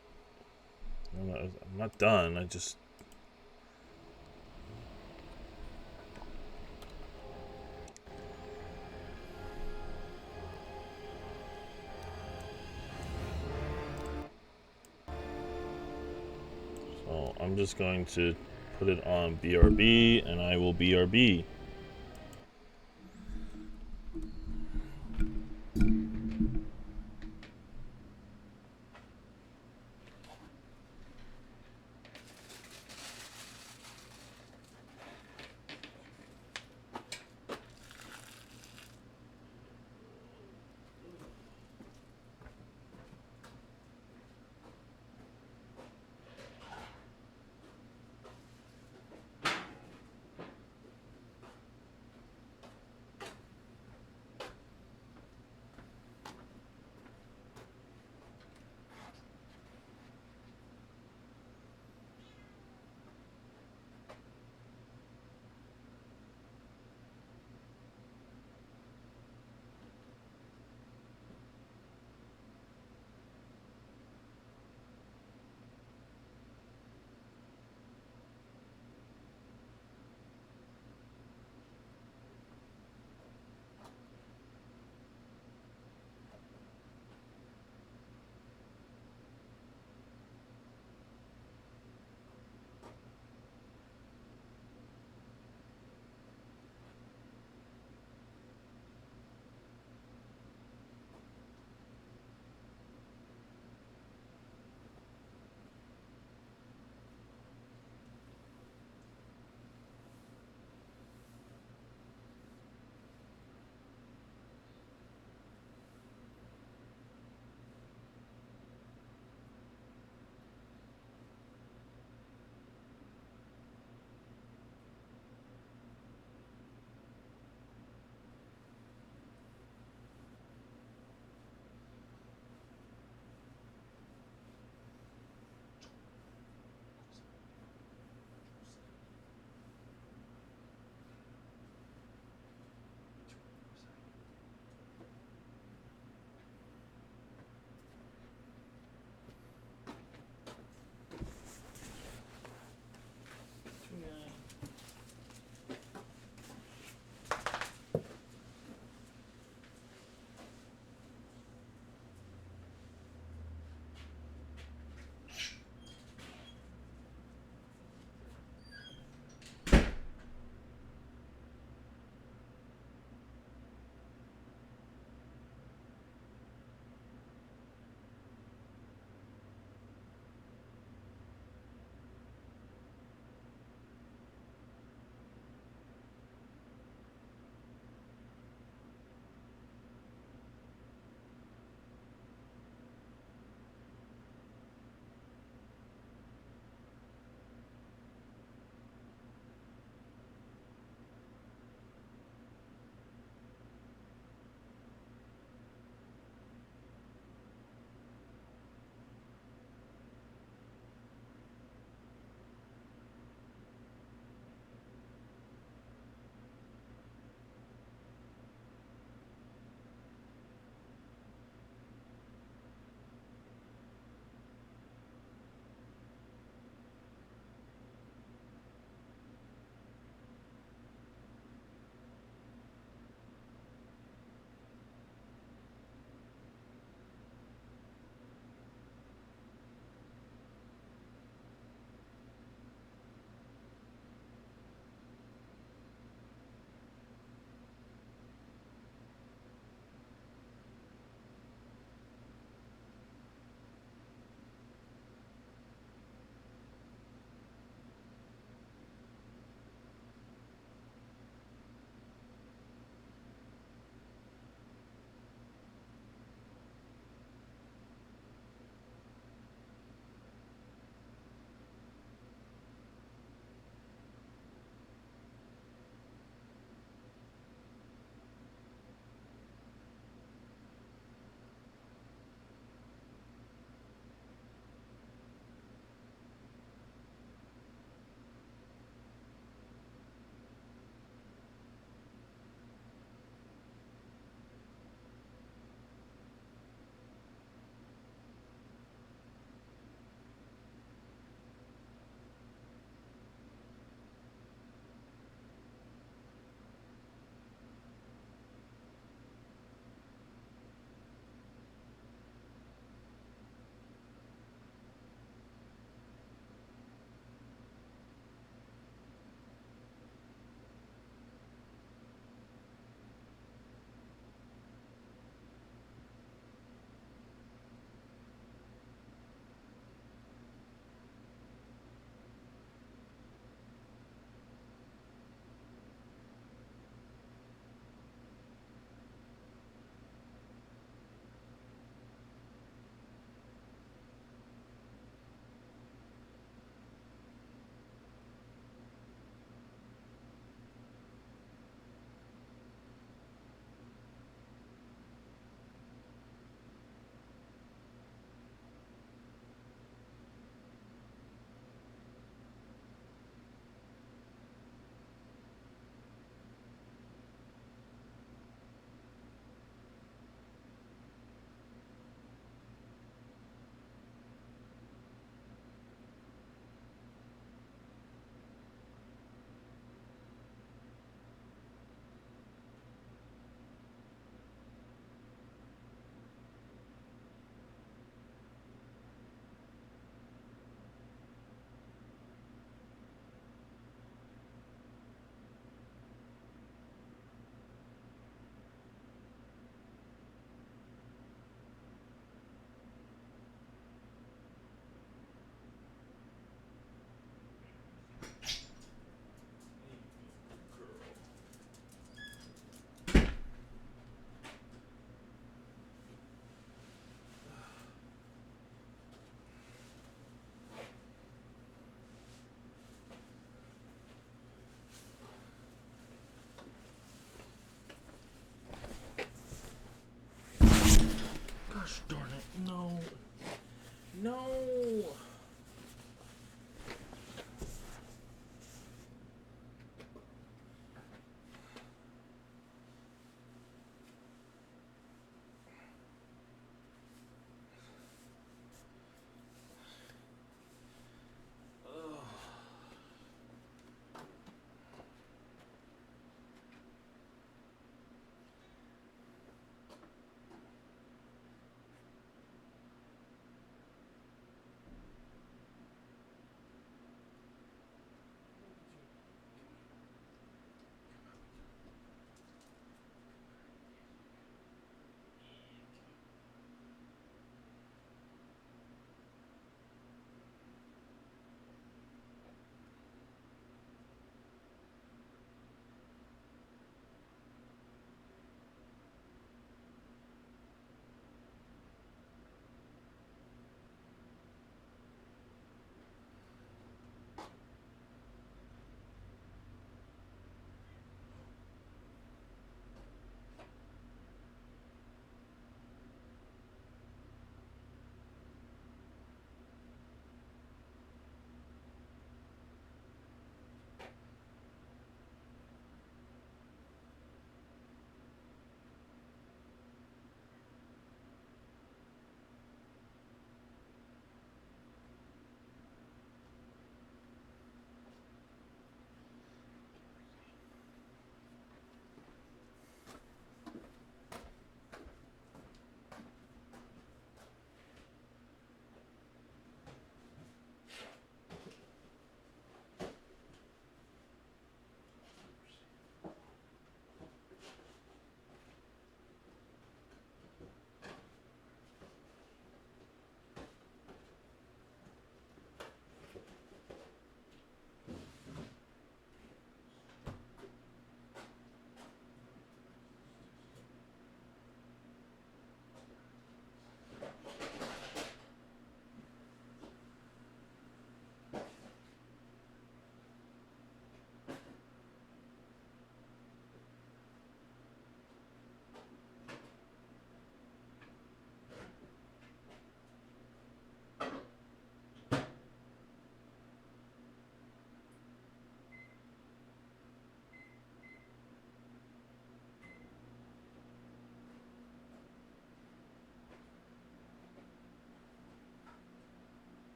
I'm not done. I just. So I'm just going to put it on BRB, and I will BRB.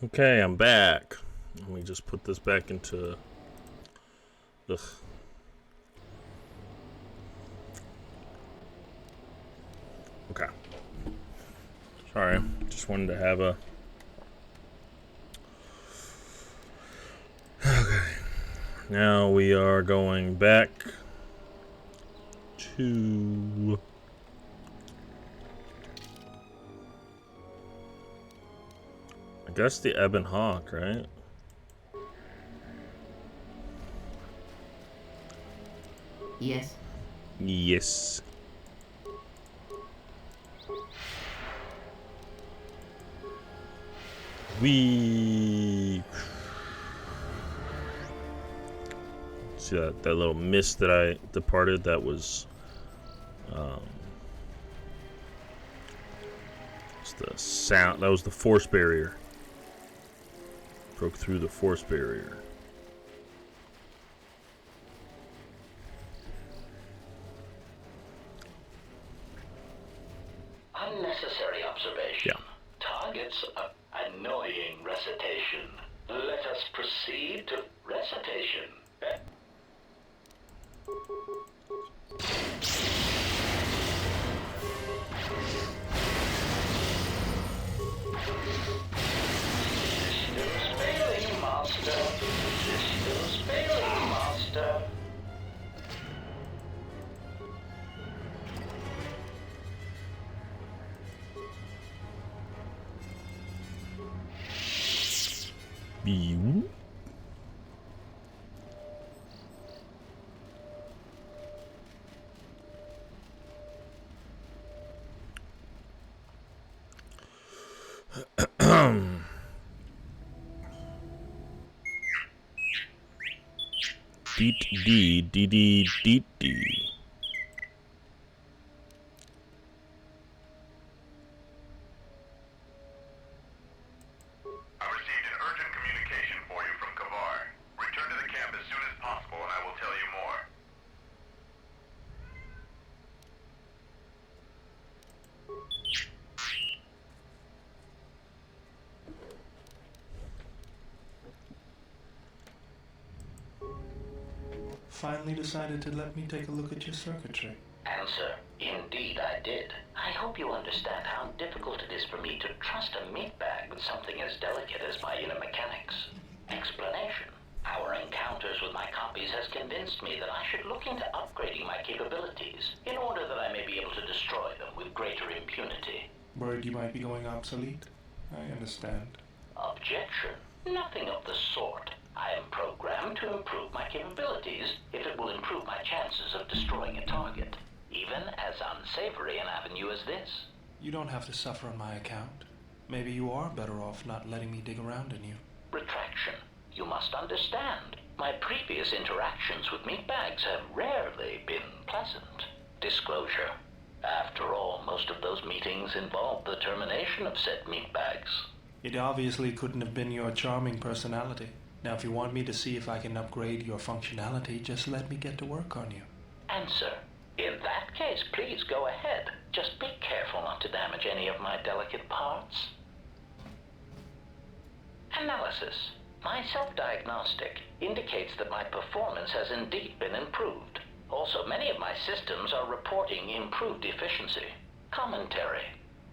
Okay, I'm back. Let me just put this back into... Ugh. Okay. Sorry, just wanted to have a... Okay. Now we are going back to... I guess the Ebon Hawk, right? Yes. Yes. We see that little mist that I departed. That was it's the sound. That was the force barrier. Broke through the force barrier. Unnecessary observation. Yeah. Targets of annoying recitation. Let us proceed to recitation. Systems failing, master. Systems failing, master. Beep. Deet dee dee dee deet dee. I received an urgent communication for you from Kavar. Return to the camp as soon as possible and I will tell you more. Finally decided to let me take a look at your circuitry. Answer. Indeed I did. I hope you understand how difficult it is for me to trust a meat bag with something as delicate as my inner mechanics. Explanation. Our encounters with my copies has convinced me that I should look into upgrading my capabilities in order that I may be able to destroy them with greater impunity. Worried you might be going obsolete? I understand. Objection. Nothing of the sort. I am programmed to improve my capabilities if it will improve my chances of destroying a target, even as unsavory an avenue as this. You don't have to suffer on my account. Maybe you are better off not letting me dig around in you. Retraction. You must understand. My previous interactions with meatbags have rarely been pleasant. Disclosure. After all, most of those meetings involved the termination of said meatbags. It obviously couldn't have been your charming personality. Now, if you want me to see if I can upgrade your functionality, just let me get to work on you. Answer. In that case, please go ahead. Just be careful not to damage any of my delicate parts. Analysis. My self-diagnostic indicates that my performance has indeed been improved. Also, many of my systems are reporting improved efficiency. Commentary.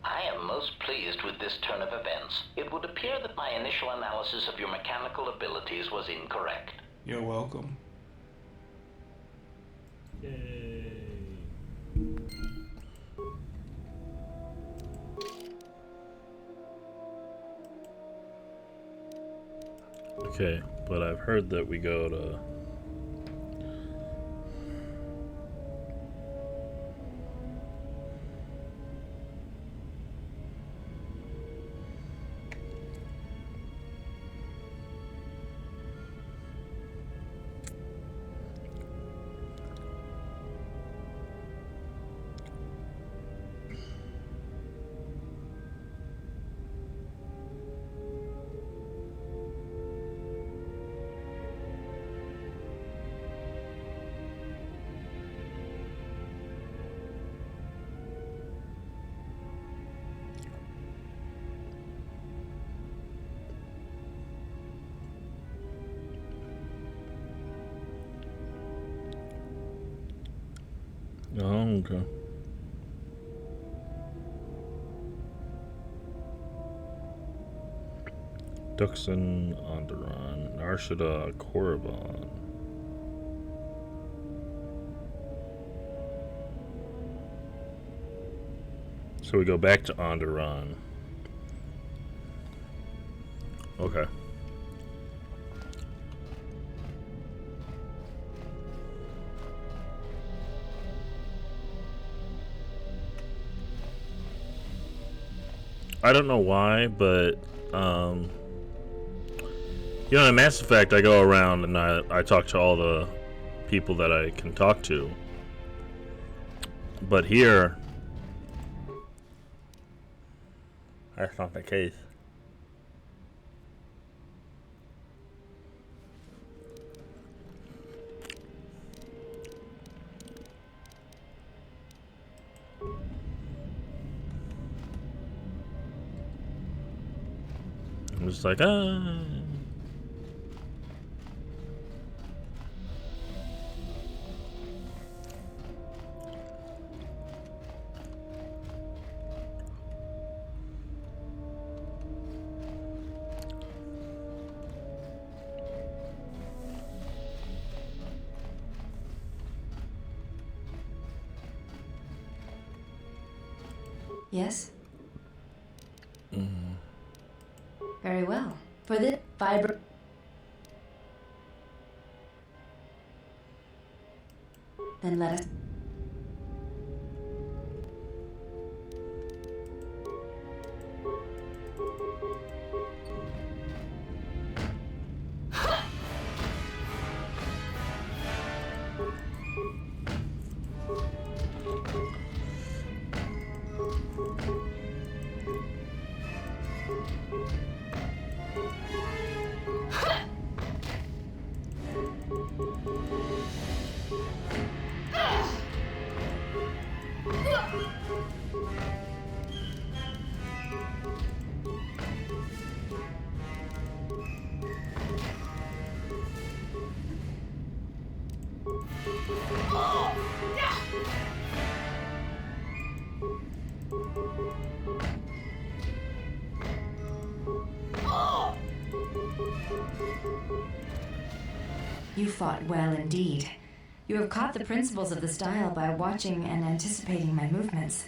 I am most pleased with this turn of events. It would appear that my initial analysis of your mechanical abilities was incorrect. You're welcome. Okay, but I've heard that we go to... Oh, okay. Duxon, Onderon, Narshada, Korriban. So we go back to Onderon. Okay. I don't know why, but you know, in Mass Effect, I go around and I talk to all the people that I can talk to. But here, that's not the case. I'm just like, Yes? Very well. For this fiber... Then let us... You fought well indeed. You have caught the principles of the style by watching and anticipating my movements.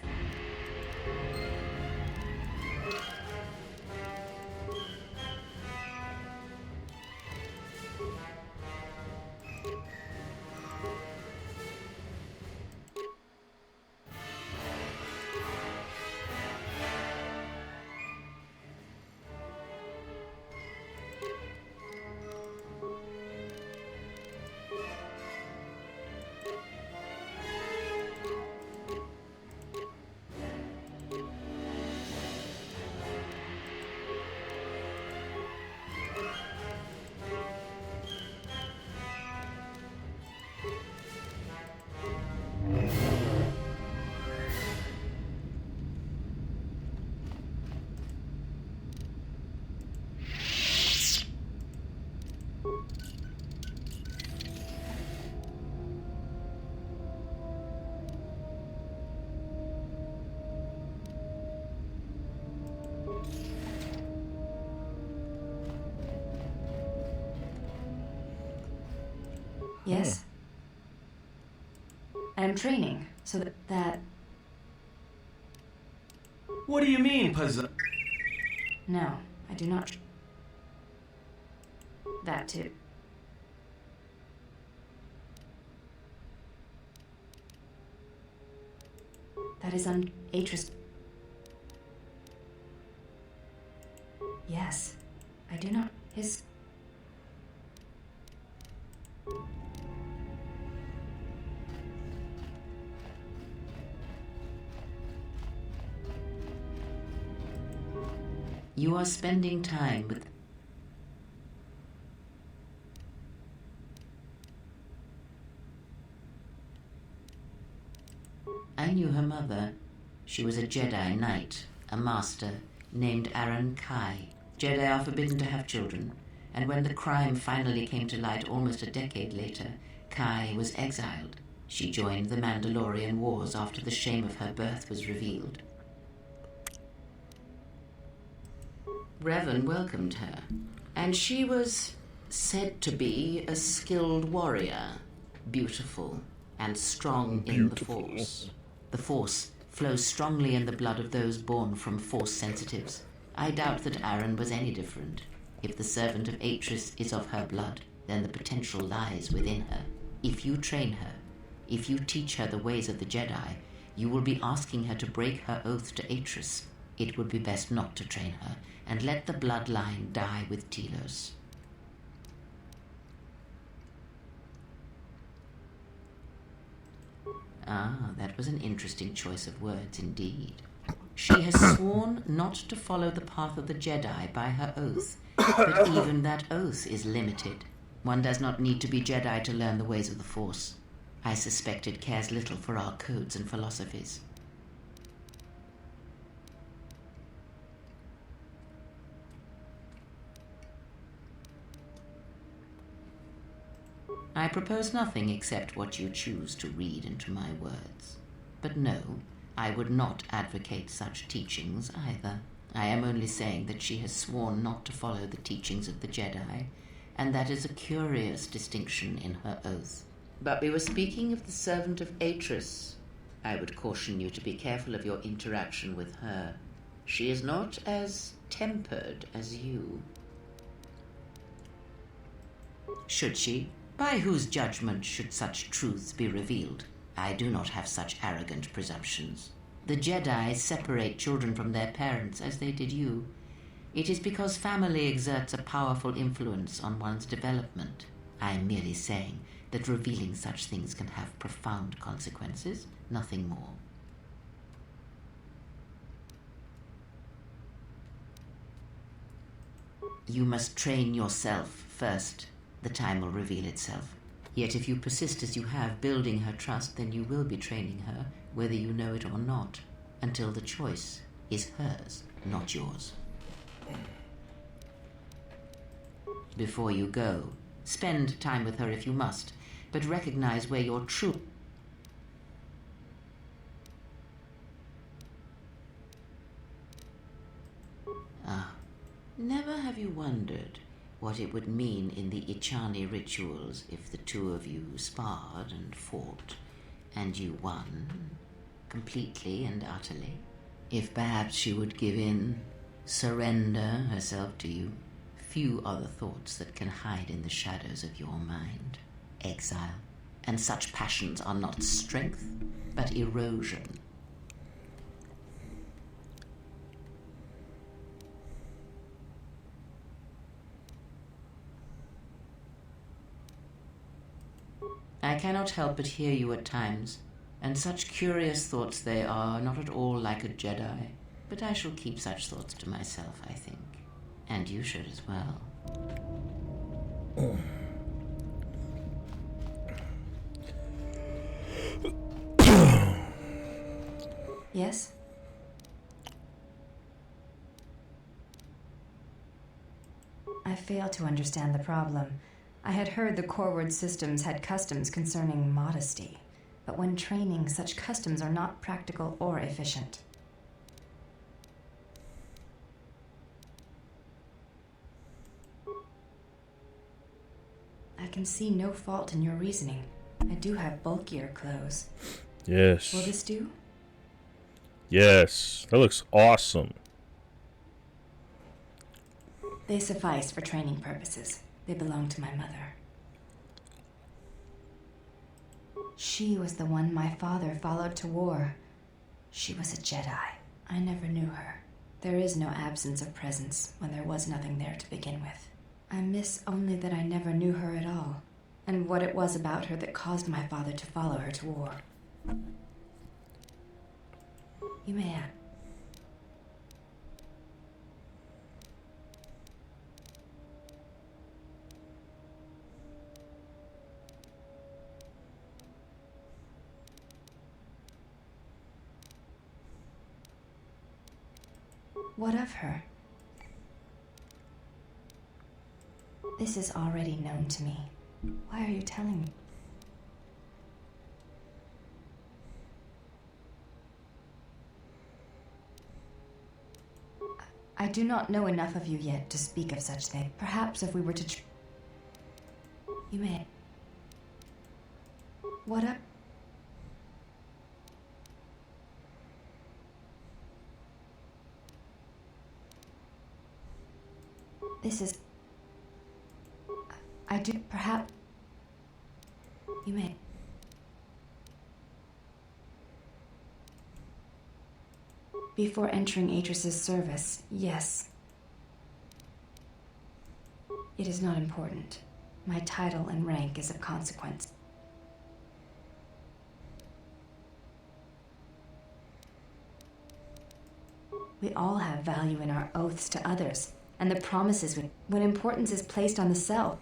Yes? I am training, so that... What do you mean, No, I do not... That too. That is Atris... Yes, I do not... His... You are spending time with... I knew her mother. She was a Jedi Knight, a master, named Aaron Kai. Jedi are forbidden to have children, and when the crime finally came to light almost a decade later, Kai was exiled. She joined the Mandalorian Wars after the shame of her birth was revealed. Revan welcomed her, and she was said to be a skilled warrior, beautiful and strong in the Force. The Force flows strongly in the blood of those born from Force sensitives. I doubt that Aaron was any different. If the servant of Atris is of her blood, then the potential lies within her. If you train her, if you teach her the ways of the Jedi, you will be asking her to break her oath to Atris. It would be best not to train her, and let the bloodline die with Telos. Ah, that was an interesting choice of words indeed. She has sworn not to follow the path of the Jedi by her oath, but even that oath is limited. One does not need to be Jedi to learn the ways of the Force. I suspect it cares little for our codes and philosophies. I propose nothing except what you choose to read into my words. But no, I would not advocate such teachings either. I am only saying that she has sworn not to follow the teachings of the Jedi, and that is a curious distinction in her oath. But we were speaking of the servant of Atris. I would caution you to be careful of your interaction with her. She is not as tempered as you. Should she? By whose judgment should such truths be revealed? I do not have such arrogant presumptions. The Jedi separate children from their parents as they did you. It is because family exerts a powerful influence on one's development. I am merely saying that revealing such things can have profound consequences, nothing more. You must train yourself first. The time will reveal itself. Yet if you persist as you have, building her trust, then you will be training her, whether you know it or not, until the choice is hers, not yours. Before you go, spend time with her if you must, but recognize where your true... Never have you wondered what it would mean in the Ichani rituals if the two of you sparred and fought, and you won, completely and utterly? If perhaps she would give in, surrender herself to you? Few are the thoughts that can hide in the shadows of your mind. Exile. And such passions are not strength, but erosion. I cannot help but hear you at times, and such curious thoughts they are, not at all like a Jedi. But I shall keep such thoughts to myself, I think. And you should as well. Yes? I fail to understand the problem. I had heard the Corward systems had customs concerning modesty, but when training, such customs are not practical or efficient. I can see no fault in your reasoning. I do have bulkier clothes. Yes. Will this do? Yes. That looks awesome. They suffice for training purposes. They belong to my mother. She was the one my father followed to war. She was a Jedi. I never knew her. There is no absence of presence when there was nothing there to begin with. I miss only that I never knew her at all, and what it was about her that caused my father to follow her to war. You may add. What of her? This is already known to me. Why are you telling me? I do not know enough of you yet to speak of such things. Perhaps if we were to you may. What up? This is... I do... Perhaps... You may... Before entering Atris's service, yes. It is not important. My title and rank is of consequence. We all have value in our oaths to others, and the promises when importance is placed on the self.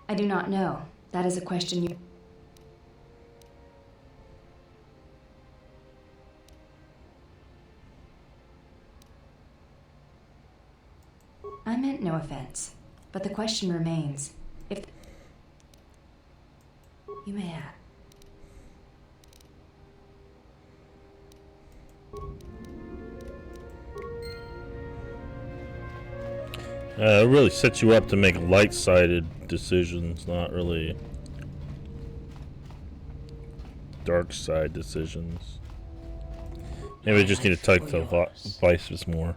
I do not know. That is a question you... I meant no offense, but the question remains. If... You may add. It really sets you up to make light-sided decisions, not really dark-side decisions. Maybe I just need to type the vices more.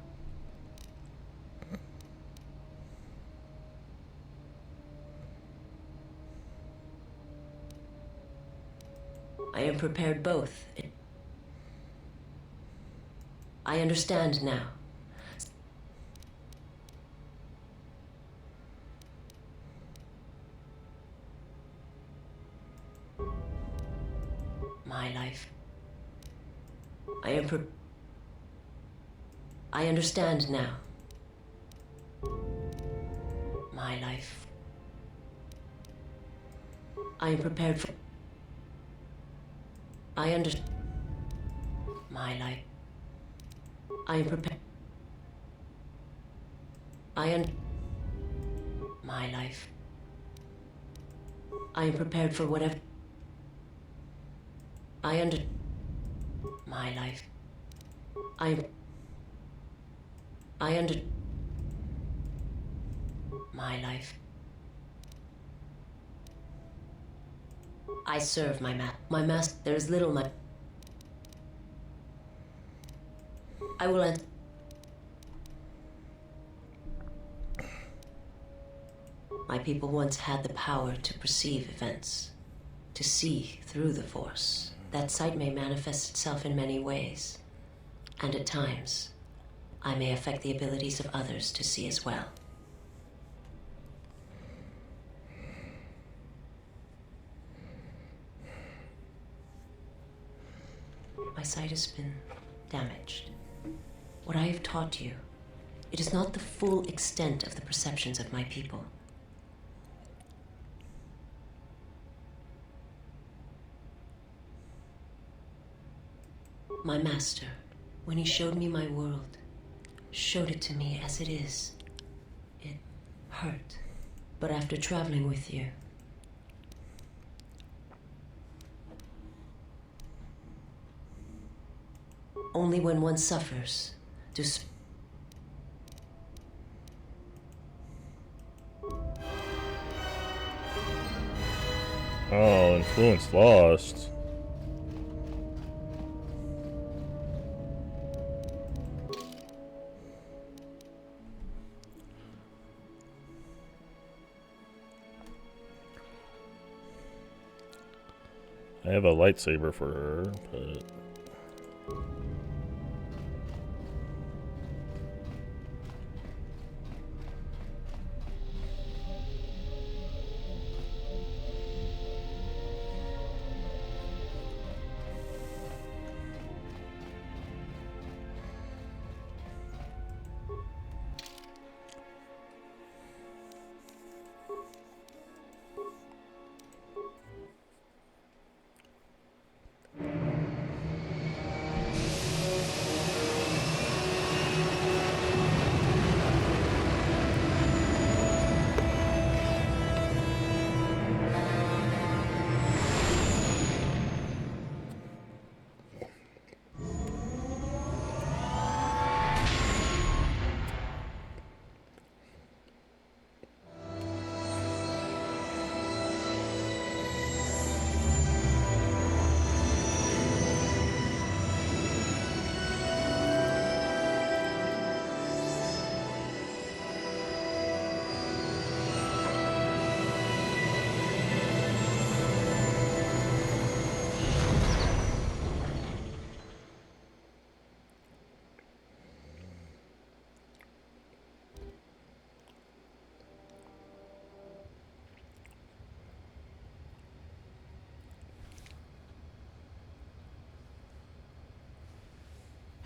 I am prepared both. I understand now. My life. I understand now. My life. I am prepared for... I understand. My life. I am prepared. My life. I am prepared for whatever. My life. My life. I serve my master. There is little I will end. My people once had the power to perceive events, to see through the Force. That sight may manifest itself in many ways, and at times, I may affect the abilities of others to see as well. My sight has been damaged. What I have taught you, it is not the full extent of the perceptions of my people. My master, when he showed me my world, showed it to me as it is. It hurt. But after traveling with you, only when one suffers do Oh, influence lost. I have a lightsaber for her, but...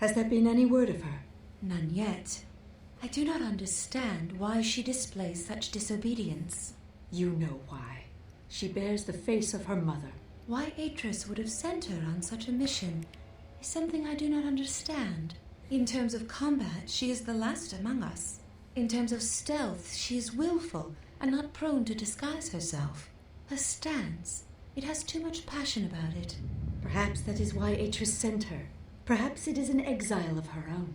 Has there been any word of her? None yet. I do not understand why she displays such disobedience. You know why. She bears the face of her mother. Why Atris would have sent her on such a mission is something I do not understand. In terms of combat, she is the last among us. In terms of stealth, she is willful and not prone to disguise herself. Her stance, it has too much passion about it. Perhaps that is why Atris sent her. Perhaps it is an exile of her own.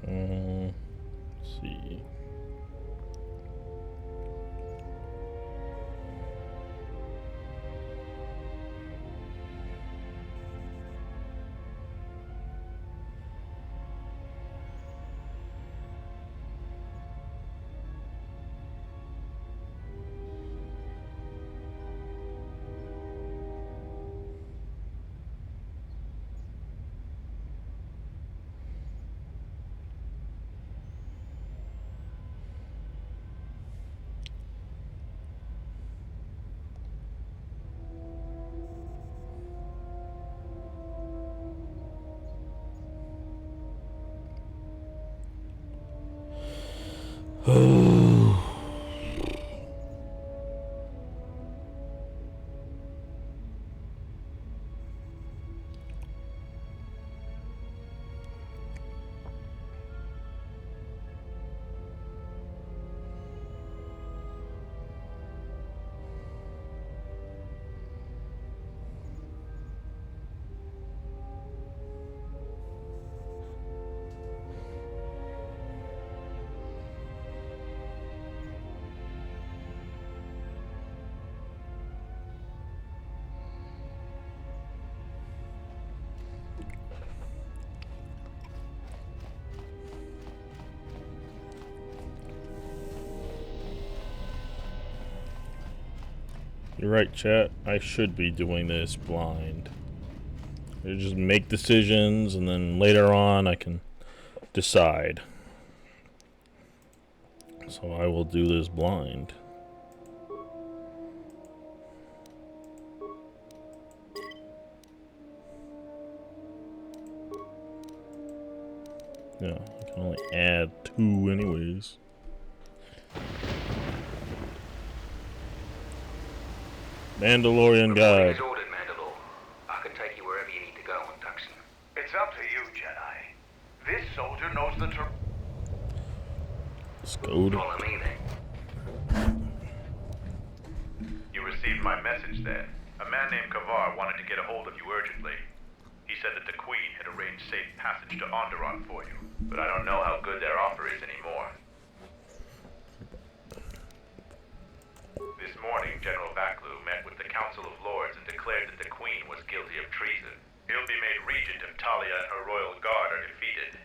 Let's see. You're right, chat. I should be doing this blind. I just make decisions and then later on I can decide. So I will do this blind. Yeah, I can only add 2 anyways. Mandalorian guide. Ordered, Mandalore. I can take you wherever you need to go on Tucson. It's up to you, Jedi. This soldier knows the terrain. Let's go to... Follow me, then. You received my message, then. A man named Kavar wanted to get a hold of you urgently. He said that the Queen had arranged safe passage to Onderon for you, but I don't know how good their offer is anymore. This morning, General Vaklu met with the Council of Lords and declared that the Queen was guilty of treason. He'll be made Talia and her royal guard are defeated.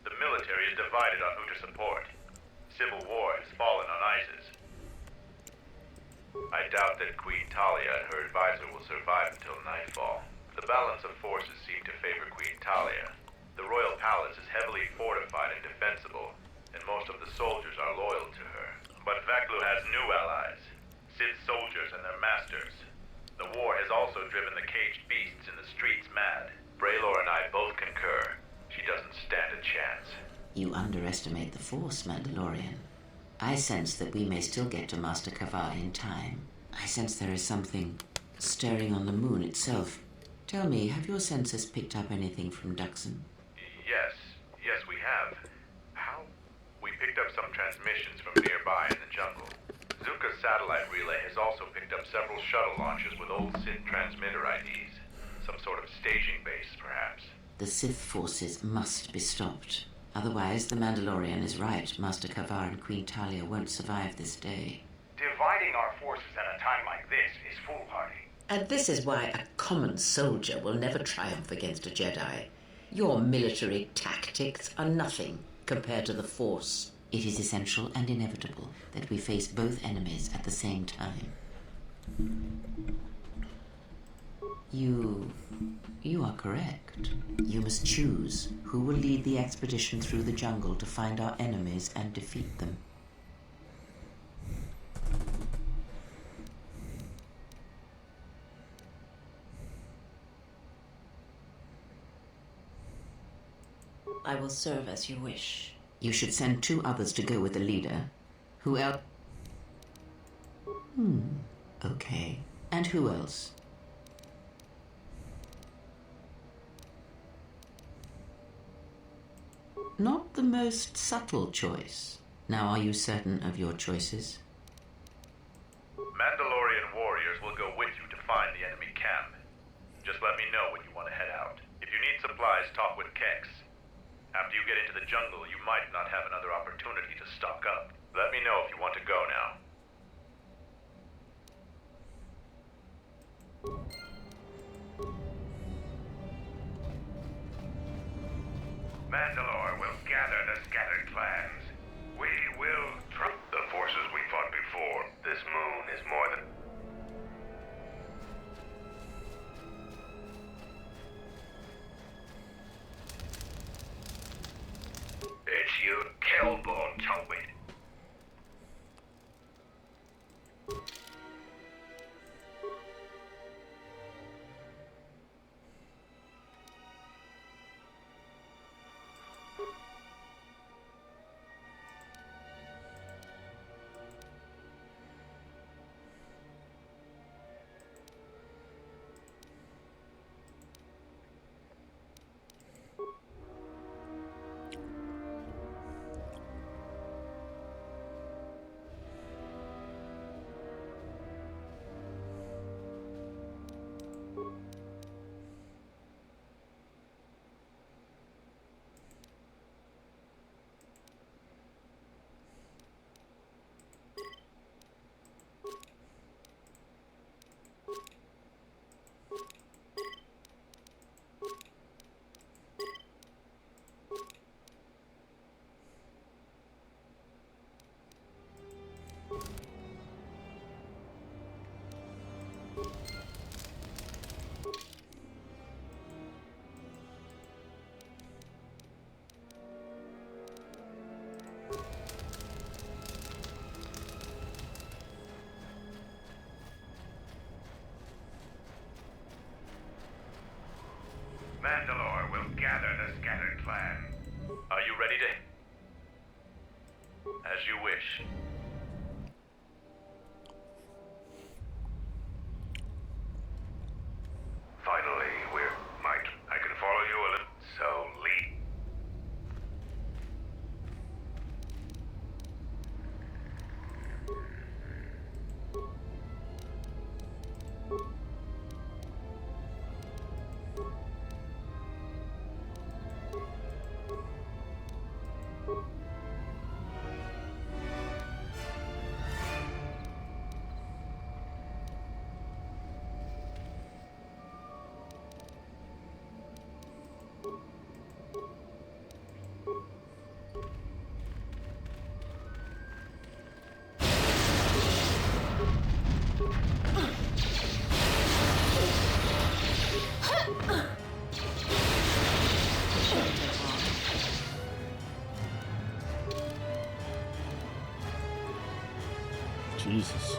The military is divided on who to support. Civil War has fallen on ISIS. I doubt that Queen Talia and her advisor will survive until nightfall. The balance of forces seem to favor Queen Talia. The royal palace is heavily fortified and defensible, and most of the soldiers are loyal to her. But Veklu has new allies, Sith soldiers and their masters. The war has also driven the caged beasts in the streets mad. Braylor and I both concur. She doesn't stand a chance. You underestimate the Force, Mandalorian. I sense that we may still get to Master Kavar in time. I sense there is something stirring on the moon itself. Tell me, have your senses picked up anything from Duxon? Yes, we have. How? We picked up some transmissions from nearby in the jungle. Zuka's satellite relay has also picked up several shuttle launches with old Sith transmitter IDs. Some sort of staging base, perhaps. The Sith forces must be stopped. Otherwise, the Mandalorian is right. Master Kavar and Queen Talia won't survive this day. Dividing our forces at a time like this is foolhardy. And this is why a common soldier will never triumph against a Jedi. Your military tactics are nothing compared to the Force. It is essential and inevitable that we face both enemies at the same time. You are correct. You must choose who will lead the expedition through the jungle to find our enemies and defeat them. I will serve as you wish. You should send 2 others to go with the leader. Who else? Okay. And who else? Not the most subtle choice. Now, are you certain of your choices? Mandalorian warriors will go with you to find the enemy camp. Just let me know when you want to head out. If you need supplies, talk with Kex. After you get into the jungle, you might not have another opportunity to stock up. Let me know if you want to go now. Mandalore will gather the scattered clans. We will trump the forces we fought before. This moon is more than... It's you, Killbone Tobit. Mandalore will gather the scattered clan. Are you ready to... As you wish. Finally, I can follow you a little... So, lead. Jesus.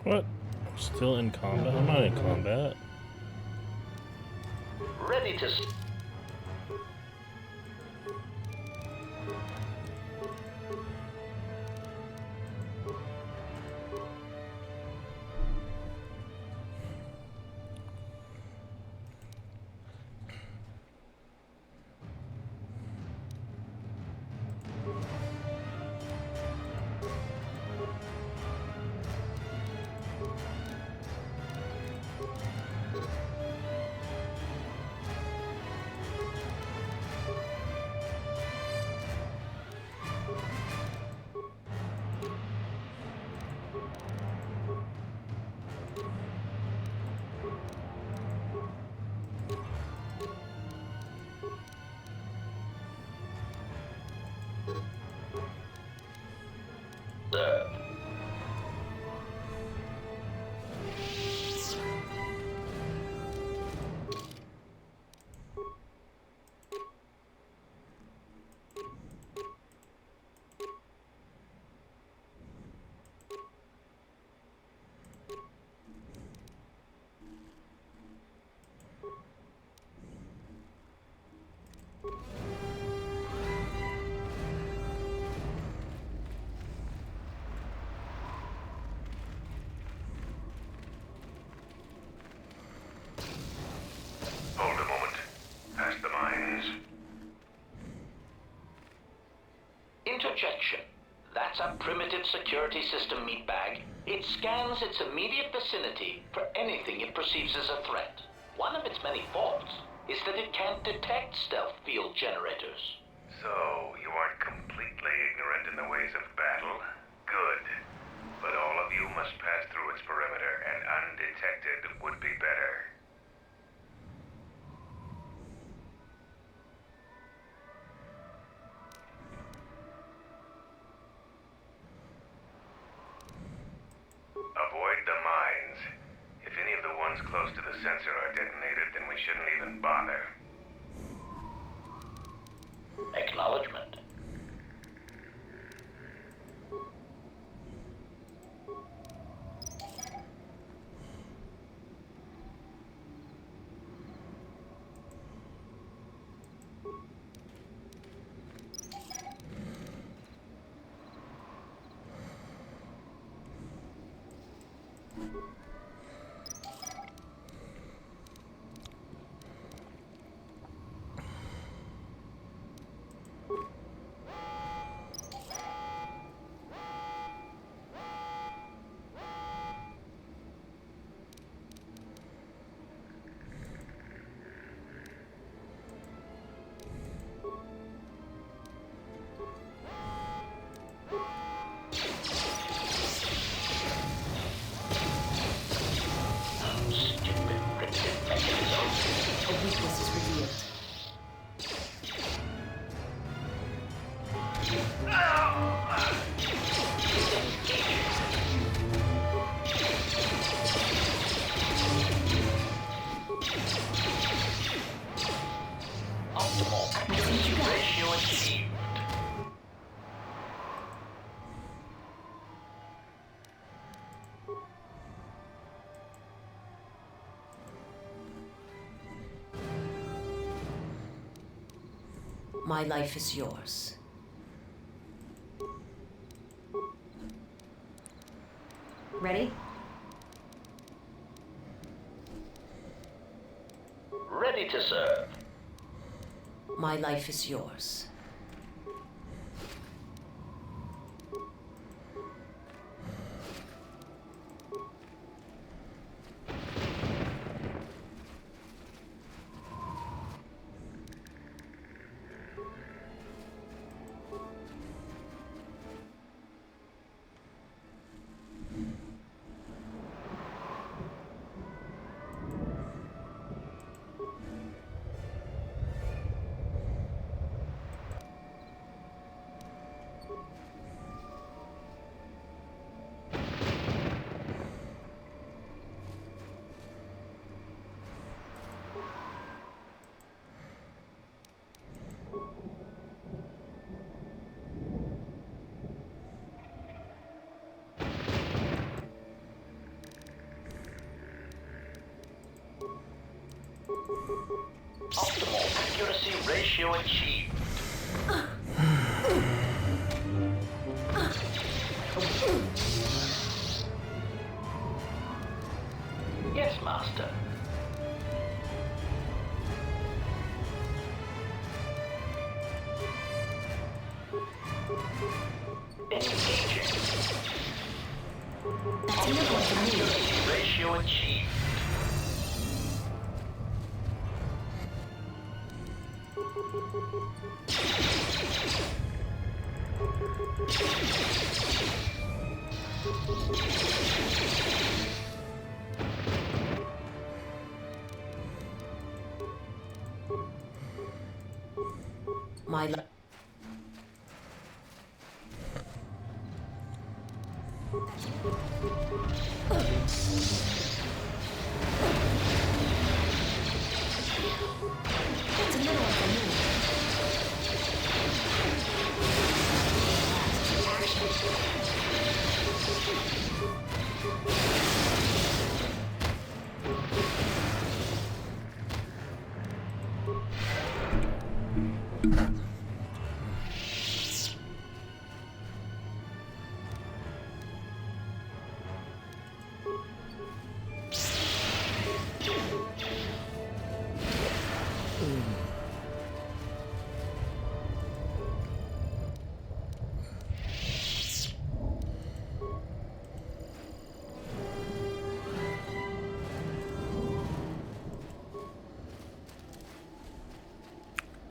What? I'm still in combat? I'm not in combat. Ready to... Interjection. That's a primitive security system, meatbag. It scans its immediate vicinity for anything it perceives as a threat. One of its many faults is that it can't detect stealth field generators. So, you aren't completely ignorant in the ways of battle? Good. But all of you must pass through its perimeter, and undetected would be better. Avoid the mines. If any of the ones close to the sensor are detonated, then we shouldn't even bother. Acknowledgement. A weakness is revealed. Optimal accuracy ratio achieved. My life is yours. Ready? Ready to serve. My life is yours. Optimal accuracy ratio achieved. Yes, Master. Engaging. Optimal accuracy ratio achieved. My life. That's a little unfamiliar.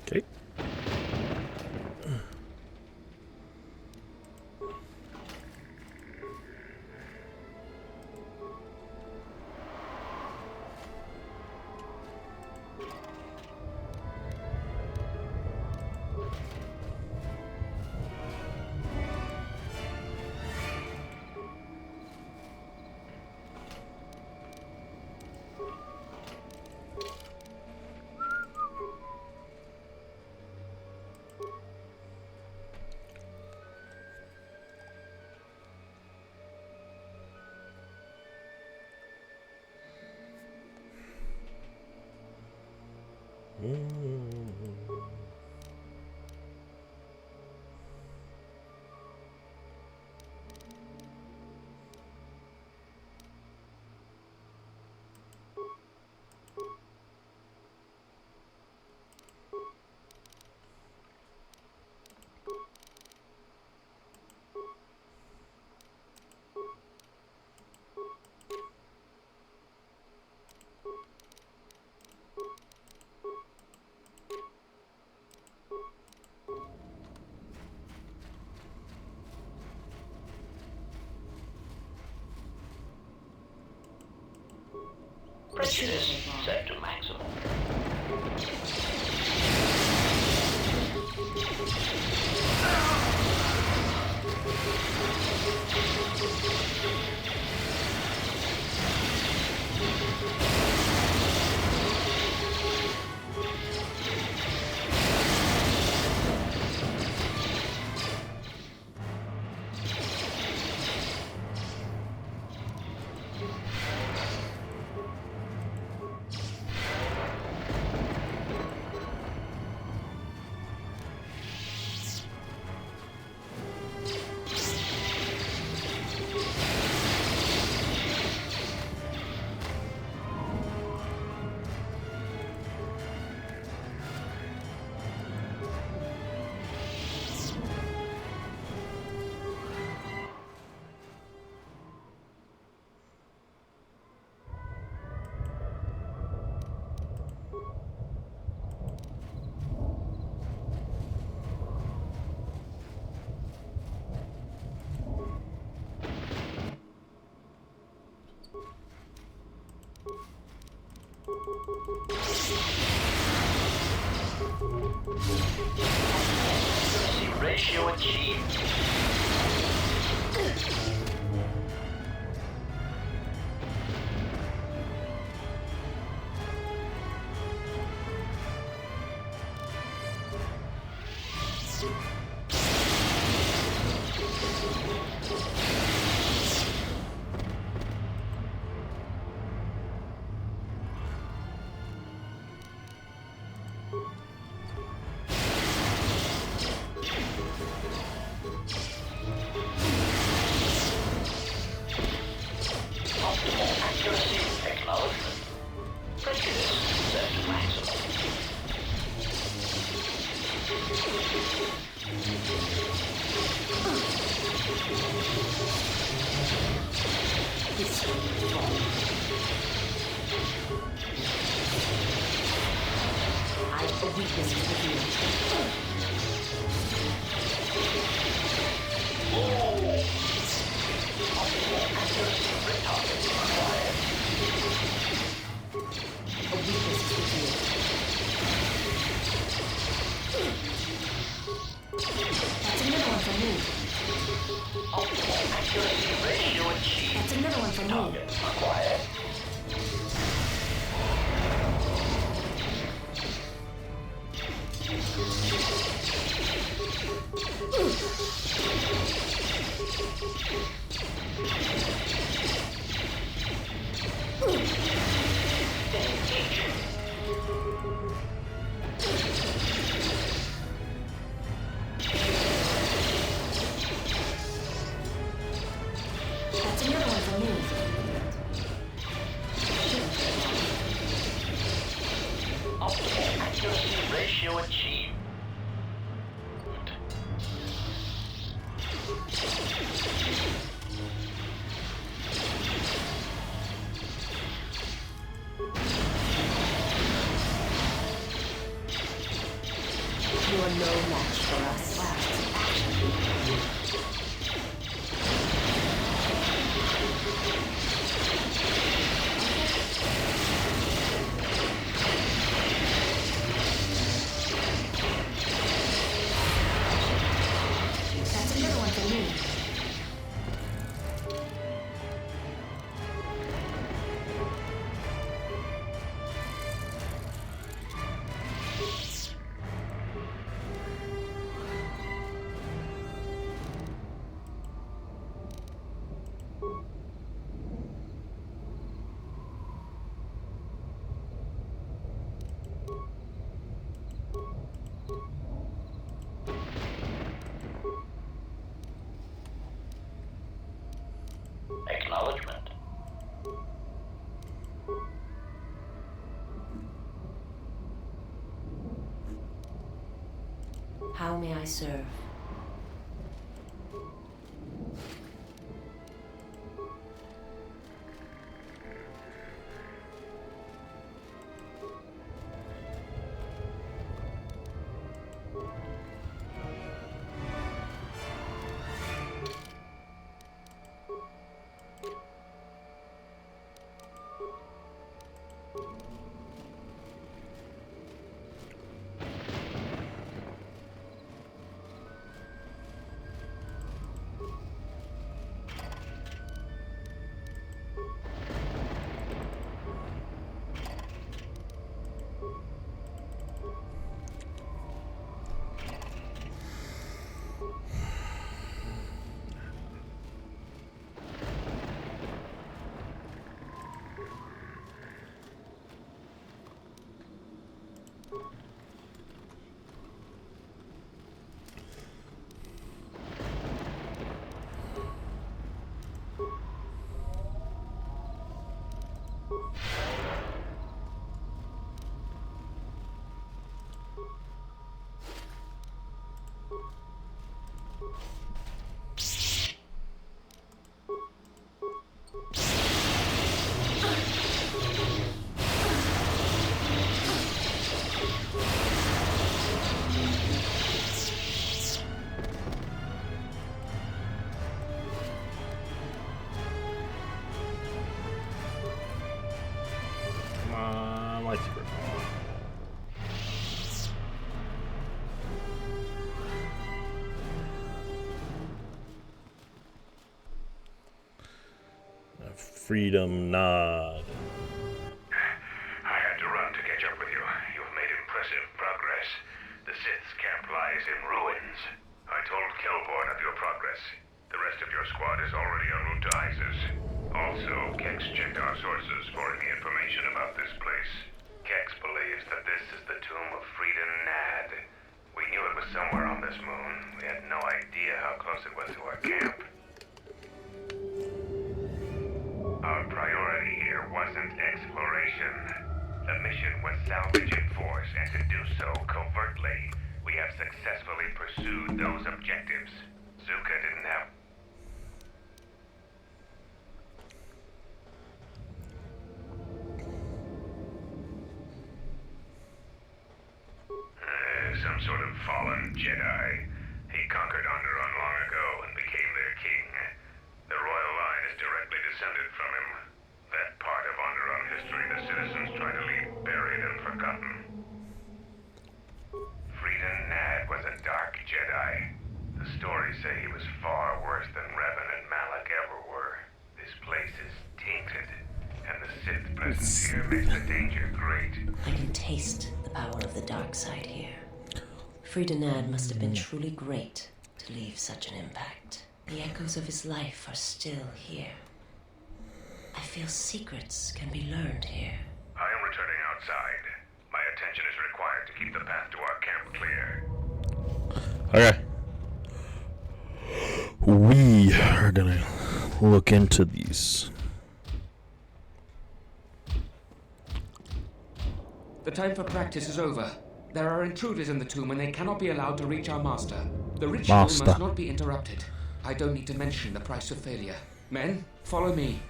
Okay. Prejudice set to maximum. Ratio achieved. You're no match for us. That's another one for me. Acknowledgement. How may I serve? Freedom nod. I had to run to catch up with you. You've made impressive progress. The Sith's camp lies in ruins. I told Kelborn of your progress. The rest of your squad is already en route to Isis. Also, Kex checked our sources for any information about this place. Kex believes that this is the tomb of Frida Nad. We knew it was somewhere on this moon. We had no idea how close it was to our camp. Our priority here wasn't exploration. The mission was salvage in force, and to do so covertly. We have successfully pursued those objectives. Zuka didn't have... some sort of fallen Jedi. He conquered Onderon long ago and became their king. The royal line is directly descended from him. That part of Onderon history the citizens try to leave buried and forgotten. Frida Nad was a dark Jedi. The stories say he was far worse than Revan and Malak ever were. This place is tainted, and the Sith presence here makes the danger great. I can taste the power of the dark side here. Frida Nad must have been truly great to leave such an impact. The echoes of his life are still here. I feel secrets can be learned here. I am returning outside. My attention is required to keep the path to our camp clear. Okay. We are gonna look into these. The time for practice is over. There are intruders in the tomb and they cannot be allowed to reach our master. The ritual must not be interrupted. I don't need to mention the price of failure. Men, follow me.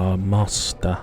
master.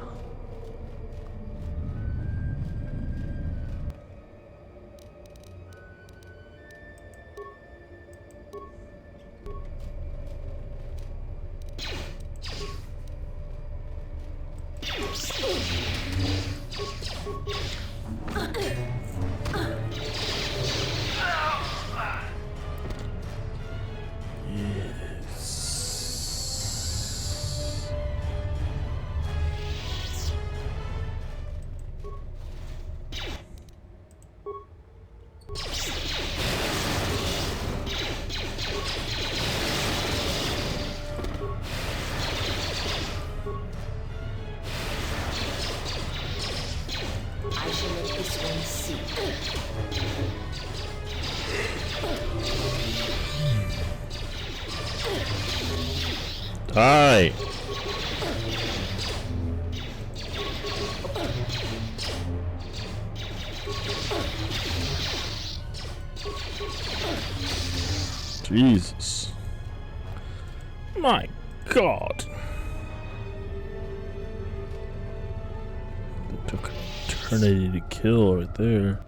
I shall let this one see. Die. Jesus. My God. That took an eternity to kill right there.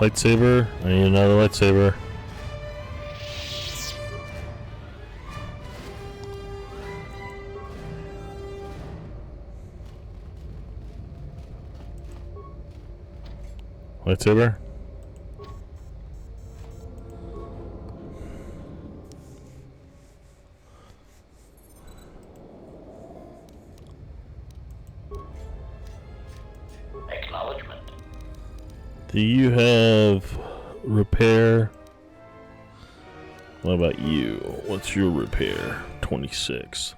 Lightsaber. I need another lightsaber. Lightsaber. Acknowledgement. Do you have repair? What about you? What's your repair? 26.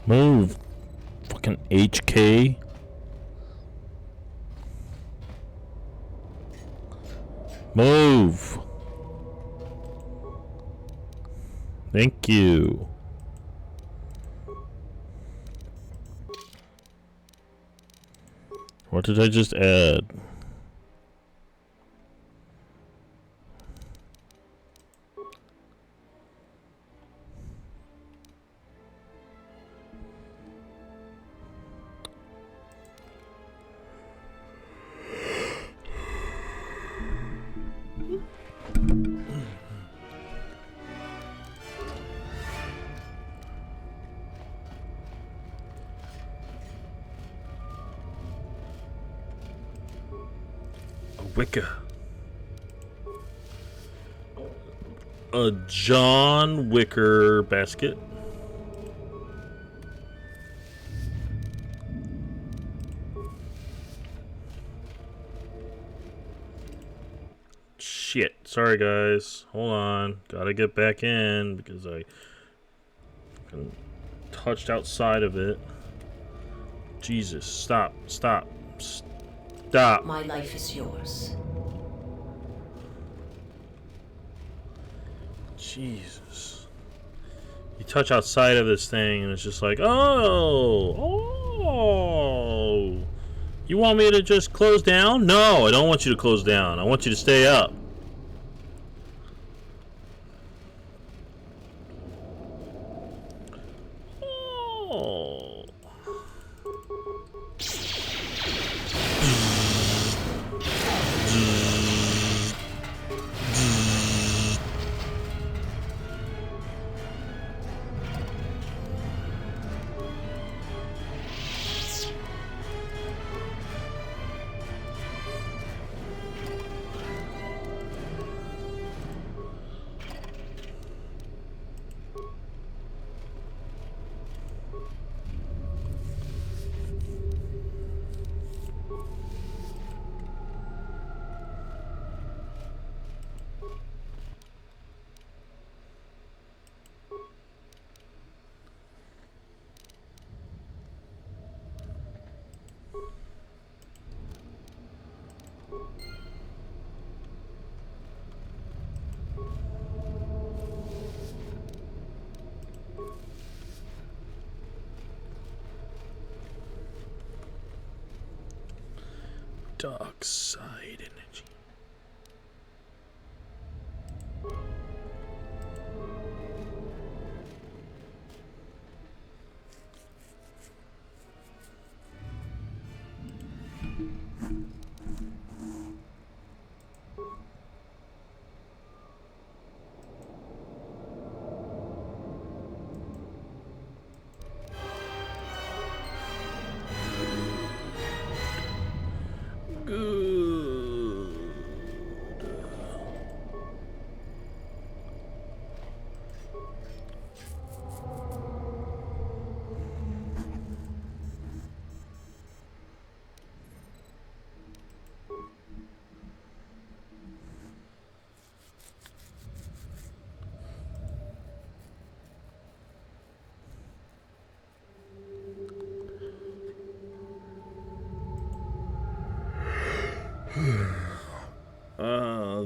Move. Fucking HK. Move. Thank you. What did I just add? Wicca. A John Wicker basket. Shit. Sorry, guys. Hold on. Gotta get back in because I touched outside of it. Jesus. Stop. Stop. Stop. My life is yours. Jesus. You touch outside of this thing and it's just like, oh. You want me to just close down? No, I don't want you to close down. I want you to stay up. Oh. Dark side energy.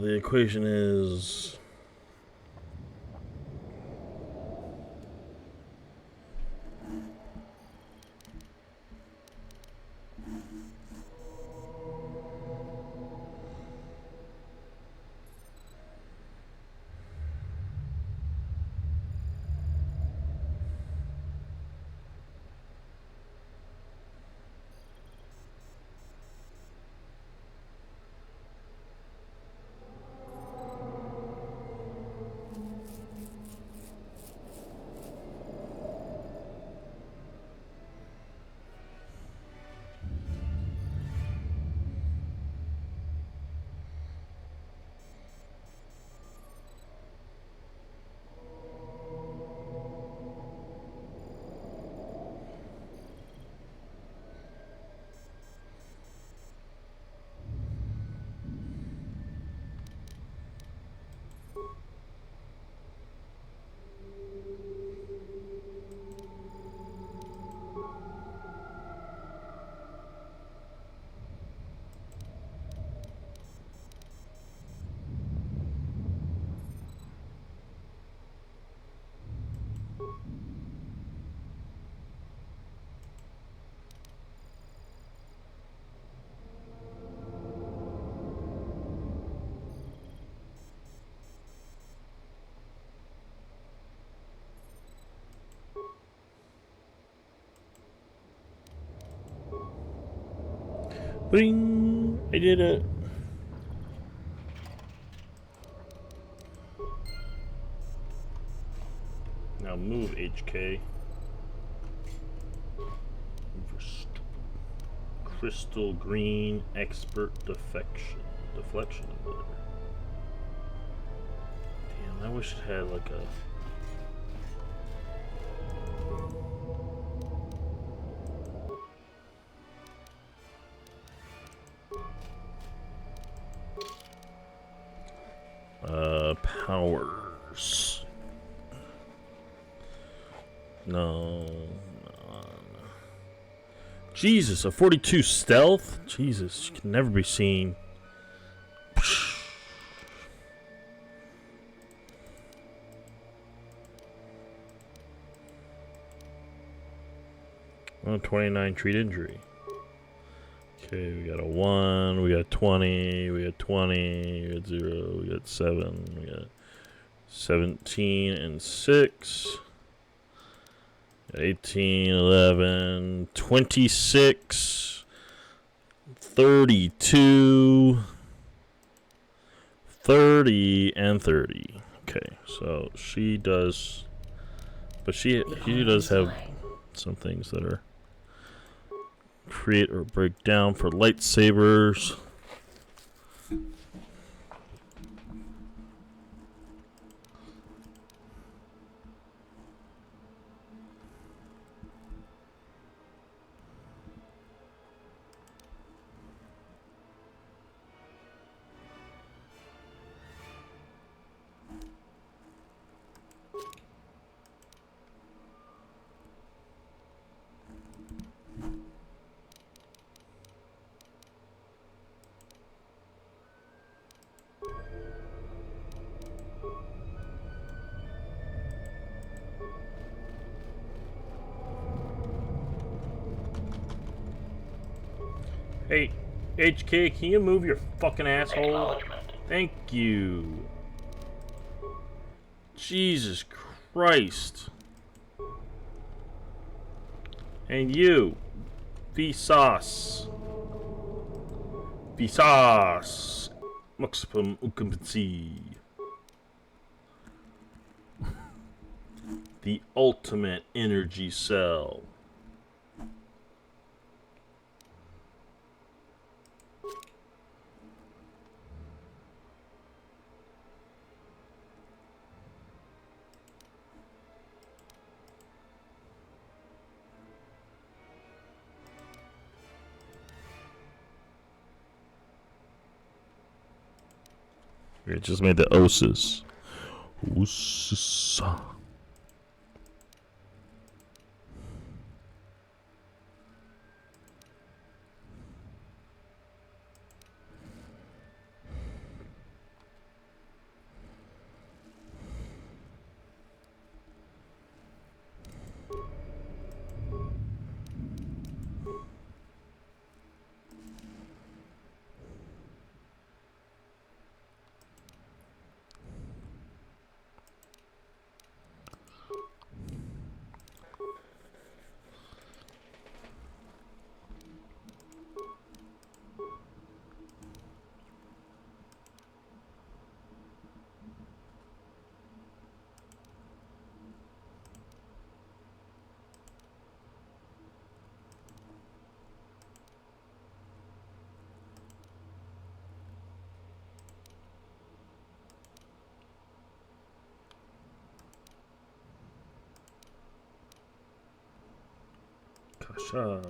The equation is Bing! I did it. Now move HK. Crystal green expert deflection emitter. Damn, I wish it had like a powers. No. Jesus, a 42 stealth? Jesus, she can never be seen. Oh, 29 treat injury. Okay, we got a 1, we got 20, we got 20, we got 0, we got 7, we got 17 and 6. 18, 11, 26, 32, 30, and 30. Okay, so she does, but she does have some things that are create or break down for lightsabers. Hey, HK, can you move your fucking asshole? Thank you. Jesus Christ. And you, Vsauce. Vsauce. Muxpum Ukumpensi. The ultimate energy cell. It just made the oses. Oses. Kasha.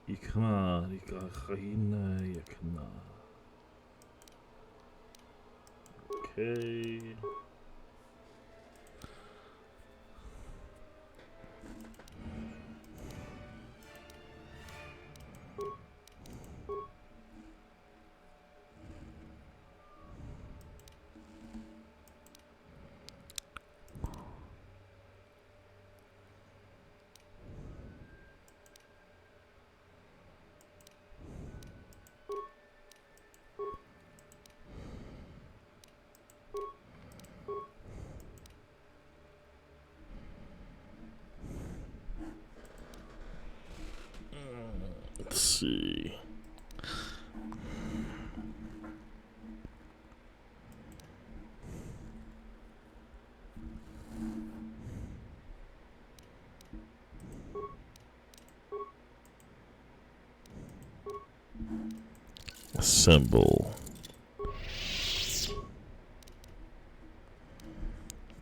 Ikma, Ikahina, Yakna. Okay. Let's see. Assemble.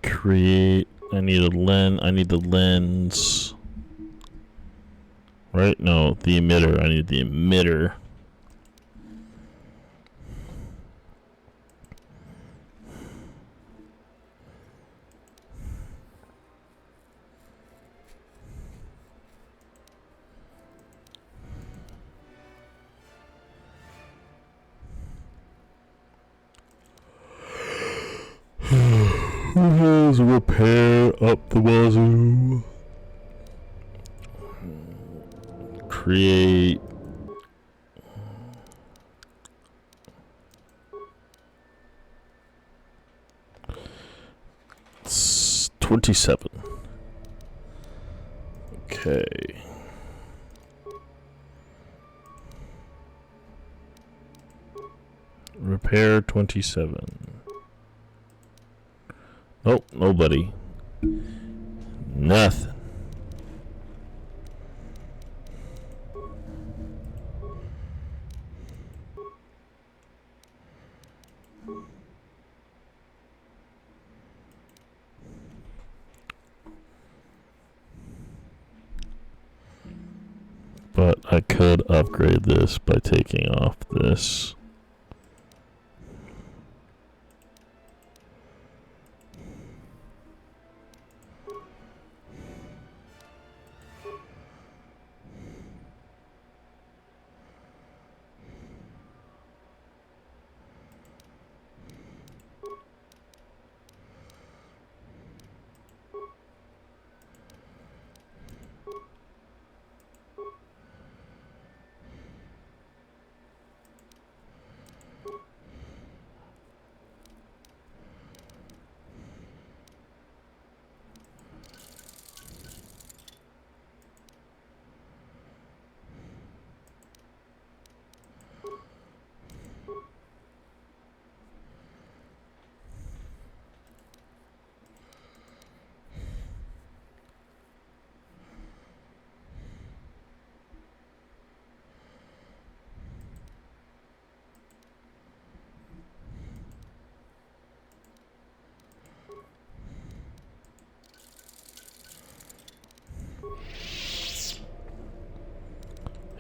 Create. I need a lens. I need the lens. Right? No, the emitter. I need the emitter. Repair up the wazoo. Create. It's 27. Okay. Repair 27. Nope, nobody. Nothing. But I could upgrade this by taking off this.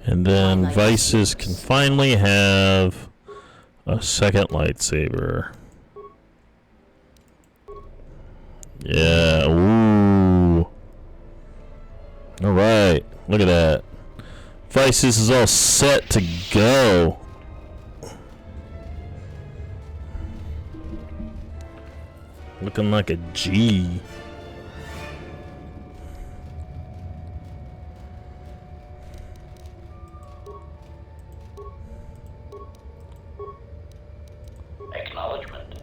And then Vices can finally have a second lightsaber. Yeah, ooh. Alright, look at that. Vices is all set to go. Looking like a G. Acknowledgement.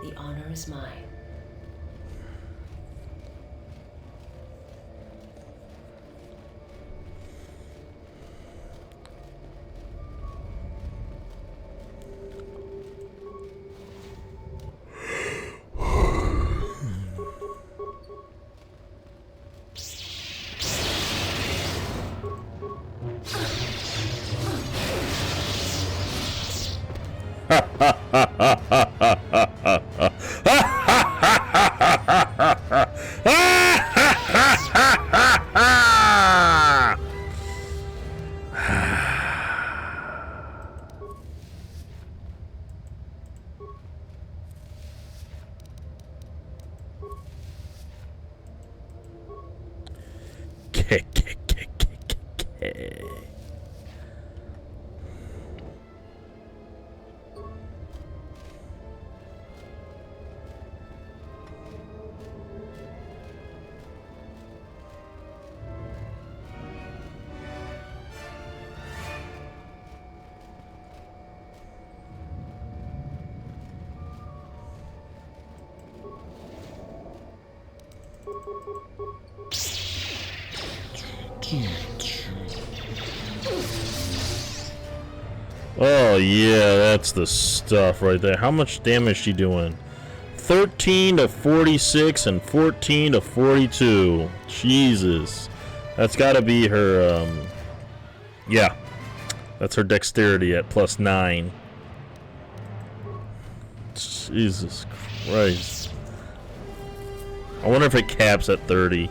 The honor is mine. Oh yeah, that's the stuff right there. How much damage she doing? 13 to 46 and 14 to 42. Jesus. That's gotta be her, yeah. That's her dexterity at +9. Jesus Christ. I wonder if it caps at 30.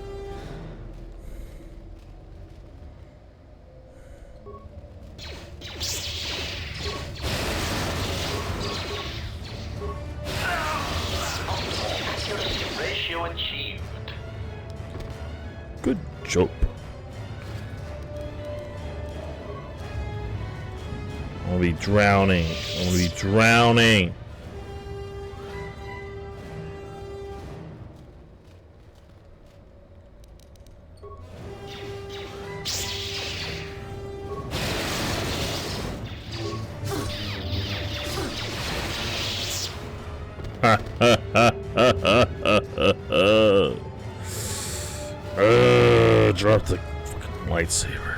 Ratio achieved. Good job. I'm gonna be drowning. I'm gonna be drowning. Drop the fucking lightsaber.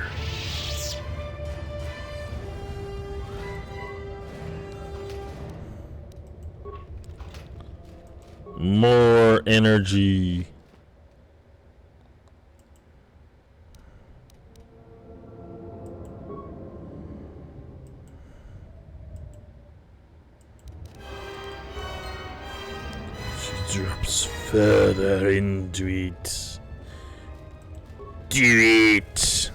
More energy. She drops further into it. Do it.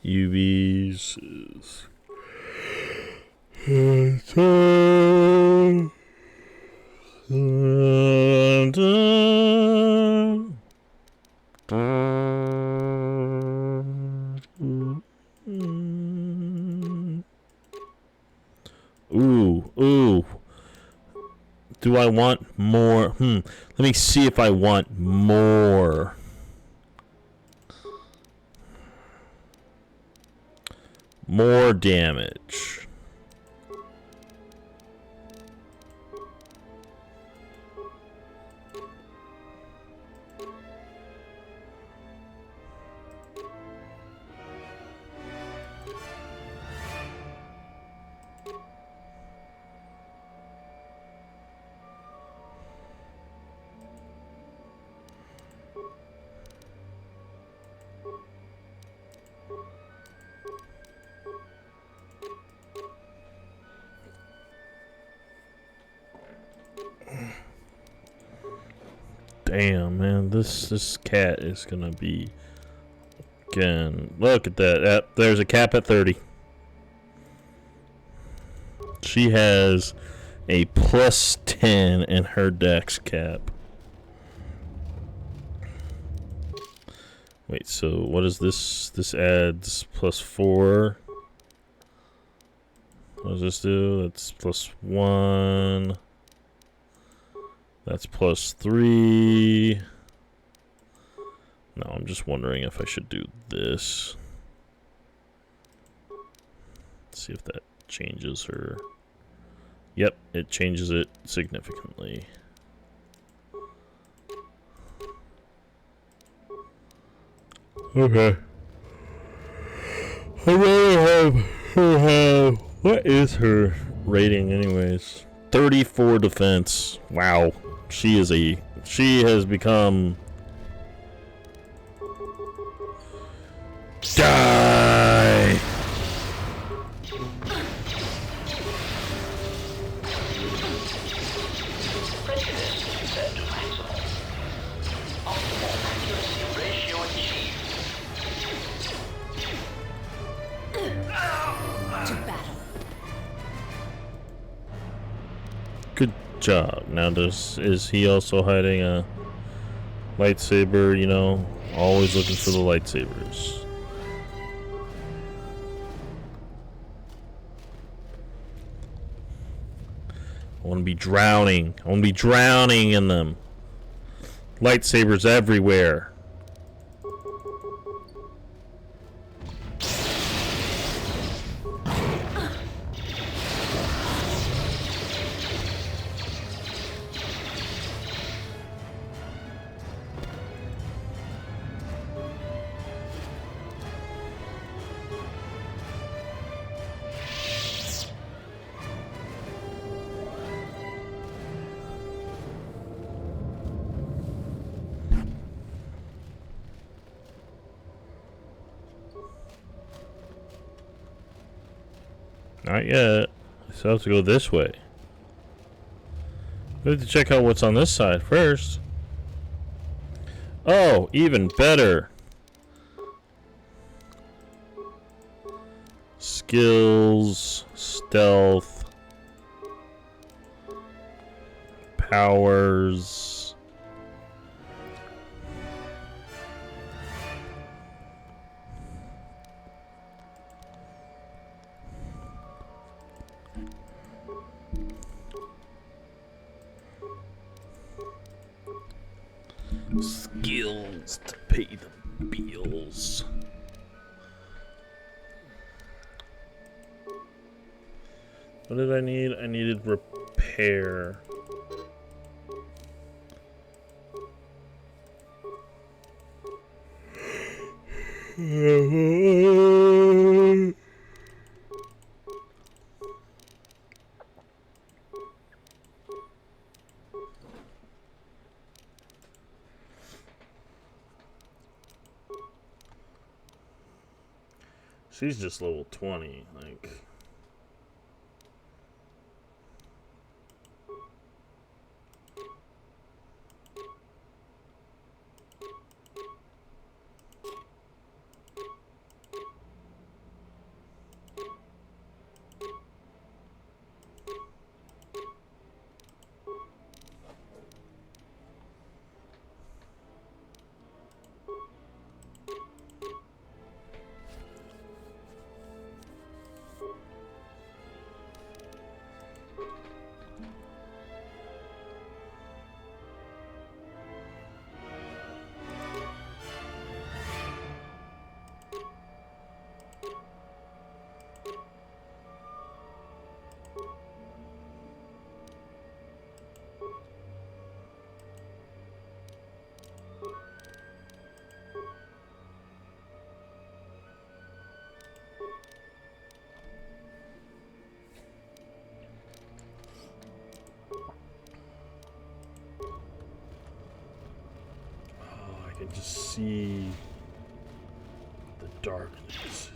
UVs is ooh. Do I want more? Let me see if I want more. More damage. Damn, man, this cat is gonna be again. Look at that. There's a cap at 30. She has a +10 in her dex cap. Wait, so what is this? This adds +4. What does this do? That's +1. That's +3. No, I'm just wondering if I should do this. Let's see if that changes her. Yep, it changes it significantly. Okay. I'd rather have her have... What is her rating anyways? 34 defense. Wow. She has become... Die! Prejudice, you say? Good job. Now, is he also hiding a lightsaber? You know, always looking for the lightsabers. I want to be drowning. I want to be drowning in them. Lightsabers everywhere. Not yet. I still have to go this way. We have to check out what's on this side first. Oh, even better. Skills, stealth, powers. Skills to pay the bills. What did I need? I needed repair. She's just level 20, like... I can just see the darkness.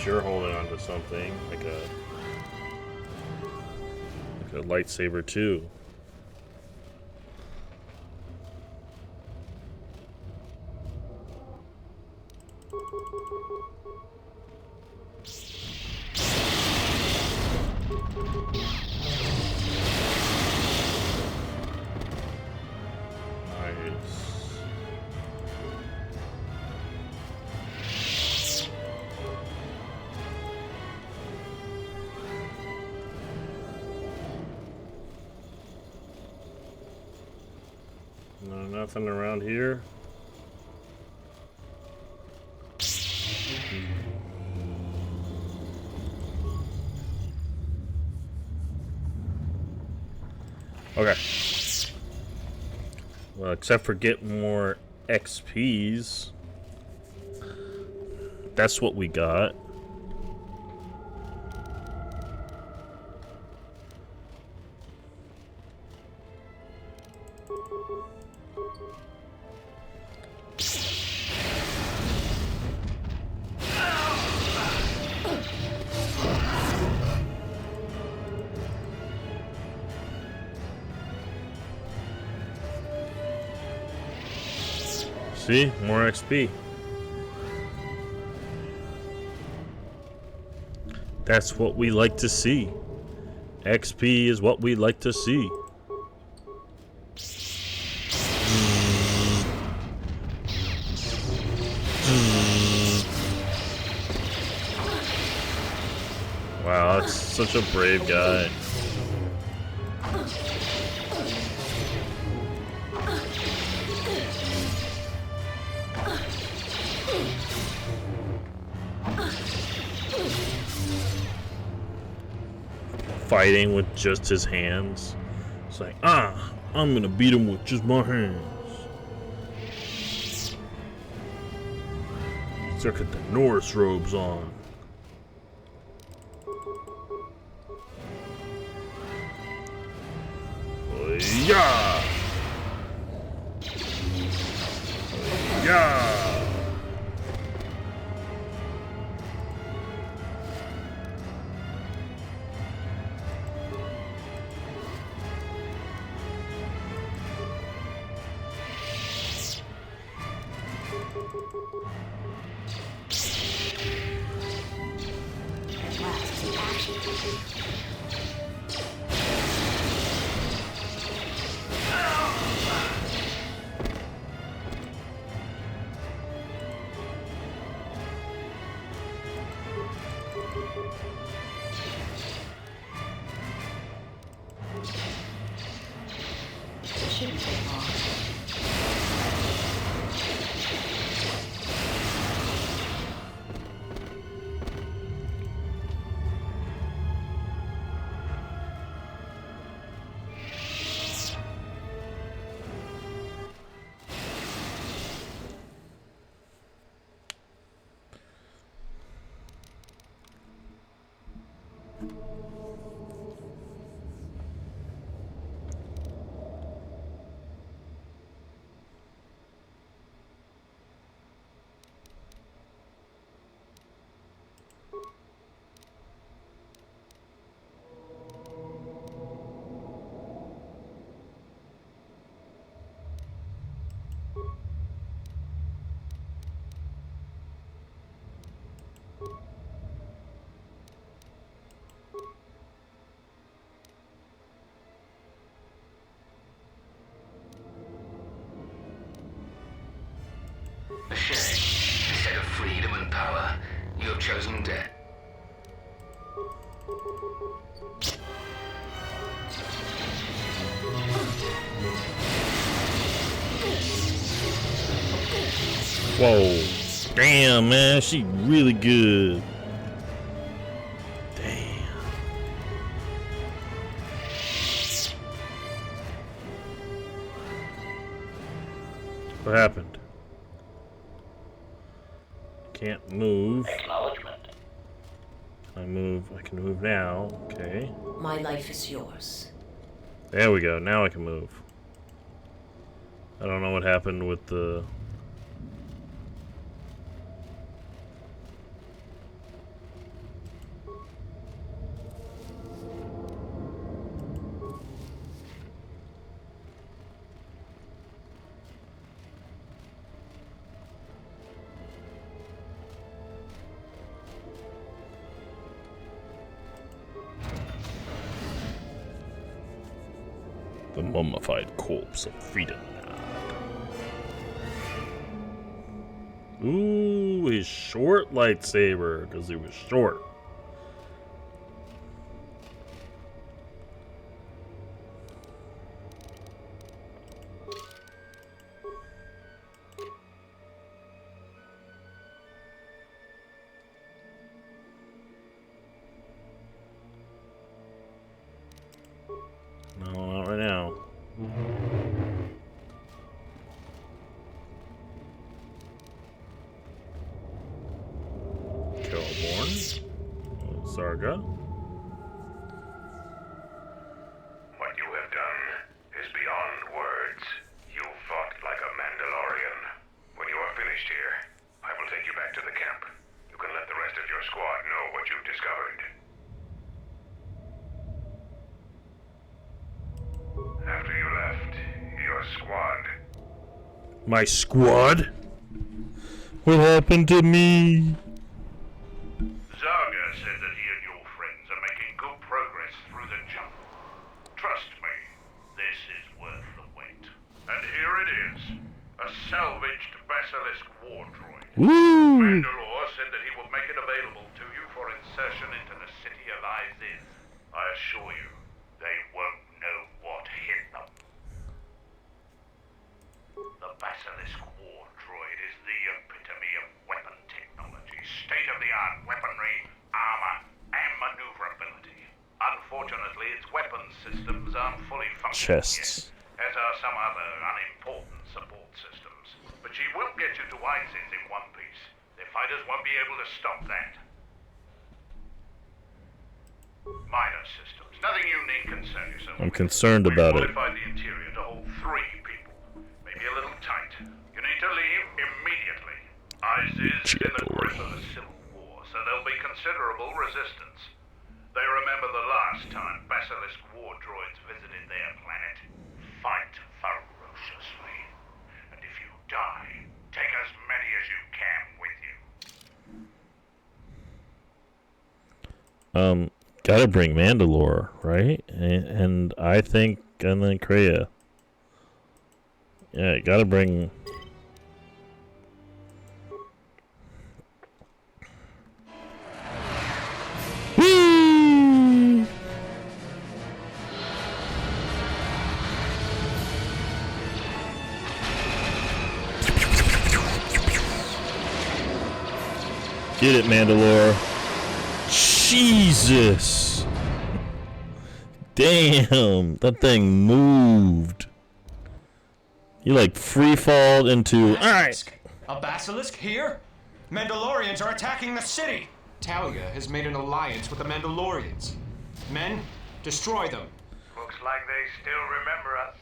You're holding onto something like a lightsaber too. Nothing around here. Okay. Well, except for getting more XPs. That's what we got. See? More XP. That's what we like to see. XP is what we like to see. Wow, that's such a brave guy. Fighting with just his hands. It's like, I'm gonna beat him with just my hands. Look at the Norse robes on. Yeah! Yeah! A shame. Instead of freedom and power, you have chosen death. Whoa. Damn, man. She really good. Damn. What happened? Can't move. Acknowledgement. I can move now. Okay. My life is yours. There we go. Now I can move. I don't know what happened with the... The mummified corpse of freedom. Ooh, his short lightsaber, because he was short. No, not right now. Sarga. What you have done is beyond words. You fought like a Mandalorian. When you are finished here, I will take you back to the camp. You can let the rest of your squad know what you've discovered. After you left, your squad My squad? What happened to me? Zaga said that he and your friends are making good progress through the jungle. Trust me, this is worth the wait. And here it is, a salvaged Basilisk war droid. Woo! Mandalore said that he will make it available to you for insertion into the city of Izis. I assure you, they won't know what hit them. The Basilisk war droid is the epitome of weapon technology, state-of-the-art weaponry, armor, and maneuverability. Unfortunately, its weapon systems aren't fully functional Chests. yet, as are some other unimportant support systems. But she will get you to Izis in one piece. The fighters won't be able to stop that. Minor systems, nothing you need concern yourself with. I'm concerned about it. We've modified the interior to hold 3 people. Maybe a little tight. You need to leave immediately. Izis is in the grip of the Civil War, so there'll be considerable resistance. They remember the last time Basilisk war droids visited their planet. Fight ferociously. And if you die, take as many as you can with you. Gotta bring Mandalore, right? And I think, and then Kreia. Yeah, gotta bring. Whee! Get it, Mandalore. Jesus! Damn, that thing moved. You like free fall into. Alright! A basilisk here? Mandalorians are attacking the city! Talia has made an alliance with the Mandalorians. Men, destroy them. Looks like they still remember us.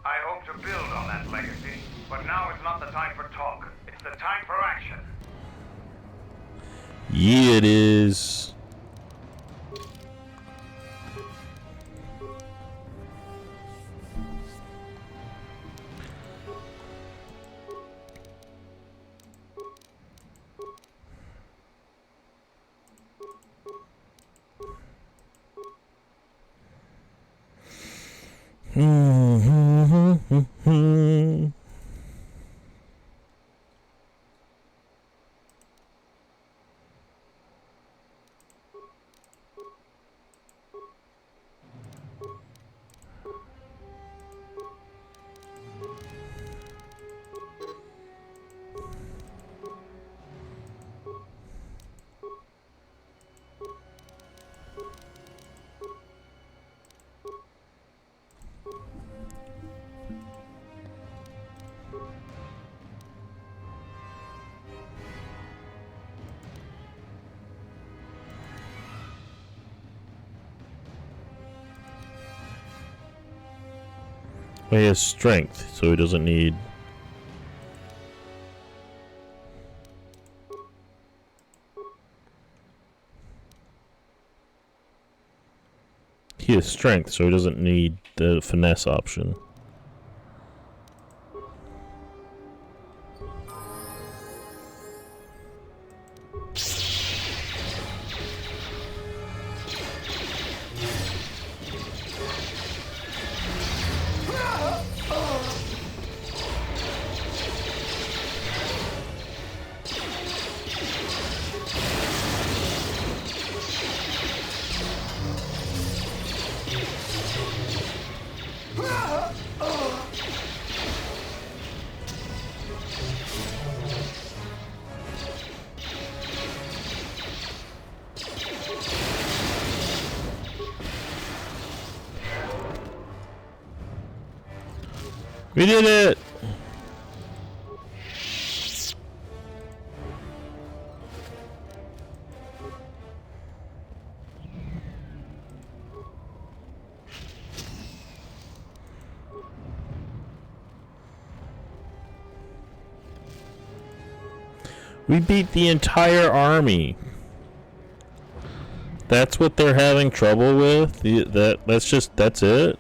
I hope to build on that legacy, but now is not the time for talk. It's the time for action. Yeah, it is. Well, he has strength, so he doesn't need. He has strength, so he doesn't need the finesse option. We did it! We beat the entire army. That's what they're having trouble with? That's it?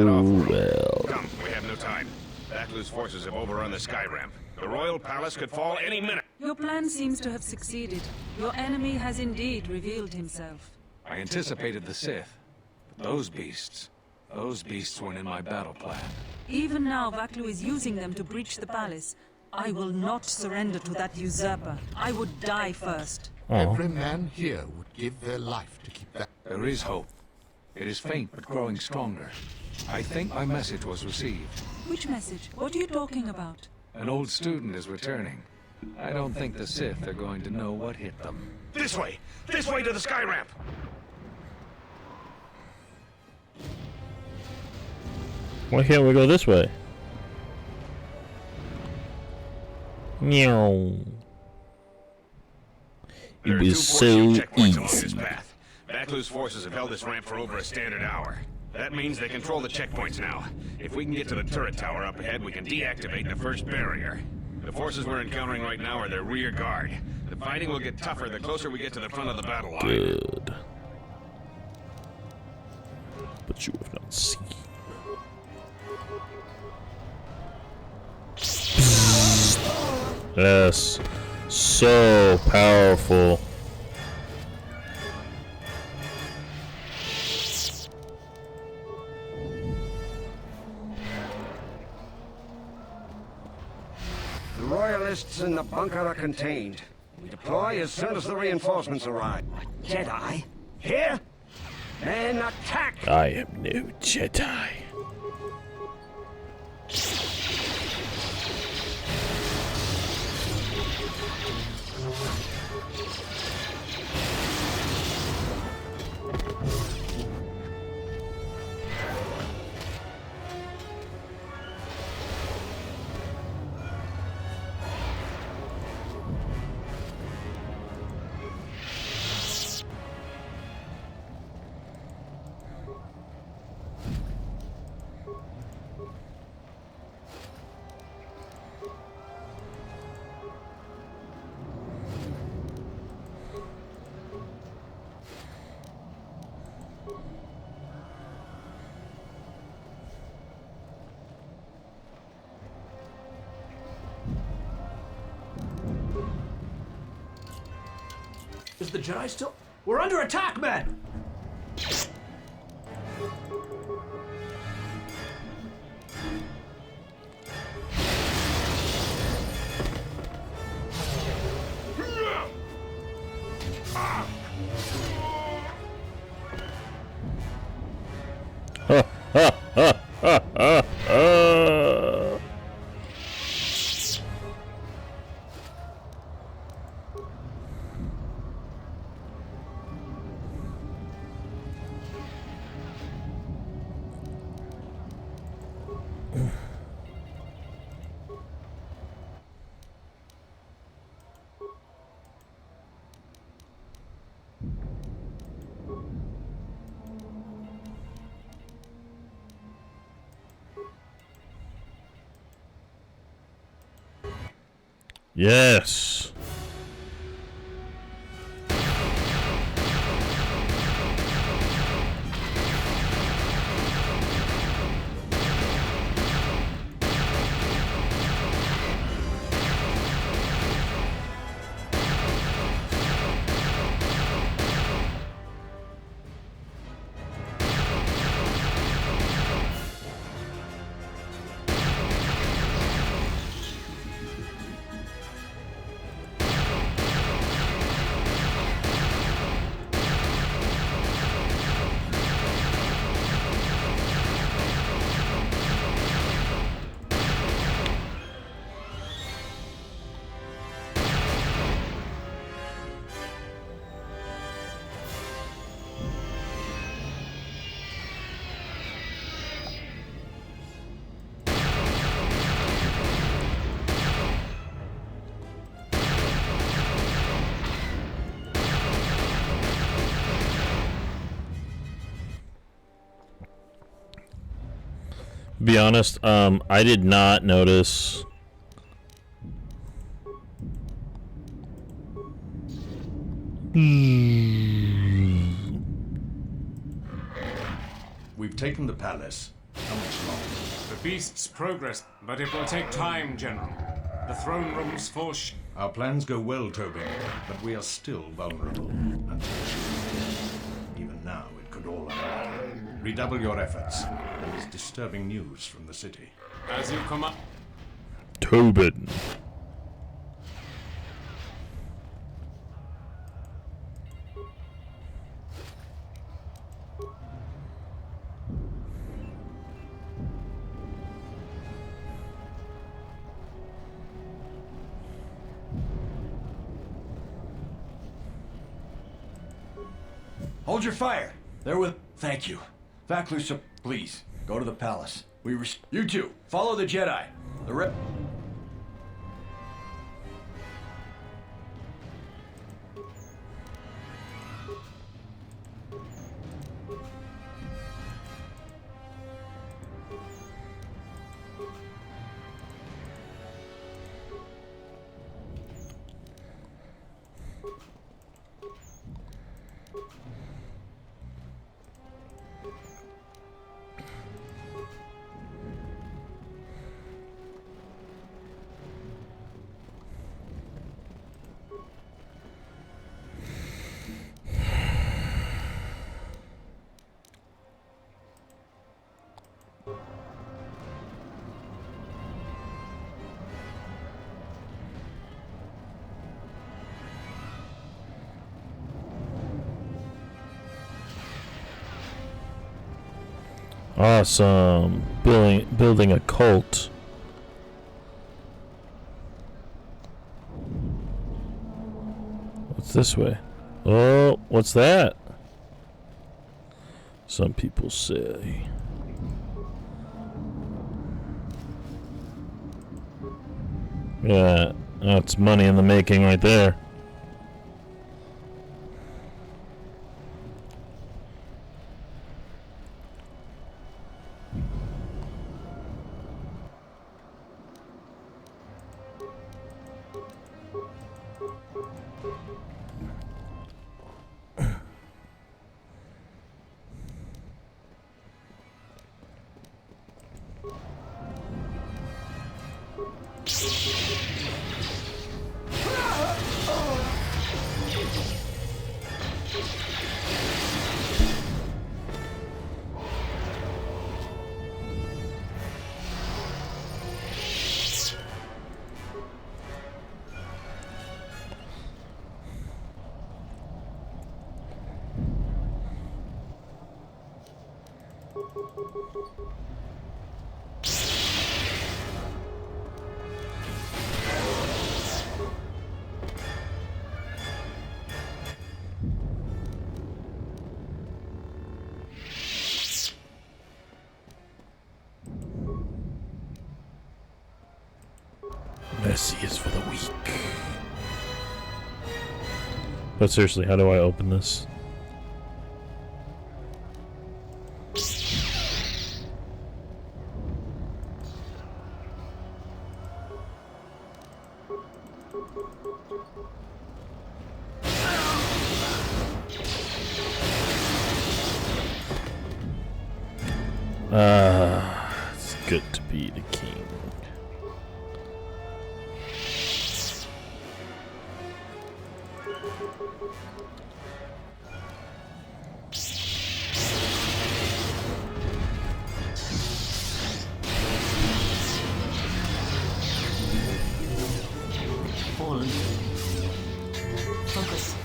Well. Come, we have no time. Backlu's forces have overrun the sky ramp. The royal palace could fall any minute. Your plan seems to have succeeded. Your enemy has indeed revealed himself. I anticipated the Sith. But those beasts weren't in my battle plan. Even now, Vaklu is using them to breach the palace. I will not surrender to that usurper. I would die first. Every man here would give their life to keep that. There is hope. It is faint but growing stronger. I think my message was received. Which message? What are you talking about? An old student is returning. I don't think the Sith are going to know what hit them. This way! This way to the sky ramp! Why can't we go this way? Meow. It was so easy. Backlu's forces have held this ramp for over a standard hour. That means they control the checkpoints now. If we can get to the turret tower up ahead, we can deactivate the first barrier. The forces we're encountering right now are their rear guard. The fighting will get tougher the closer we get to the front of the battle line. Good. But you have not seen. Yes. So powerful. The Royalists in the bunker are contained. We deploy as soon as the reinforcements arrive. Jedi? Here? Men attack! I am no Jedi. Is the Jedi still... We're under attack, men! Yes. be honest, I did not notice. We've taken the palace. How much longer? The beast's progress, but it will take time, General. The throne room's for Our plans go well, Tobin, but we are still vulnerable. Even now, it could all unravel. Redouble your efforts. There is disturbing news from the city. As you come up. Tobin. Hold your fire. They're with... Thank you. Vaklusa, please, go to the palace. You two, follow the Jedi. The rep... Awesome. Building a cult. What's this way? Oh, what's that? Some people say. Yeah, that's money in the making right there. Mercy is for the weak. But seriously, how do I open this? It's good to be the king. Focus.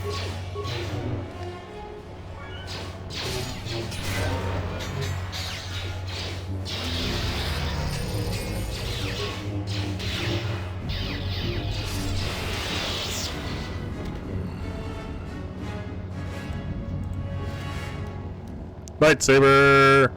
Lightsaber!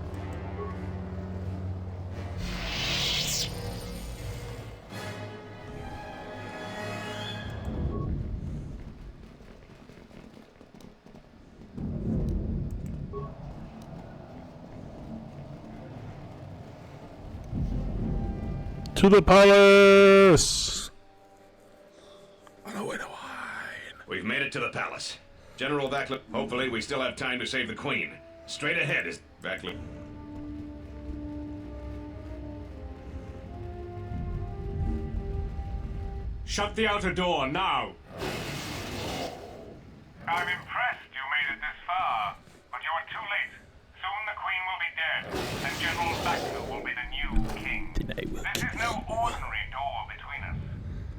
To the palace! We've made it to the palace. General Vaclav, hopefully we still have time to save the Queen. Straight ahead is Vaclav. Shut the outer door, now! I'm impressed you made it this far, but you are too late. Soon the Queen will be dead, and General Vaclav will be the new king. This is no ordinary door between us.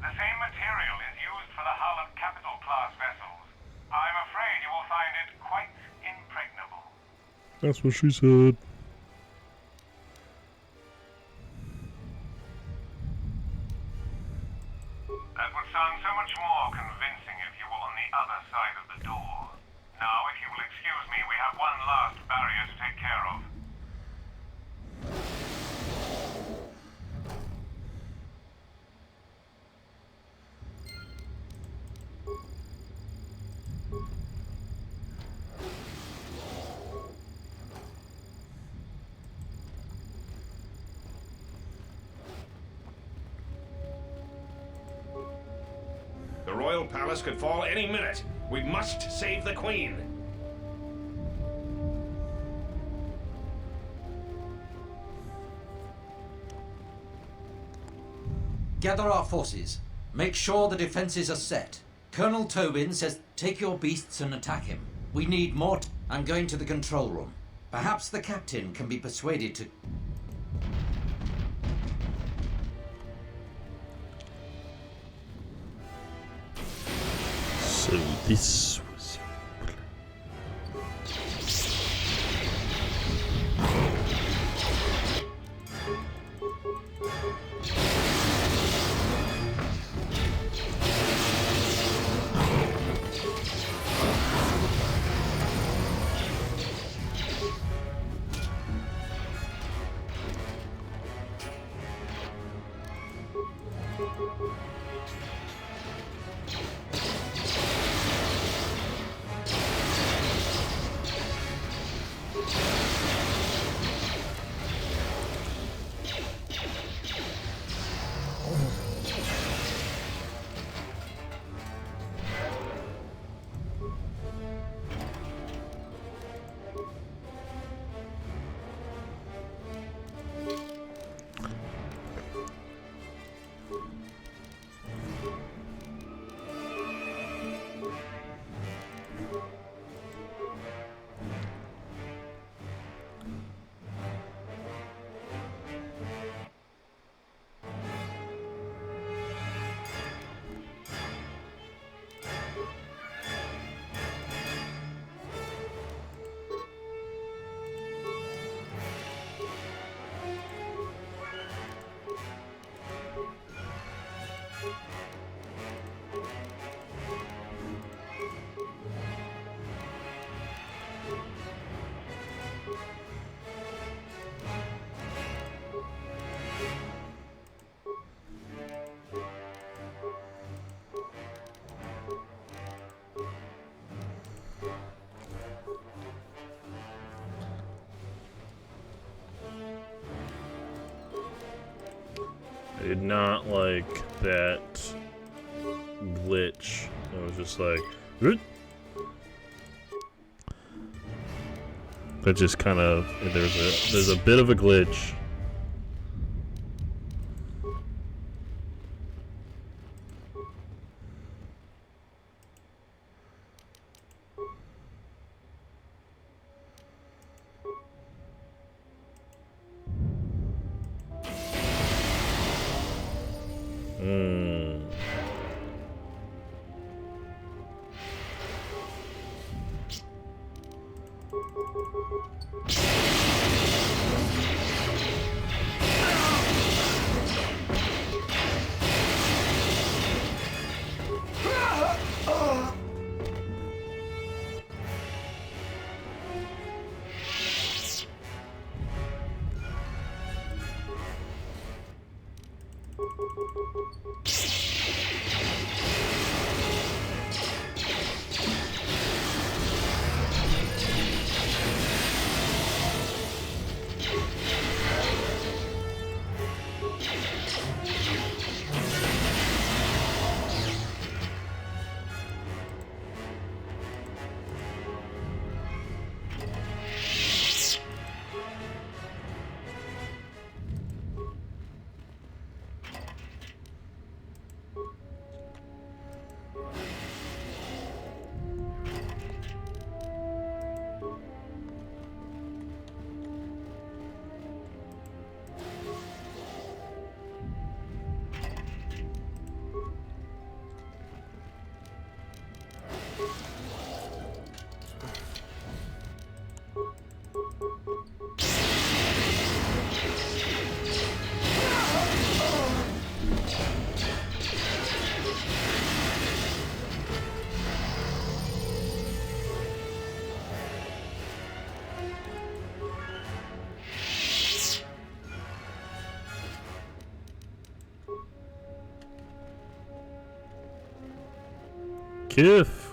The same material is used for the hull of capital-class vessels. I'm afraid you will find it quite impregnable. That's what she said. That would sound so much more convincing if you were on the other side of the door. Now, if you will excuse me, we have one last barrier to take care of. The royal palace could fall any minute. We must save the Queen. Gather our forces. Make sure the defenses are set. Colonel Tobin says take your beasts and attack him. We need more. I'm going to the control room. Perhaps the captain can be persuaded to... So this was... I did not like that glitch. I was just like, "Root." That just kind of there's a bit of a glitch. كيف؟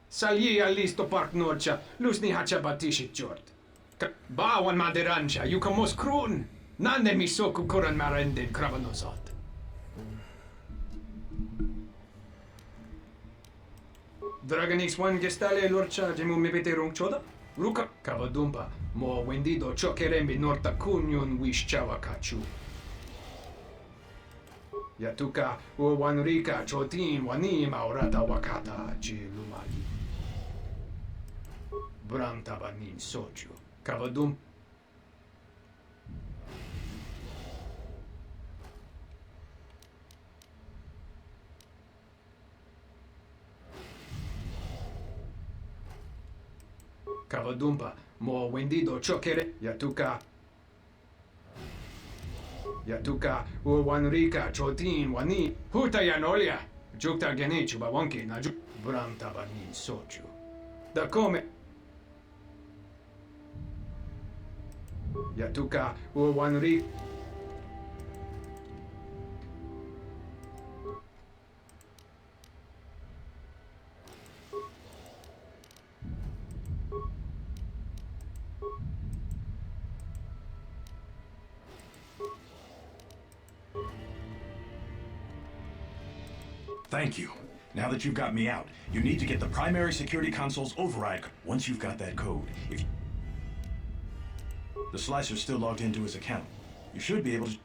Salji listo park norcha, lusni hacha batishit jort. Bawan madirancha, yukamos krun. Nande misoku kuran marendin kravanosot. Dragon X1 gestale lorcha jemu mibete rung choda? Ruka kavadumpa, mo wendido chokerembi norta kunyun wish chawa kachu. Yatuka o wanrika chotin wanima orata wakata chilumali. Brantabanin soju. Kavadum. Kavadumpa. Mo wendido chokere. Yatuka. Yatuka o wanrika chotin wani. Huta yanolia. Jukta genichu bawonki na juk. Brantabanin soju. Da come. Yatuka o wanri. Thank you. Now that you've got me out, you need to get the primary security console's override. Once you've got that code, the slicer's still logged into his account. You should be able to...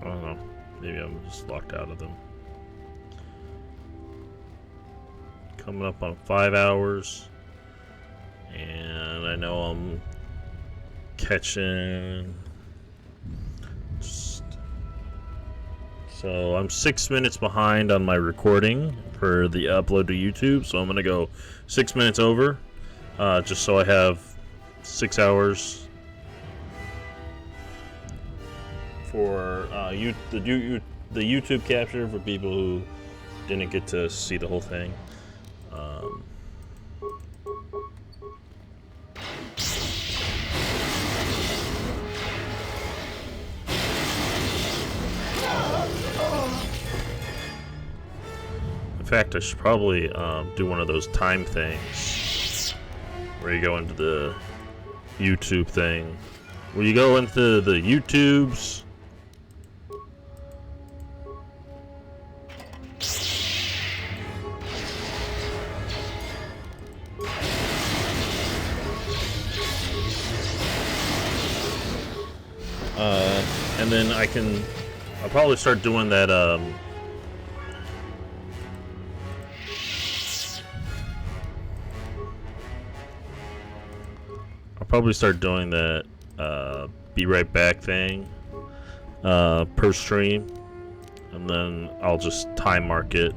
I don't know. Maybe I'm just locked out of them. Coming up on 5 hours. And I know I'm catching... So I'm 6 minutes behind on my recording for the upload to YouTube. So I'm going to go 6 minutes over. Just so I have 6 hours for the YouTube capture for people who didn't get to see the whole thing. In fact, I should probably do one of those time things where you go into the YouTube thing. Where you go into the YouTubes. And then I'll probably start doing that, be right back thing, per stream. And then I'll just time mark it.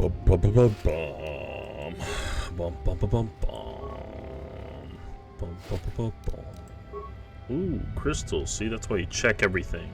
Bum, bum, bum, bum, bum, bum, bum, bum, bum, bum, bum, bum. Ooh, crystals. See, that's why you check everything.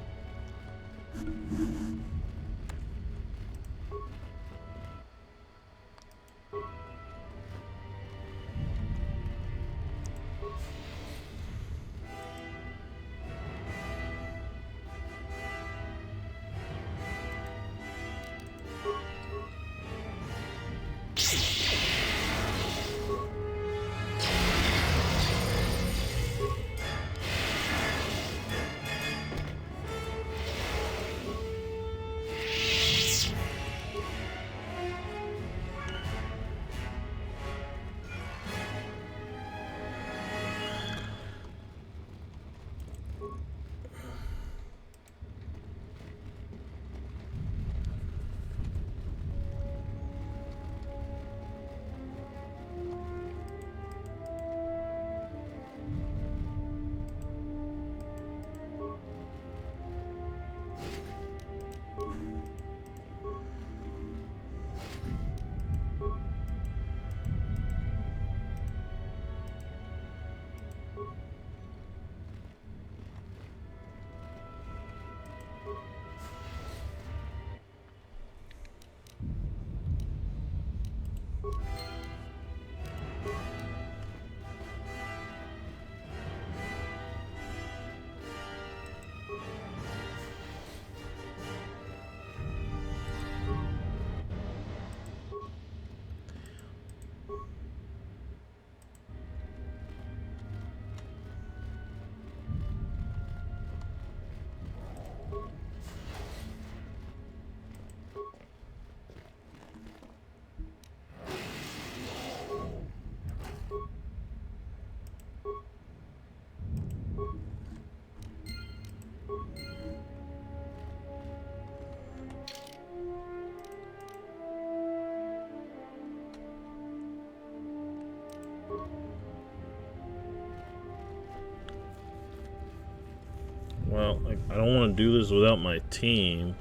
Well, like, I don't want to do this without my team.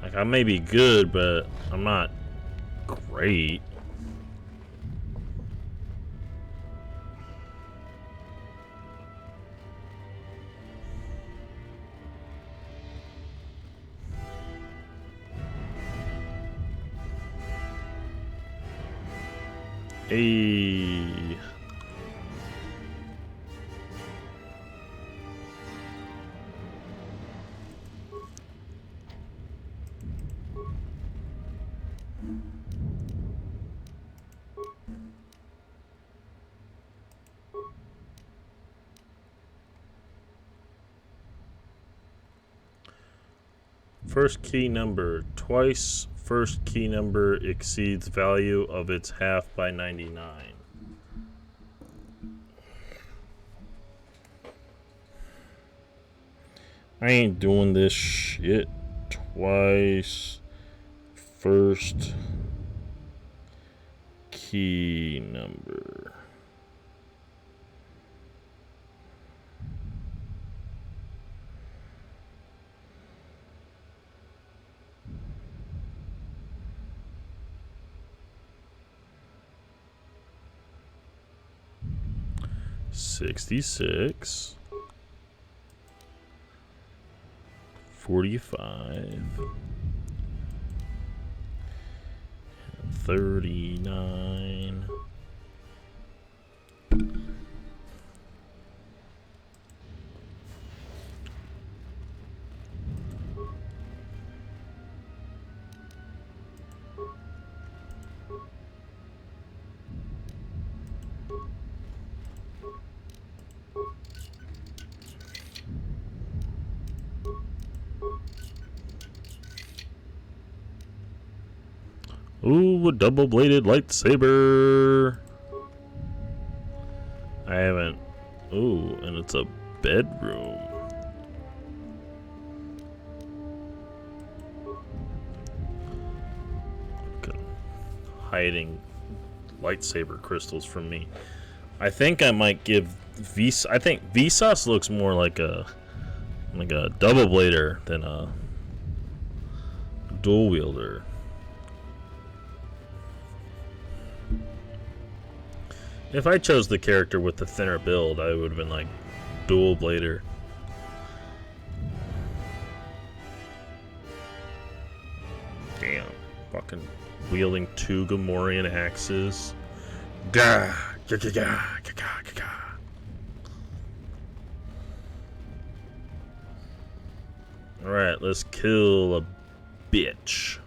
Like, I may be good, but I'm not great. Hey. First key number. Twice first key number exceeds value of its half by 99. I ain't doing this shit. Twice first key number. $66, 45, 39. Ooh, a double-bladed lightsaber. I haven't. Ooh, and it's a bedroom. Okay. Hiding lightsaber crystals from me. I think I might give I think Vsauce looks more like a double blader than a dual wielder. If I chose the character with the thinner build, I would have been like dual blader. Damn. Fucking wielding 2 Gamorrean axes. Gah! Gah, gah, gah, gah, gah, gah. Alright, let's kill a bitch.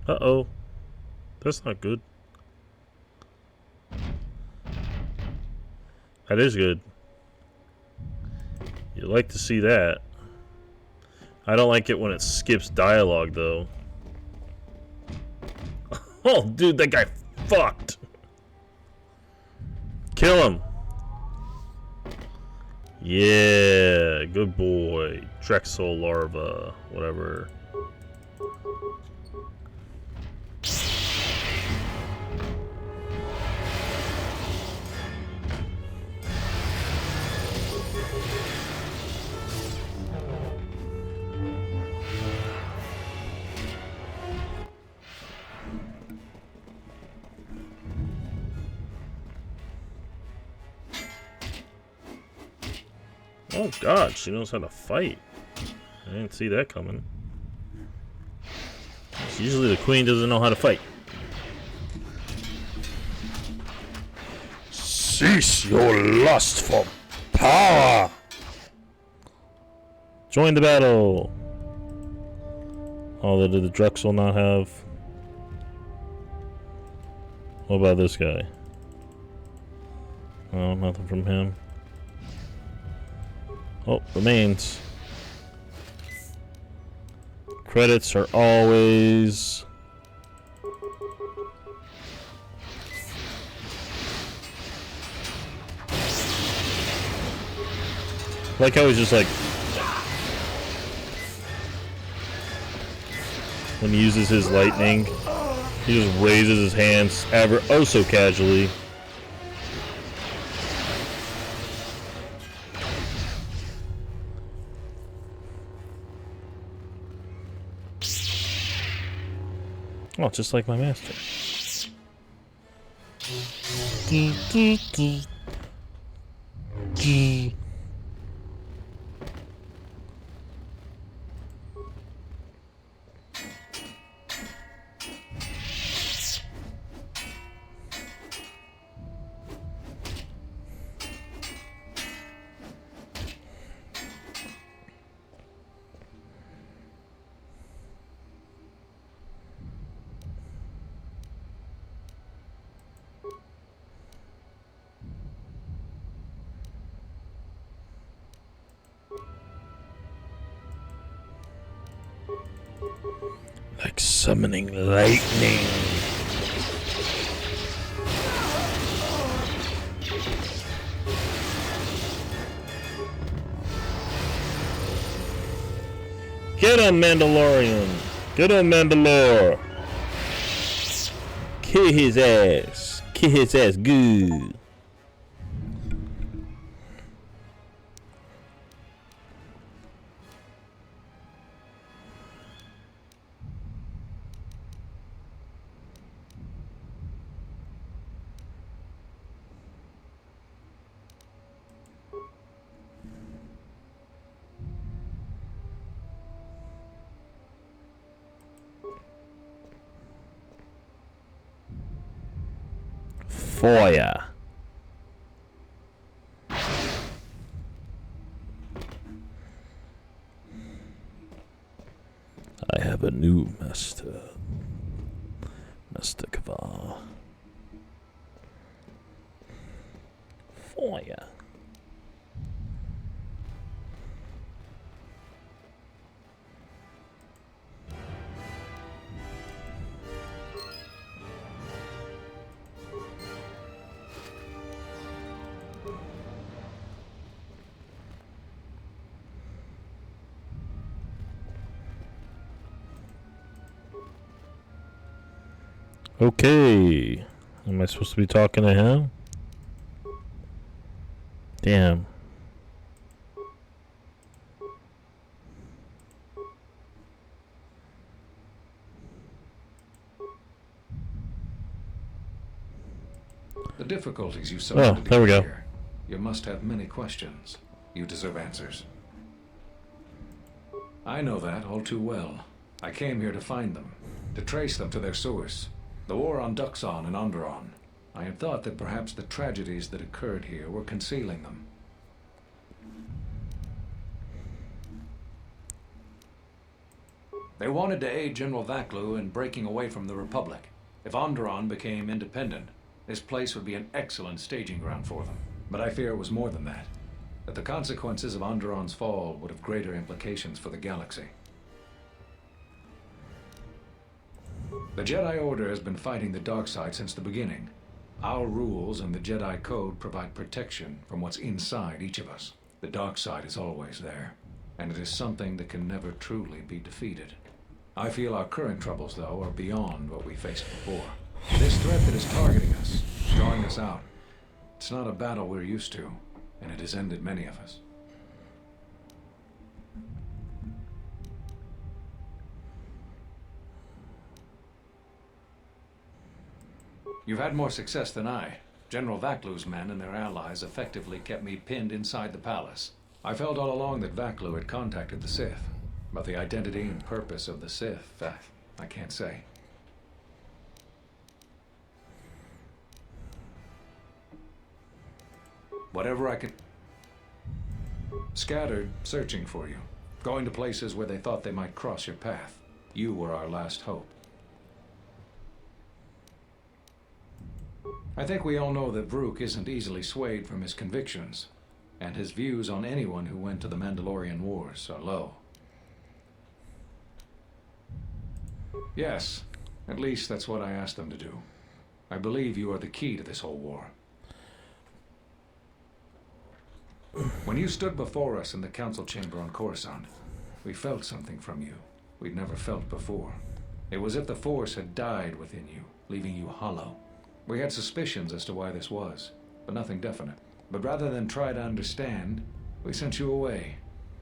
Uh-oh. That's not good. That is good. You like to see that. I don't like it when it skips dialogue, though. Oh, dude, that guy fucked. Kill him. Yeah, good boy. Drexel larva, whatever. Oh god, she knows how to fight. I didn't see that coming. Usually the queen doesn't know how to fight. Cease your lust for power! Join the battle! Oh, did the Drexel not have... What about this guy? Oh, nothing from him. Oh, remains. Credits are always... Like how he's just like... When he uses his lightning, he just raises his hands ever oh so casually. Oh, just like my master. Like summoning lightning. Get him, Mandalorian! Get him, Mandalore! Kill his ass! Kill his ass good! Fire. I have a new master. Master Kavar. Fire. Okay. Am I supposed to be talking to him? Damn. The difficulties you summoned there we go. here. You must have many questions. You deserve answers. I know that all too well. I came here to find them, to trace them to their source. The war on Duxon and Onderon. I had thought that perhaps the tragedies that occurred here were concealing them. They wanted to aid General Vaklu in breaking away from the Republic. If Onderon became independent, this place would be an excellent staging ground for them. But I fear it was more than that. That the consequences of Onderon's fall would have greater implications for the galaxy. The Jedi Order has been fighting the dark side since the beginning. Our rules and the Jedi Code provide protection from what's inside each of us. The dark side is always there, and it is something that can never truly be defeated. I feel our current troubles, though, are beyond what we faced before. This threat that is targeting us, drawing us out, it's not a battle we're used to, and it has ended many of us. You've had more success than I. General Vaklu's men and their allies effectively kept me pinned inside the palace. I felt all along that Vaklu had contacted the Sith, but the identity and purpose of the Sith, I can't say. Whatever I could... Scattered, searching for you. Going to places where they thought they might cross your path. You were our last hope. I think we all know that Vrook isn't easily swayed from his convictions, and his views on anyone who went to the Mandalorian Wars are low. Yes, at least that's what I asked them to do. I believe you are the key to this whole war. When you stood before us in the council chamber on Coruscant, we felt something from you we'd never felt before. It was as if the Force had died within you, leaving you hollow. We had suspicions as to why this was, but nothing definite. But rather than try to understand, we sent you away.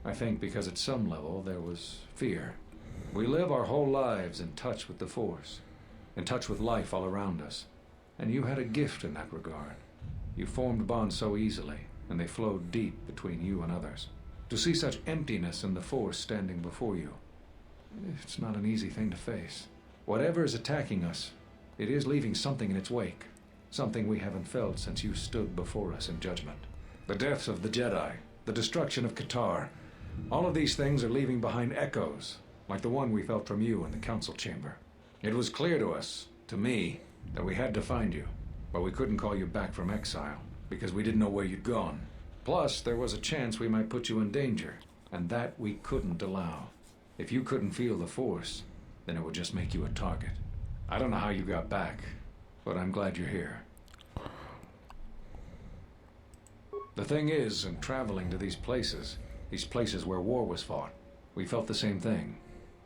I think because at some level there was fear. We live our whole lives in touch with the Force, in touch with life all around us. And you had a gift in that regard. You formed bonds so easily, and they flowed deep between you and others. To see such emptiness in the Force standing before you, it's not an easy thing to face. Whatever is attacking us, it is leaving something in its wake. Something we haven't felt since you stood before us in judgment. The deaths of the Jedi, the destruction of Qatar, all of these things are leaving behind echoes, like the one we felt from you in the council chamber. It was clear to us, to me, that we had to find you, but we couldn't call you back from exile, because we didn't know where you'd gone. Plus, there was a chance we might put you in danger, and that we couldn't allow. If you couldn't feel the Force, then it would just make you a target. I don't know how you got back, but I'm glad you're here. The thing is, in traveling to these places where war was fought, we felt the same thing.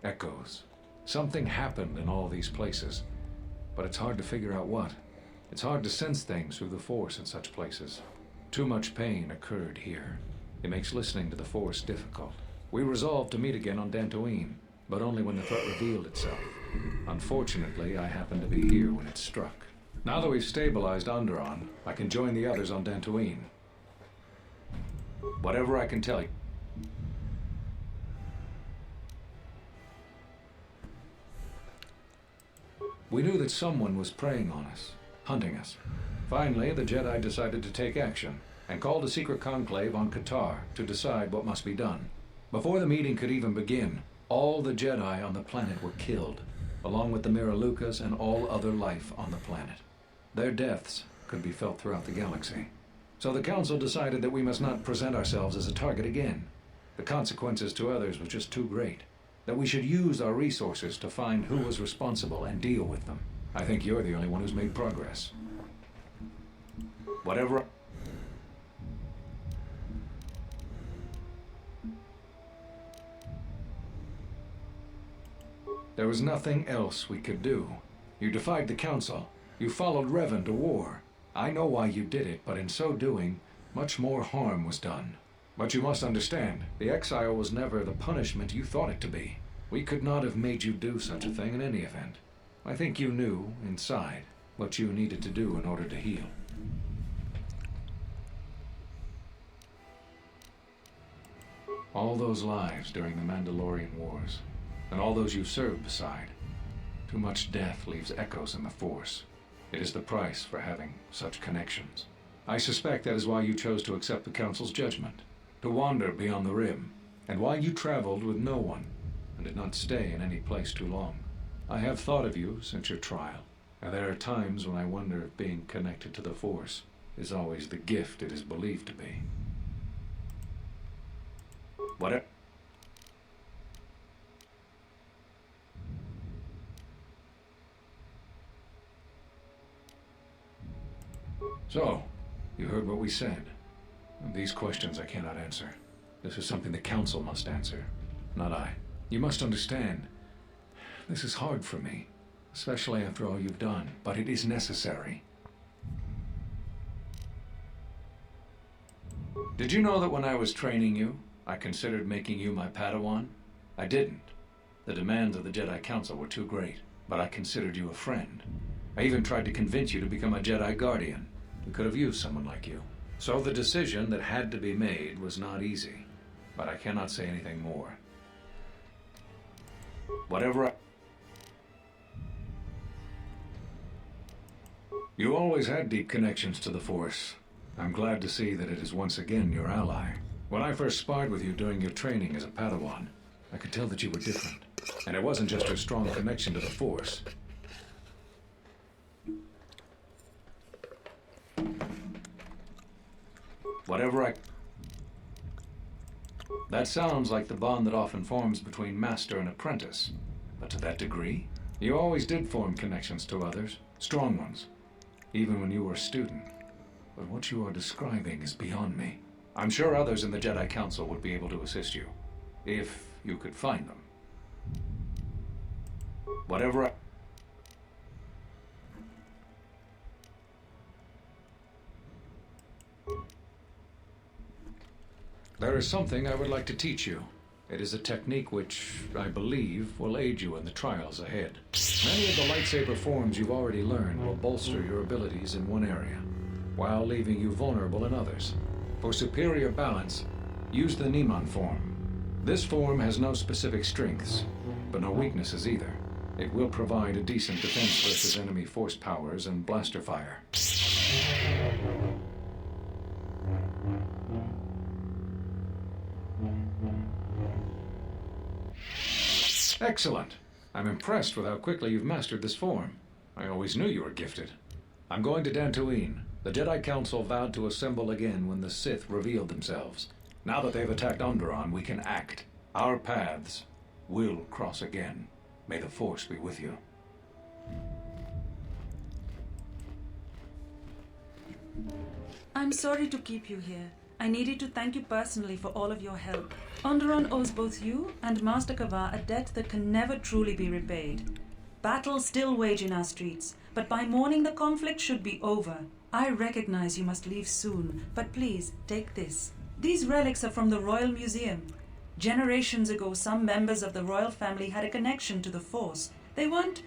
Echoes. Something happened in all these places, but it's hard to figure out what. It's hard to sense things through the Force in such places. Too much pain occurred here. It makes listening to the Force difficult. We resolved to meet again on Dantooine, but only when the threat revealed itself. Unfortunately, I happened to be here when it struck. Now that we've stabilized Onderon, I can join the others on Dantooine. Whatever I can tell you. We knew that someone was preying on us. hunting us. Finally, the Jedi decided to take action and called a secret conclave on Qatar to decide what must be done. Before the meeting could even begin, all the Jedi on the planet were killed, along with the Miralukas and all other life on the planet. Their deaths could be felt throughout the galaxy. So the Council decided that we must not present ourselves as a target again. The consequences to others were just too great. That we should use our resources to find who was responsible and deal with them. I think you're the only one who's made progress. Whatever... There was nothing else we could do. You defied the Council. You followed Revan to war. I know why you did it, but in so doing, much more harm was done. But you must understand, the exile was never the punishment you thought it to be. We could not have made you do such a thing in any event. I think you knew, inside, what you needed to do in order to heal. All those lives during the Mandalorian Wars, and all those you served beside. Too much death leaves echoes in the Force. It is the price for having such connections. I suspect that is why you chose to accept the Council's judgment, to wander beyond the Rim, and why you traveled with no one, and did not stay in any place too long. I have thought of you since your trial, and there are times when I wonder if being connected to the Force is always the gift it is believed to be. Whatever. So, you heard what we said. These questions I cannot answer. This is something the Council must answer, not I. You must understand, this is hard for me, especially after all you've done, but it is necessary. Did you know that when I was training you, I considered making you my Padawan? I didn't. The demands of the Jedi Council were too great, but I considered you a friend. I even tried to convince you to become a Jedi Guardian. We could have used someone like you. So the decision that had to be made was not easy, but I cannot say anything more. Whatever You always had deep connections to the Force. I'm glad to see that it is once again your ally. When I first sparred with you during your training as a Padawan, I could tell that you were different. And it wasn't just your strong connection to the Force. That sounds like the bond that often forms between master and apprentice. But to that degree, you always did form connections to others, strong ones, even when you were a student. But what you are describing is beyond me. I'm sure others in the Jedi Council would be able to assist you, if you could find them. There is something I would like to teach you. It is a technique which, I believe, will aid you in the trials ahead. Many of the lightsaber forms you've already learned will bolster your abilities in one area, while leaving you vulnerable in others. For superior balance, use the Niman form. This form has no specific strengths, but no weaknesses either. It will provide a decent defense versus enemy force powers and blaster fire. Excellent! I'm impressed with how quickly you've mastered this form. I always knew you were gifted. I'm going to Dantooine. The Jedi Council vowed to assemble again when the Sith revealed themselves. Now that they've attacked Onderon, we can act. Our paths will cross again. May the Force be with you. I'm sorry to keep you here. I needed to thank you personally for all of your help. Onderon owes both you and Master Kavar a debt that can never truly be repaid. Battles still wage in our streets, but by morning the conflict should be over. I recognize you must leave soon, but please, take this. These relics are from the Royal Museum. Generations ago, some members of the royal family had a connection to the Force. They weren't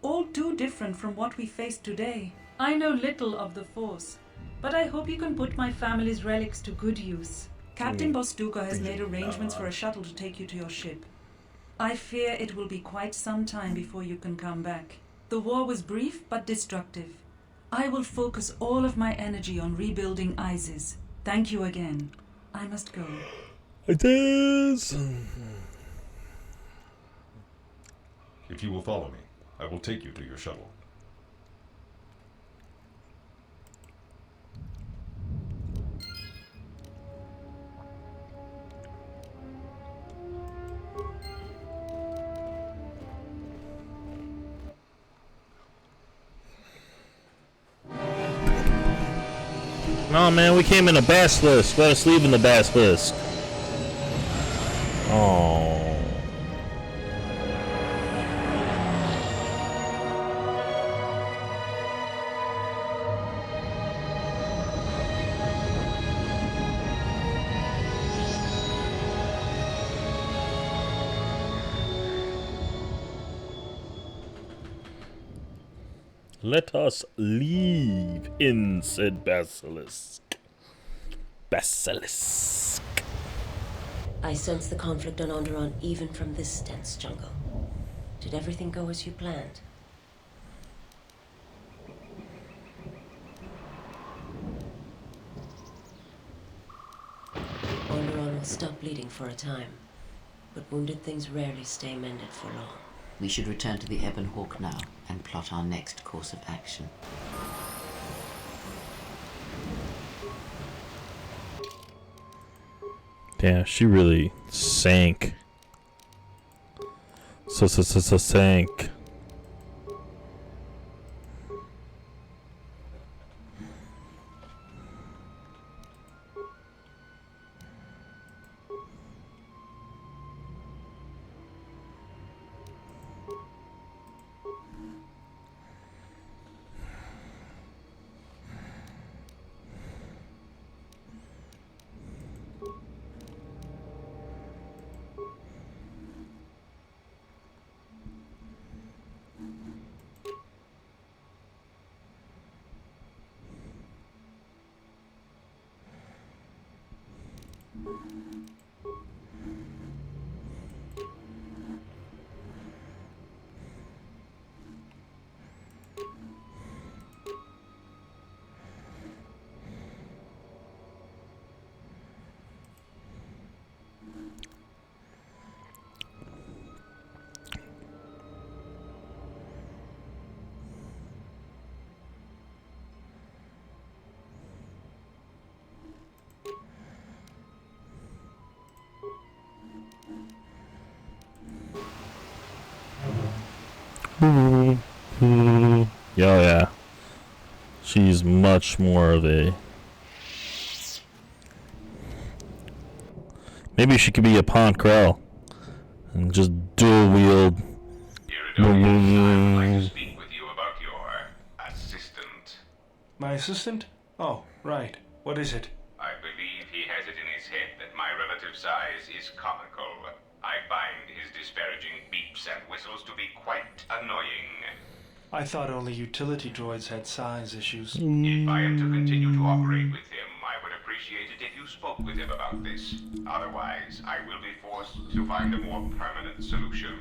all too different from what we face today. I know little of the Force, but I hope you can put my family's relics to good use. Captain Bostuka has made arrangements for a shuttle to take you to your ship. I fear it will be quite some time before you can come back. The war was brief but destructive. I will focus all of my energy on rebuilding Isis. Thank you again. I must go. It is. If you will follow me, I will take you to your shuttle. No, man, we came in a basilisk. Let us leave in the basilisk. Oh. Let us leave in said basilisk. Basilisk. I sense the conflict on Onderon even from this dense jungle. Did everything go as you planned? Onderon will stop bleeding for a time, but wounded things rarely stay mended for long. We should return to the Ebon Hawk now and plot our next course of action. Damn, she really sank. Sank. Yeah. She's much more of a... Maybe she could be a Pont Krell and just dual wield. I'd like to speak with you about your assistant. My assistant? Oh, right. What is it? I believe he has it in his head that my relative size is comical. I find his disparaging beeps and whistles to be quite annoying. I thought only utility droids had size issues. If I am to continue to operate with him, I would appreciate it if you spoke with him about this. Otherwise, I will be forced to find a more permanent solution.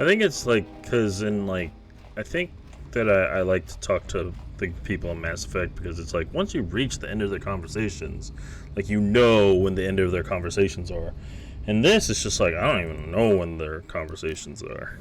I think it's like, because in like, I think that I like to talk to the people in Mass Effect because it's like once you reach the end of their conversations, like you know when the end of their conversations are. And this is just like, I don't even know when their conversations are.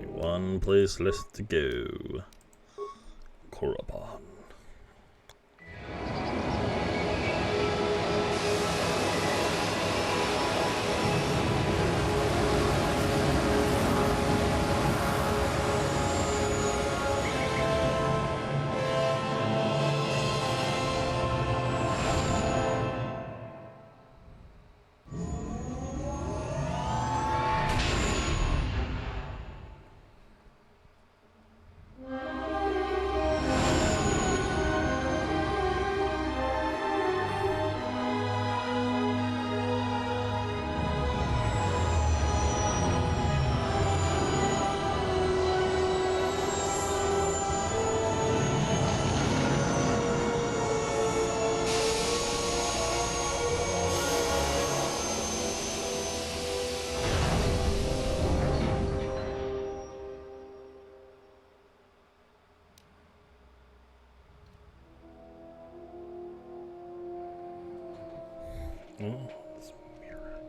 One place left to go. Korriban. Oh, this mirror.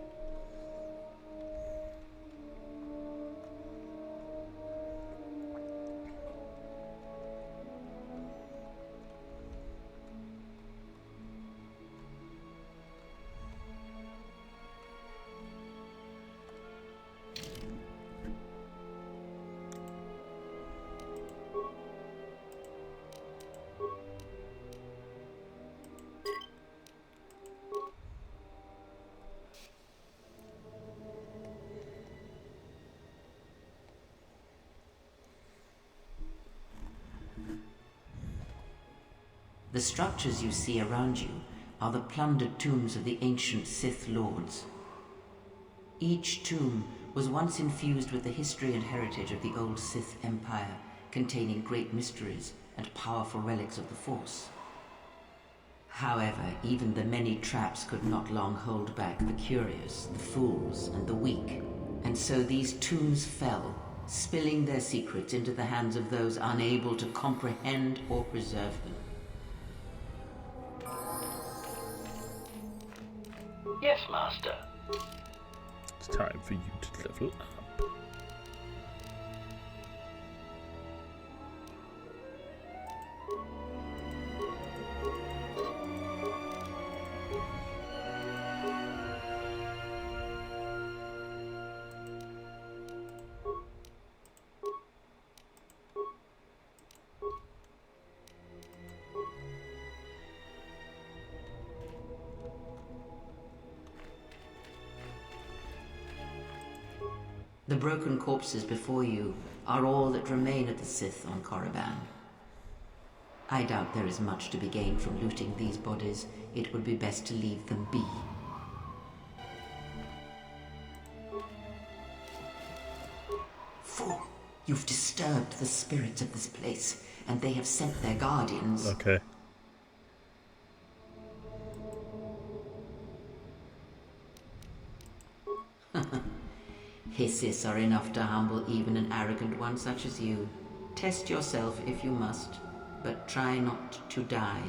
The structures you see around you are the plundered tombs of the ancient Sith Lords. Each tomb was once infused with the history and heritage of the old Sith Empire, containing great mysteries and powerful relics of the Force. However, even the many traps could not long hold back the curious, the fools, and the weak, and so these tombs fell, spilling their secrets into the hands of those unable to comprehend or preserve them. Yes, Master. It's time for you to level up. The broken corpses before you are all that remain of the Sith on Korriban. I doubt there is much to be gained from looting these bodies. It would be best to leave them be. Fool! You've disturbed the spirits of this place, and they have sent their guardians. Okay. Hisses are enough to humble even an arrogant one such as you. Test yourself if you must, but try not to die.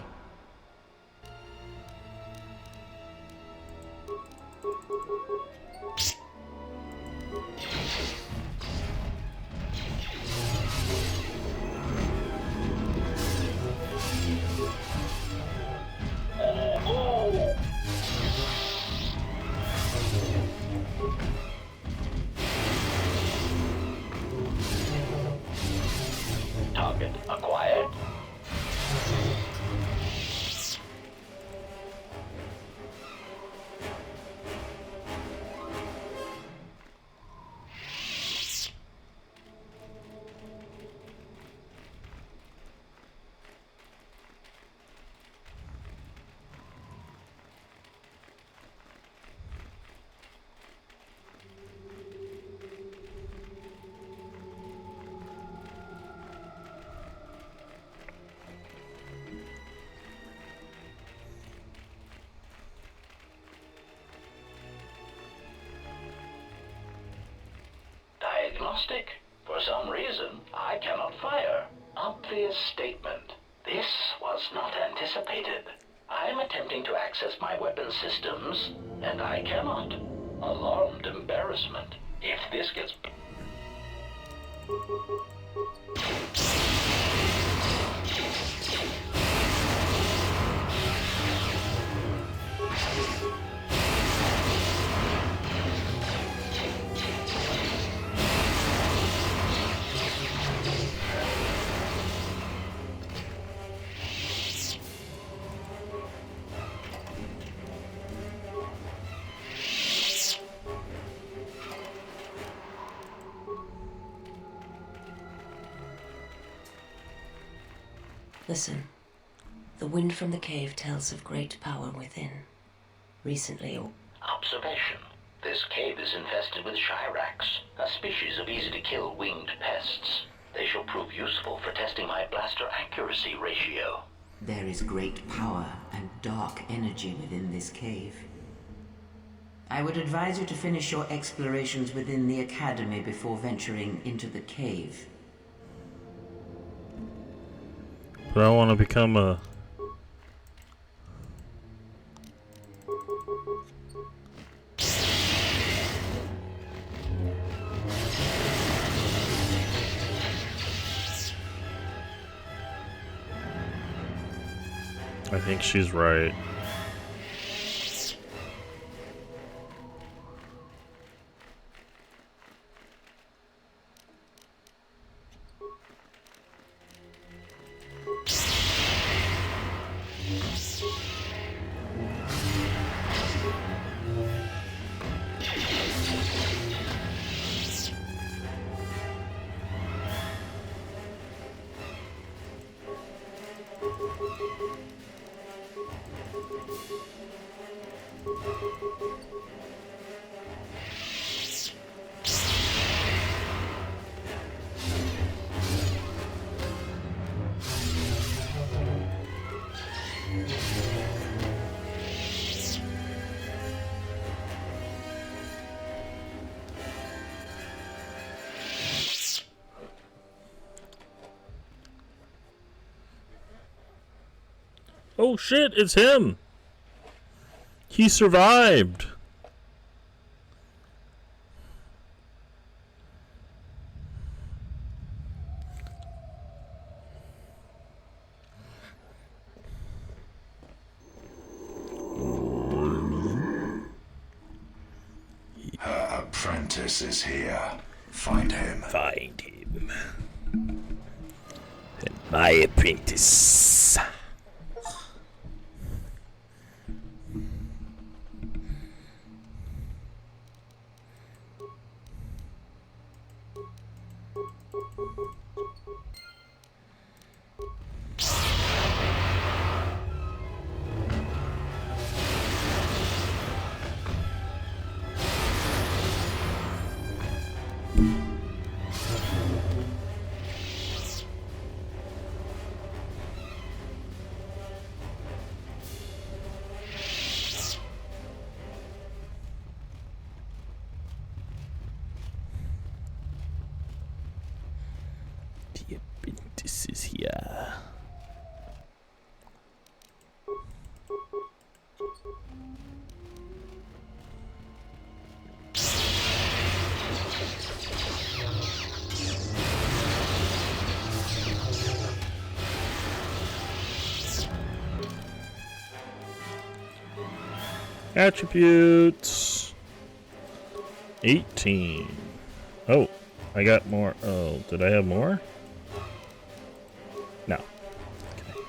diagnostic? For some reason, I cannot fire. Obvious statement. This was not anticipated. I am attempting to access my weapon systems, and I cannot. Alarmed embarrassment. If this gets... Listen. The wind from the cave tells of great power within. Recently... Observation. This cave is infested with Shirax, a species of easy-to-kill winged pests. They shall prove useful for testing my blaster accuracy ratio. There is great power and dark energy within this cave. I would advise you to finish your explorations within the Academy before venturing into the cave. But I want to become a... I think she's right. Oh shit, it's him! He survived! Her apprentice is here. Find him. Find him. And my apprentice. This is here. Attributes 18. Oh, I got more. Oh, did I have more? No. Okay.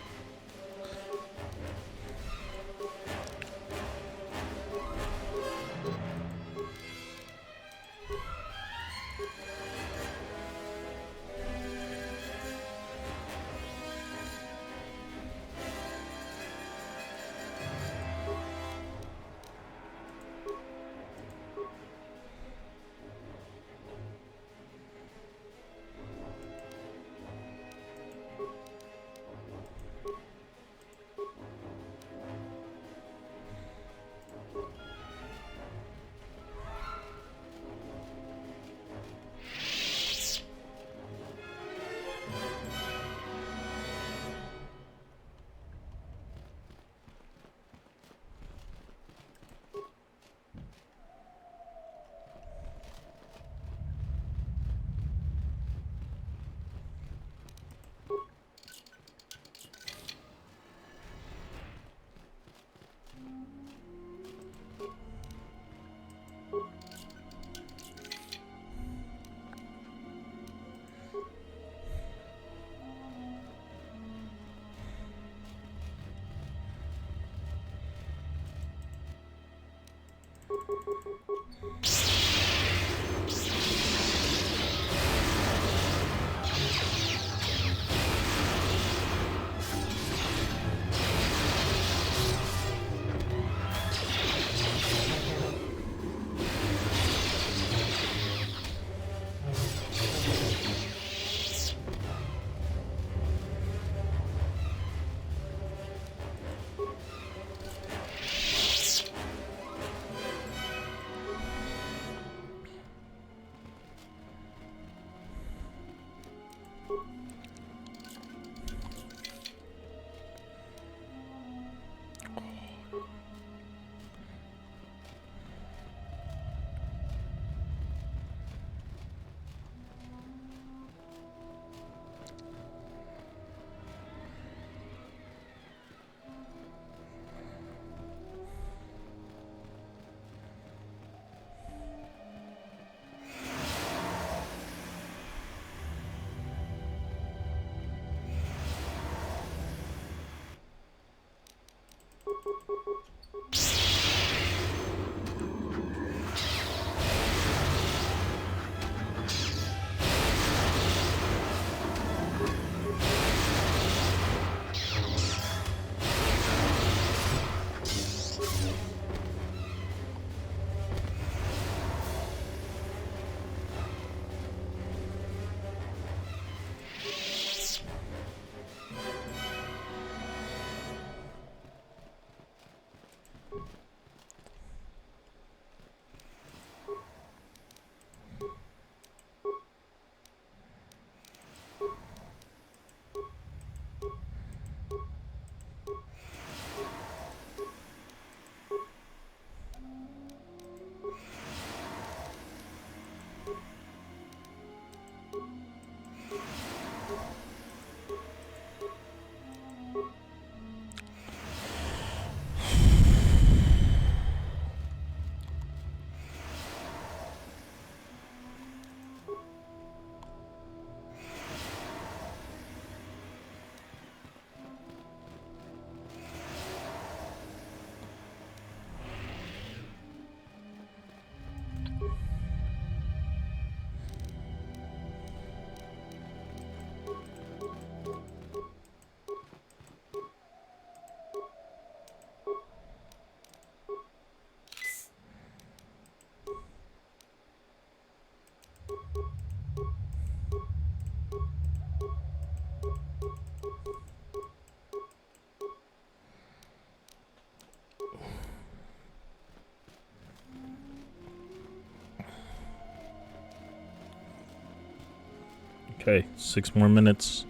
Okay, 6 more minutes,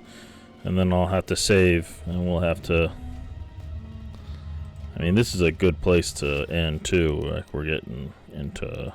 and then I'll have to save, and we'll have to... I mean, this is a good place to end, too. Like, we're getting into...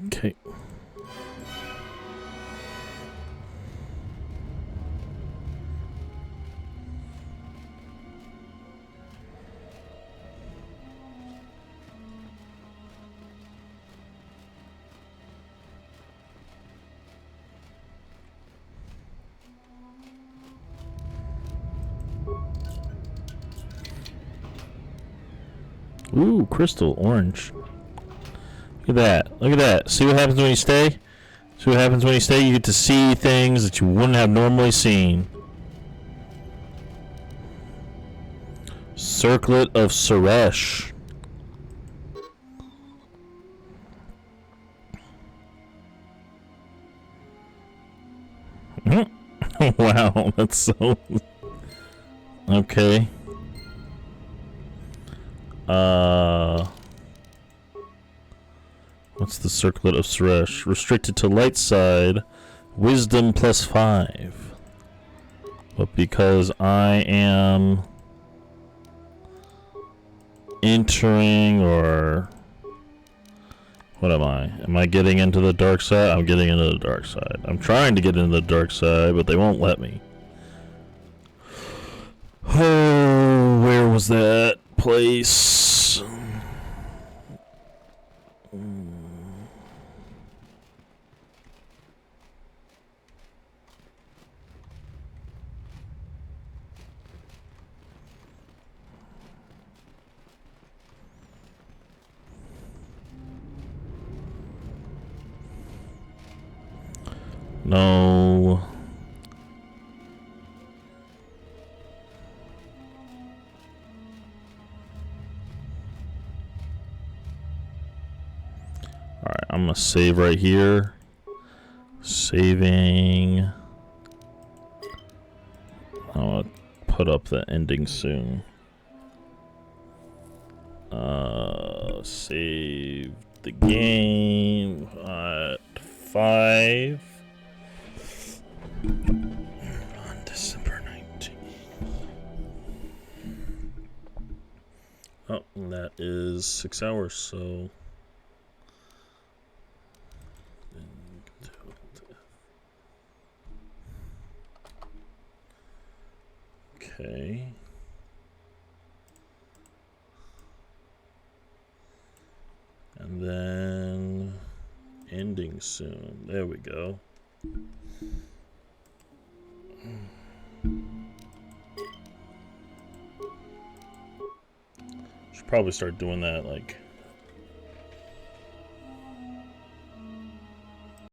Okay. Ooh, crystal orange. Look at that. Look at that. See what happens when you stay? See what happens when you stay? You get to see things that you wouldn't have normally seen. Circlet of Suresh. Wow, that's so... Okay. What's the Circlet of Suresh? Restricted to light side, wisdom +5. But because I am entering, or what am I? Am I getting into the dark side? I'm getting into the dark side. I'm trying to get into the dark side, but they won't let me. Oh, where was that place? No. Alright, I'm gonna save right here. Saving. I'm gonna put up the ending soon. Save the game at 5 on December 19th. Oh, that is 6 hours, so okay. And then ending soon. There we go. Should probably start doing that like